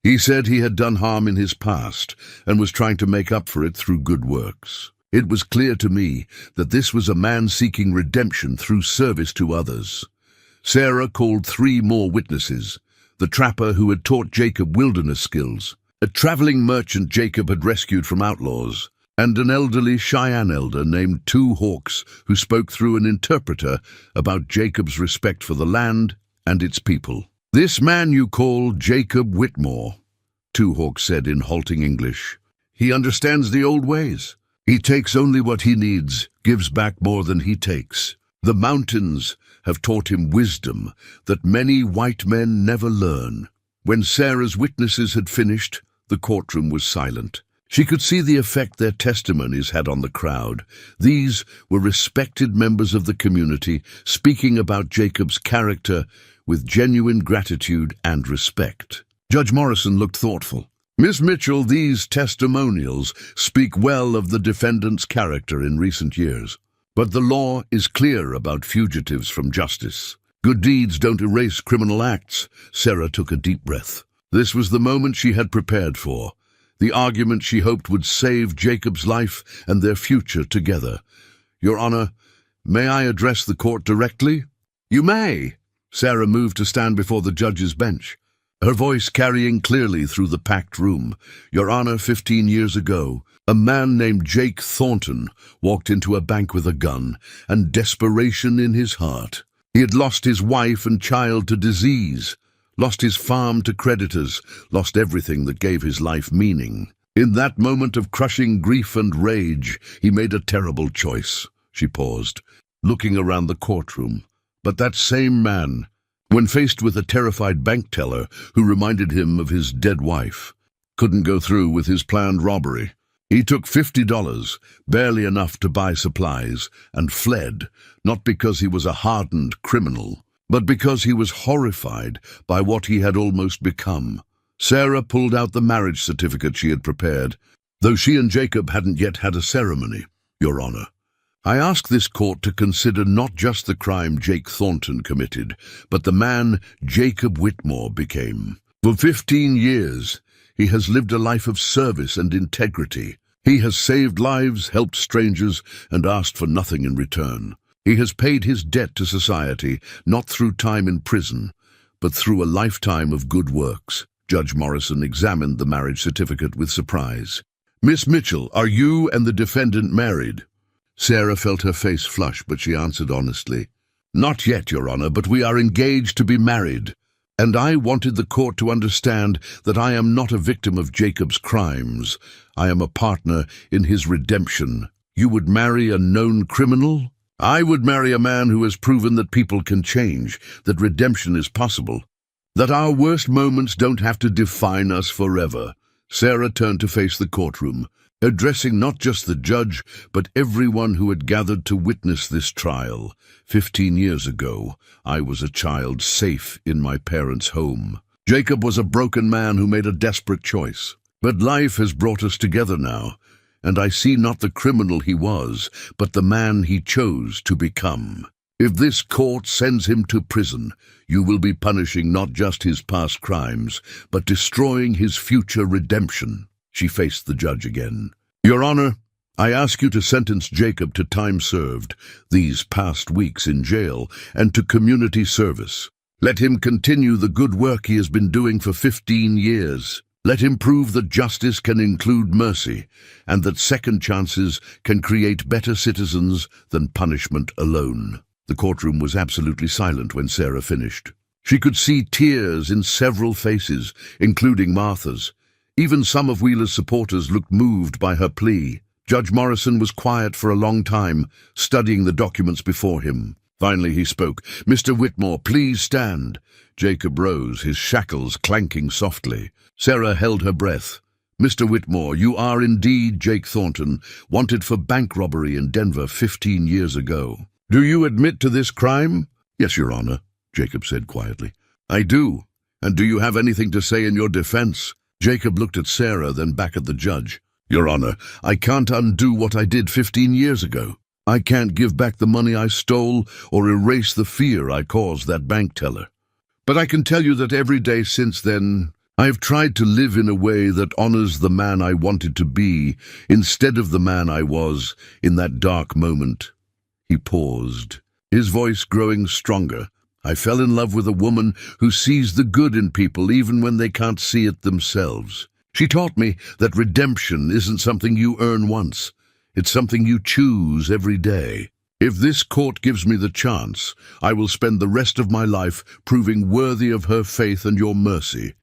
He said he had done harm in his past and was trying to make up for it through good works. It was clear to me that this was a man seeking redemption through service to others. Sarah called 3 more witnesses, the trapper who had taught Jacob wilderness skills, a traveling merchant Jacob had rescued from outlaws, and an elderly Cheyenne elder named Two Hawks who spoke through an interpreter about Jacob's respect for the land and its people. This man you call Jacob Whitmore, Two Hawks said in halting English. He understands the old ways. He takes only what he needs, gives back more than he takes. The mountains have taught him wisdom that many white men never learn. When Sarah's witnesses had finished, the courtroom was silent. She could see the effect their testimonies had on the crowd. These were respected members of the community, speaking about Jacob's character with genuine gratitude and respect. Judge Morrison looked thoughtful. Miss Mitchell, these testimonials speak well of the defendant's character in recent years. But the law is clear about fugitives from justice. Good deeds don't erase criminal acts. Sarah took a deep breath. This was the moment she had prepared for. The argument she hoped would save Jacob's life and their future together. Your Honor, may I address the court directly? You may. Sarah moved to stand before the judge's bench, her voice carrying clearly through the packed room. Your Honor, 15 years ago, a man named Jake Thornton walked into a bank with a gun and desperation in his heart. He had lost his wife and child to disease, lost his farm to creditors, lost everything that gave his life meaning. In that moment of crushing grief and rage, he made a terrible choice. She paused, looking around the courtroom. But that same man, when faced with a terrified bank teller who reminded him of his dead wife, couldn't go through with his planned robbery. He took $50, barely enough to buy supplies, and fled, not because he was a hardened criminal, but because he was horrified by what he had almost become. Sarah pulled out the marriage certificate she had prepared, though she and Jacob hadn't yet had a ceremony, Your Honor. I ask this court to consider not just the crime Jake Thornton committed, but the man Jacob Whitmore became. For 15 years, he has lived a life of service and integrity. He has saved lives, helped strangers, and asked for nothing in return. He has paid his debt to society, not through time in prison, but through a lifetime of good works. Judge Morrison examined the marriage certificate with surprise. Miss Mitchell, are you and the defendant married? Sarah felt her face flush, but she answered honestly, Not yet, Your Honor, but we are engaged to be married. And I wanted the court to understand that I am not a victim of Jacob's crimes. I am a partner in his redemption. You would marry a known criminal? I would marry a man who has proven that people can change, that redemption is possible, that our worst moments don't have to define us forever. Sarah turned to face the courtroom, addressing not just the judge, but everyone who had gathered to witness this trial. 15 years ago, I was a child safe in my parents' home. Jacob was a broken man who made a desperate choice. But life has brought us together now, and I see not the criminal he was, but the man he chose to become. If this court sends him to prison, you will be punishing not just his past crimes, but destroying his future redemption. She faced the judge again. Your Honor, I ask you to sentence Jacob to time served, these past weeks in jail, and to community service. Let him continue the good work he has been doing for 15 years. Let him prove that justice can include mercy, and that second chances can create better citizens than punishment alone. The courtroom was absolutely silent when Sarah finished. She could see tears in several faces, including Martha's. Even some of Wheeler's supporters looked moved by her plea. Judge Morrison was quiet for a long time, studying the documents before him. Finally he spoke. Mr. Whitmore, please stand. Jacob rose, his shackles clanking softly. Sarah held her breath. Mr. Whitmore, you are indeed Jake Thornton, wanted for bank robbery in Denver 15 years ago. Do you admit to this crime? Yes, Your Honor, Jacob said quietly. I do. And do you have anything to say in your defense? Jacob looked at Sarah, then back at the judge. Your Honor, I can't undo what I did 15 years ago. I can't give back the money I stole or erase the fear I caused that bank teller. But I can tell you that every day since then, I have tried to live in a way that honors the man I wanted to be instead of the man I was in that dark moment. He paused, his voice growing stronger. I fell in love with a woman who sees the good in people even when they can't see it themselves. She taught me that redemption isn't something you earn once. It's something you choose every day. If this court gives me the chance, I will spend the rest of my life proving worthy of her faith and your mercy.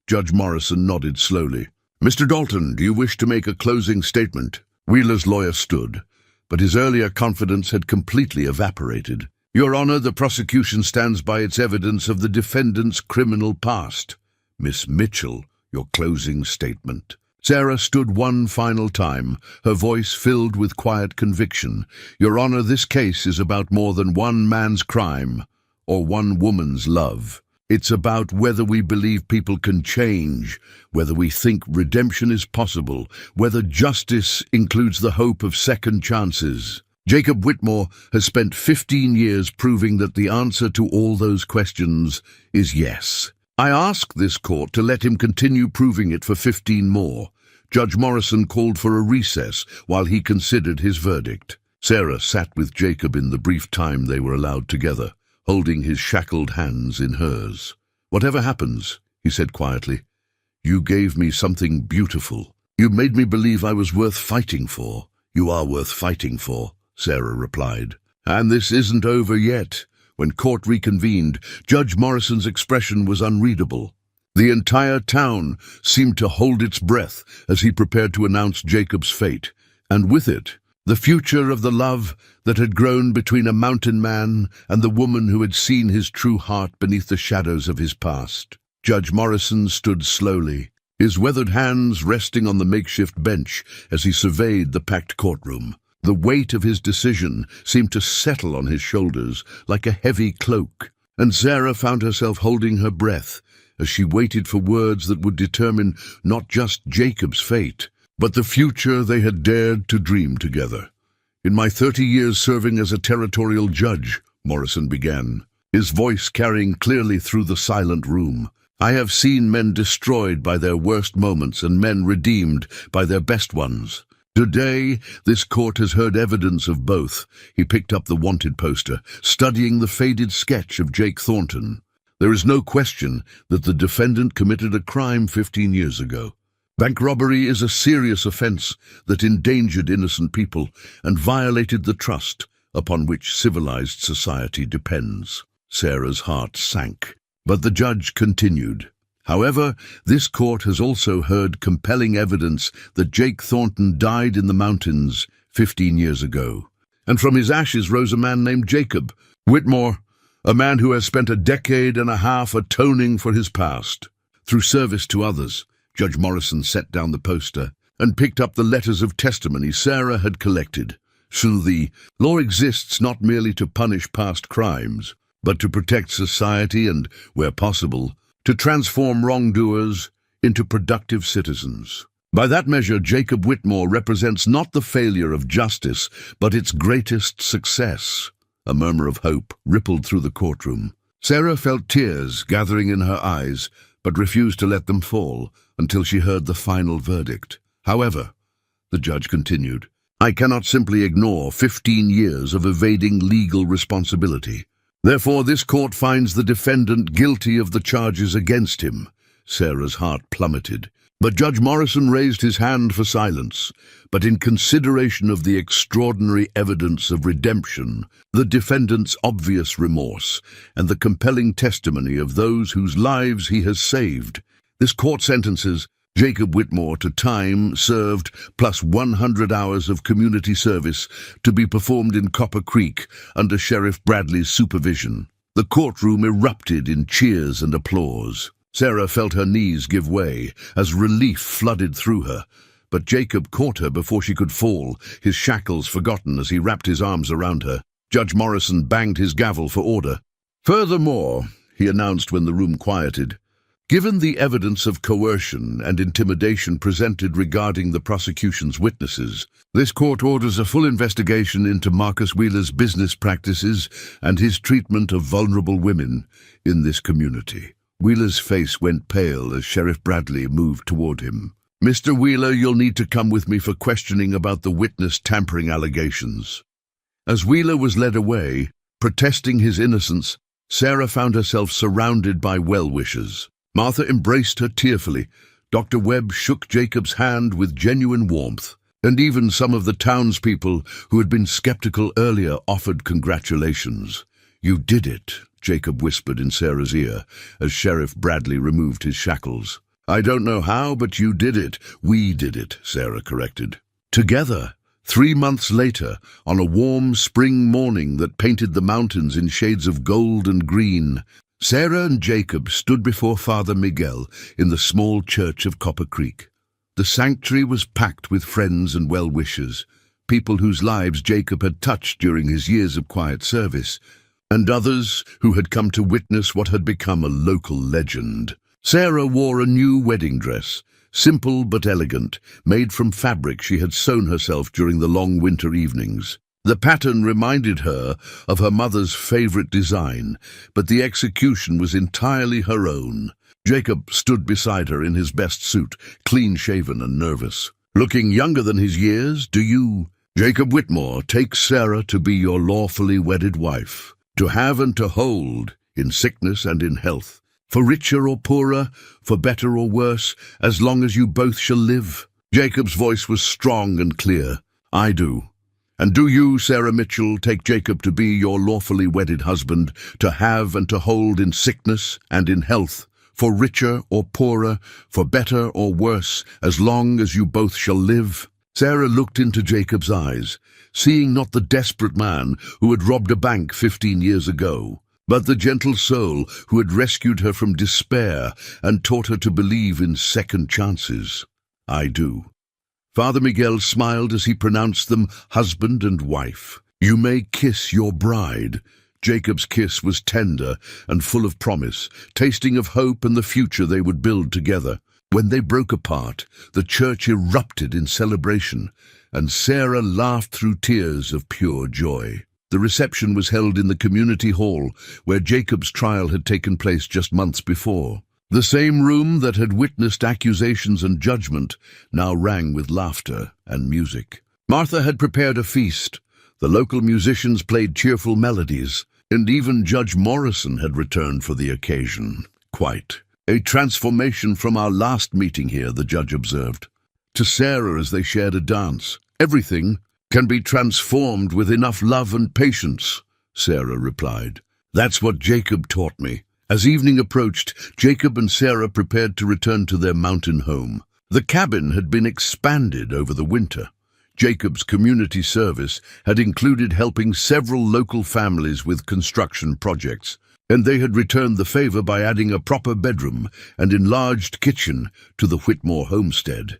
Judge Morrison nodded slowly. Mr. Dalton, do you wish to make a closing statement? Wheeler's lawyer stood, but his earlier confidence had completely evaporated. Your Honor, the prosecution stands by its evidence of the defendant's criminal past. Miss Mitchell, your closing statement. Sarah stood one final time, her voice filled with quiet conviction. Your Honor, this case is about more than one man's crime or one woman's love. It's about whether we believe people can change, whether we think redemption is possible, whether justice includes the hope of second chances. Jacob Whitmore has spent 15 years proving that the answer to all those questions is yes. I ask this court to let him continue proving it for 15 more. Judge Morrison called for a recess while he considered his verdict. Sarah sat with Jacob in the brief time they were allowed together, holding his shackled hands in hers. Whatever happens, he said quietly, you gave me something beautiful. You made me believe I was worth fighting for. You are worth fighting for, Sarah replied. And this isn't over yet. When court reconvened, Judge Morrison's expression was unreadable. The entire town seemed to hold its breath as he prepared to announce Jacob's fate, and with it, the future of the love that had grown between a mountain man and the woman who had seen his true heart beneath the shadows of his past. Judge Morrison stood slowly, his weathered hands resting on the makeshift bench as he surveyed the packed courtroom. The weight of his decision seemed to settle on his shoulders like a heavy cloak, and Sarah found herself holding her breath as she waited for words that would determine not just Jacob's fate, but the future they had dared to dream together. In my 30 years serving as a territorial judge, Morrison began, his voice carrying clearly through the silent room, I have seen men destroyed by their worst moments and men redeemed by their best ones. Today, this court has heard evidence of both. He picked up the wanted poster, studying the faded sketch of Jake Thornton. There is no question that the defendant committed a crime 15 years ago. Bank robbery is a serious offense that endangered innocent people and violated the trust upon which civilized society depends. Sarah's heart sank, but the judge continued. However, this court has also heard compelling evidence that Jake Thornton died in the mountains 15 years ago, and from his ashes rose a man named Jacob Whitmore, a man who has spent a decade and a half atoning for his past. Through service to others, Judge Morrison set down the poster and picked up the letters of testimony Sarah had collected. So the law exists not merely to punish past crimes, but to protect society and, where possible, to transform wrongdoers into productive citizens. By that measure, Jacob Whitmore represents not the failure of justice, but its greatest success. A murmur of hope rippled through the courtroom. Sarah felt tears gathering in her eyes, but refused to let them fall until she heard the final verdict. However, the judge continued, I cannot simply ignore 15 years of evading legal responsibility. Therefore, this court finds the defendant guilty of the charges against him. Sarah's heart plummeted. But Judge Morrison raised his hand for silence. But in consideration of the extraordinary evidence of redemption, the defendant's obvious remorse, and the compelling testimony of those whose lives he has saved, this court sentences Jacob Whitmore to time served plus 100 hours of community service to be performed in Copper Creek under Sheriff Bradley's supervision. The courtroom erupted in cheers and applause. Sarah felt her knees give way as relief flooded through her, but Jacob caught her before she could fall, his shackles forgotten as he wrapped his arms around her. Judge Morrison banged his gavel for order. Furthermore, he announced when the room quieted, given the evidence of coercion and intimidation presented regarding the prosecution's witnesses, this court orders a full investigation into Marcus Wheeler's business practices and his treatment of vulnerable women in this community. Wheeler's face went pale as Sheriff Bradley moved toward him. Mr. Wheeler, you'll need to come with me for questioning about the witness tampering allegations. As Wheeler was led away, protesting his innocence, Sarah found herself surrounded by well-wishers. Martha embraced her tearfully. Dr. Webb shook Jacob's hand with genuine warmth, and even some of the townspeople who had been skeptical earlier offered congratulations. You did it, Jacob whispered in Sarah's ear as Sheriff Bradley removed his shackles. I don't know how, but you did it. We did it, Sarah corrected. Together, 3 months later, on a warm spring morning that painted the mountains in shades of gold and green, Sarah and Jacob stood before Father Miguel in the small church of Copper Creek. The sanctuary was packed with friends and well-wishers, people whose lives Jacob had touched during his years of quiet service, and others who had come to witness what had become a local legend. Sarah wore a new wedding dress, simple but elegant, made from fabric she had sewn herself during the long winter evenings. The pattern reminded her of her mother's favorite design, but the execution was entirely her own. Jacob stood beside her in his best suit, clean-shaven and nervous. Looking younger than his years, do you, Jacob Whitmore, take Sarah to be your lawfully wedded wife, to have and to hold, in sickness and in health, for richer or poorer, for better or worse, as long as you both shall live? Jacob's voice was strong and clear. I do. And do you, Sarah Mitchell, take Jacob to be your lawfully wedded husband, to have and to hold in sickness and in health, for richer or poorer, for better or worse, as long as you both shall live? Sarah looked into Jacob's eyes, seeing not the desperate man who had robbed a bank 15 years ago, but the gentle soul who had rescued her from despair and taught her to believe in second chances. I do. Father Miguel smiled as he pronounced them husband and wife. You may kiss your bride. Jacob's kiss was tender and full of promise, tasting of hope and the future they would build together. When they broke apart, the church erupted in celebration, and Sarah laughed through tears of pure joy. The reception was held in the community hall, where Jacob's trial had taken place just months before. The same room that had witnessed accusations and judgment now rang with laughter and music. Martha had prepared a feast. The local musicians played cheerful melodies, and even Judge Morrison had returned for the occasion. Quite a transformation from our last meeting here, the judge observed. To Sarah as they shared a dance. Everything can be transformed with enough love and patience, Sarah replied. That's what Jacob taught me. As evening approached, Jacob and Sarah prepared to return to their mountain home. The cabin had been expanded over the winter. Jacob's community service had included helping several local families with construction projects, and they had returned the favor by adding a proper bedroom and enlarged kitchen to the Whitmore homestead.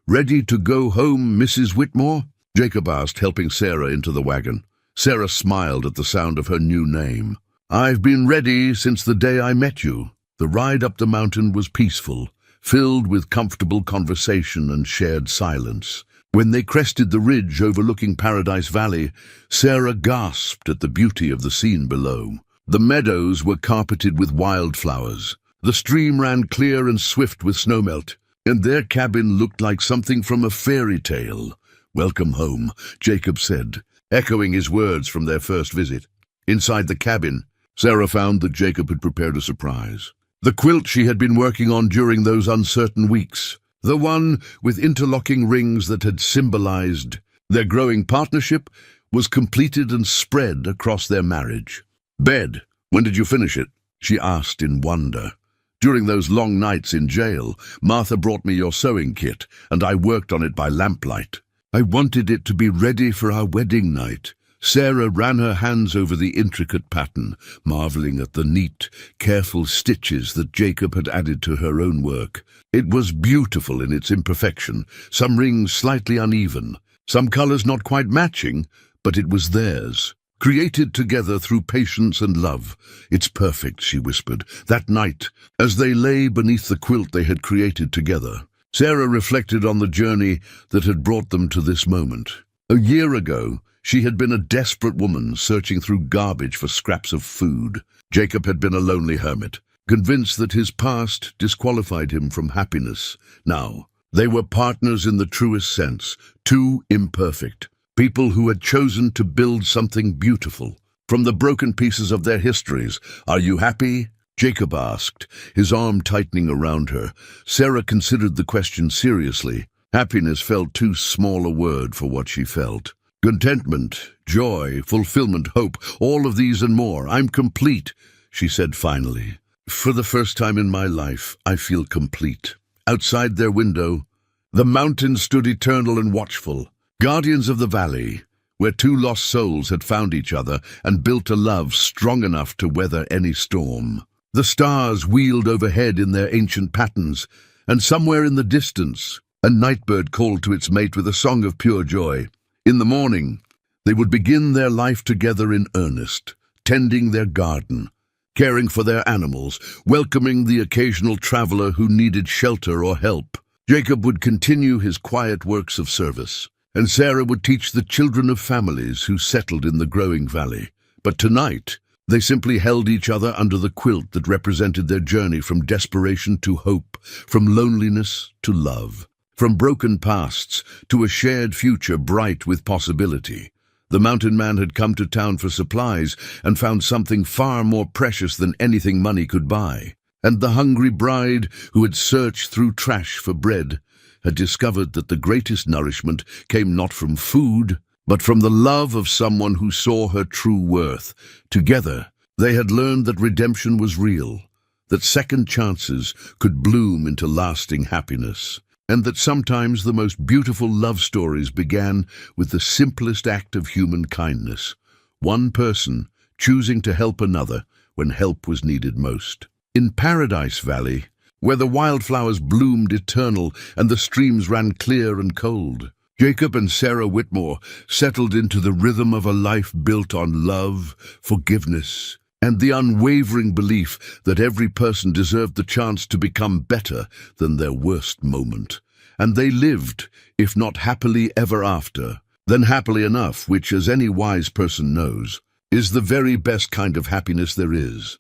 "Ready to go home, Mrs. Whitmore?" Jacob asked, helping Sarah into the wagon. Sarah smiled at the sound of her new name. "I've been ready since the day I met you." The ride up the mountain was peaceful, filled with comfortable conversation and shared silence. When they crested the ridge overlooking Paradise Valley, Sarah gasped at the beauty of the scene below. The meadows were carpeted with wildflowers. The stream ran clear and swift with snowmelt, and their cabin looked like something from a fairy tale. "Welcome home," Jacob said, echoing his words from their first visit. Inside the cabin, Sarah found that Jacob had prepared a surprise. The quilt she had been working on during those uncertain weeks, the one with interlocking rings that had symbolized their growing partnership, was completed and spread across their marriage. "Bed, when did you finish it?" she asked in wonder. "During those long nights in jail, Martha brought me your sewing kit, and I worked on it by lamplight. I wanted it to be ready for our wedding night." Sarah ran her hands over the intricate pattern, marveling at the neat, careful stitches that Jacob had added to her own work. It was beautiful in its imperfection, some rings slightly uneven, some colors not quite matching, but it was theirs. Created together through patience and love. "It's perfect," she whispered, that night, as they lay beneath the quilt they had created together. Sarah reflected on the journey that had brought them to this moment. A year ago, she had been a desperate woman searching through garbage for scraps of food. Jacob had been a lonely hermit, convinced that his past disqualified him from happiness. Now, they were partners in the truest sense, two imperfect people who had chosen to build something beautiful. From the broken pieces of their histories, "Are you happy?" Jacob asked, his arm tightening around her. Sarah considered the question seriously. Happiness felt too small a word for what she felt. "Contentment, joy, fulfillment, hope, all of these and more. I'm complete," she said finally. "For the first time in my life, I feel complete." Outside their window, the mountains stood eternal and watchful, guardians of the valley, where two lost souls had found each other and built a love strong enough to weather any storm. The stars wheeled overhead in their ancient patterns, and somewhere in the distance, a nightbird called to its mate with a song of pure joy. In the morning, they would begin their life together in earnest, tending their garden, caring for their animals, welcoming the occasional traveler who needed shelter or help. Jacob would continue his quiet works of service, and Sarah would teach the children of families who settled in the growing valley. But tonight, they simply held each other under the quilt that represented their journey from desperation to hope, from loneliness to love. From broken pasts to a shared future bright with possibility. The mountain man had come to town for supplies and found something far more precious than anything money could buy. And the hungry bride, who had searched through trash for bread, had discovered that the greatest nourishment came not from food, but from the love of someone who saw her true worth. Together, they had learned that redemption was real, that second chances could bloom into lasting happiness, and that sometimes the most beautiful love stories began with the simplest act of human kindness, one person choosing to help another when help was needed most. In Paradise Valley, where the wildflowers bloomed eternal and the streams ran clear and cold, Jacob and Sarah Whitmore settled into the rhythm of a life built on love, forgiveness, and the unwavering belief that every person deserved the chance to become better than their worst moment. And they lived, if not happily ever after, then happily enough, which, as any wise person knows, is the very best kind of happiness there is.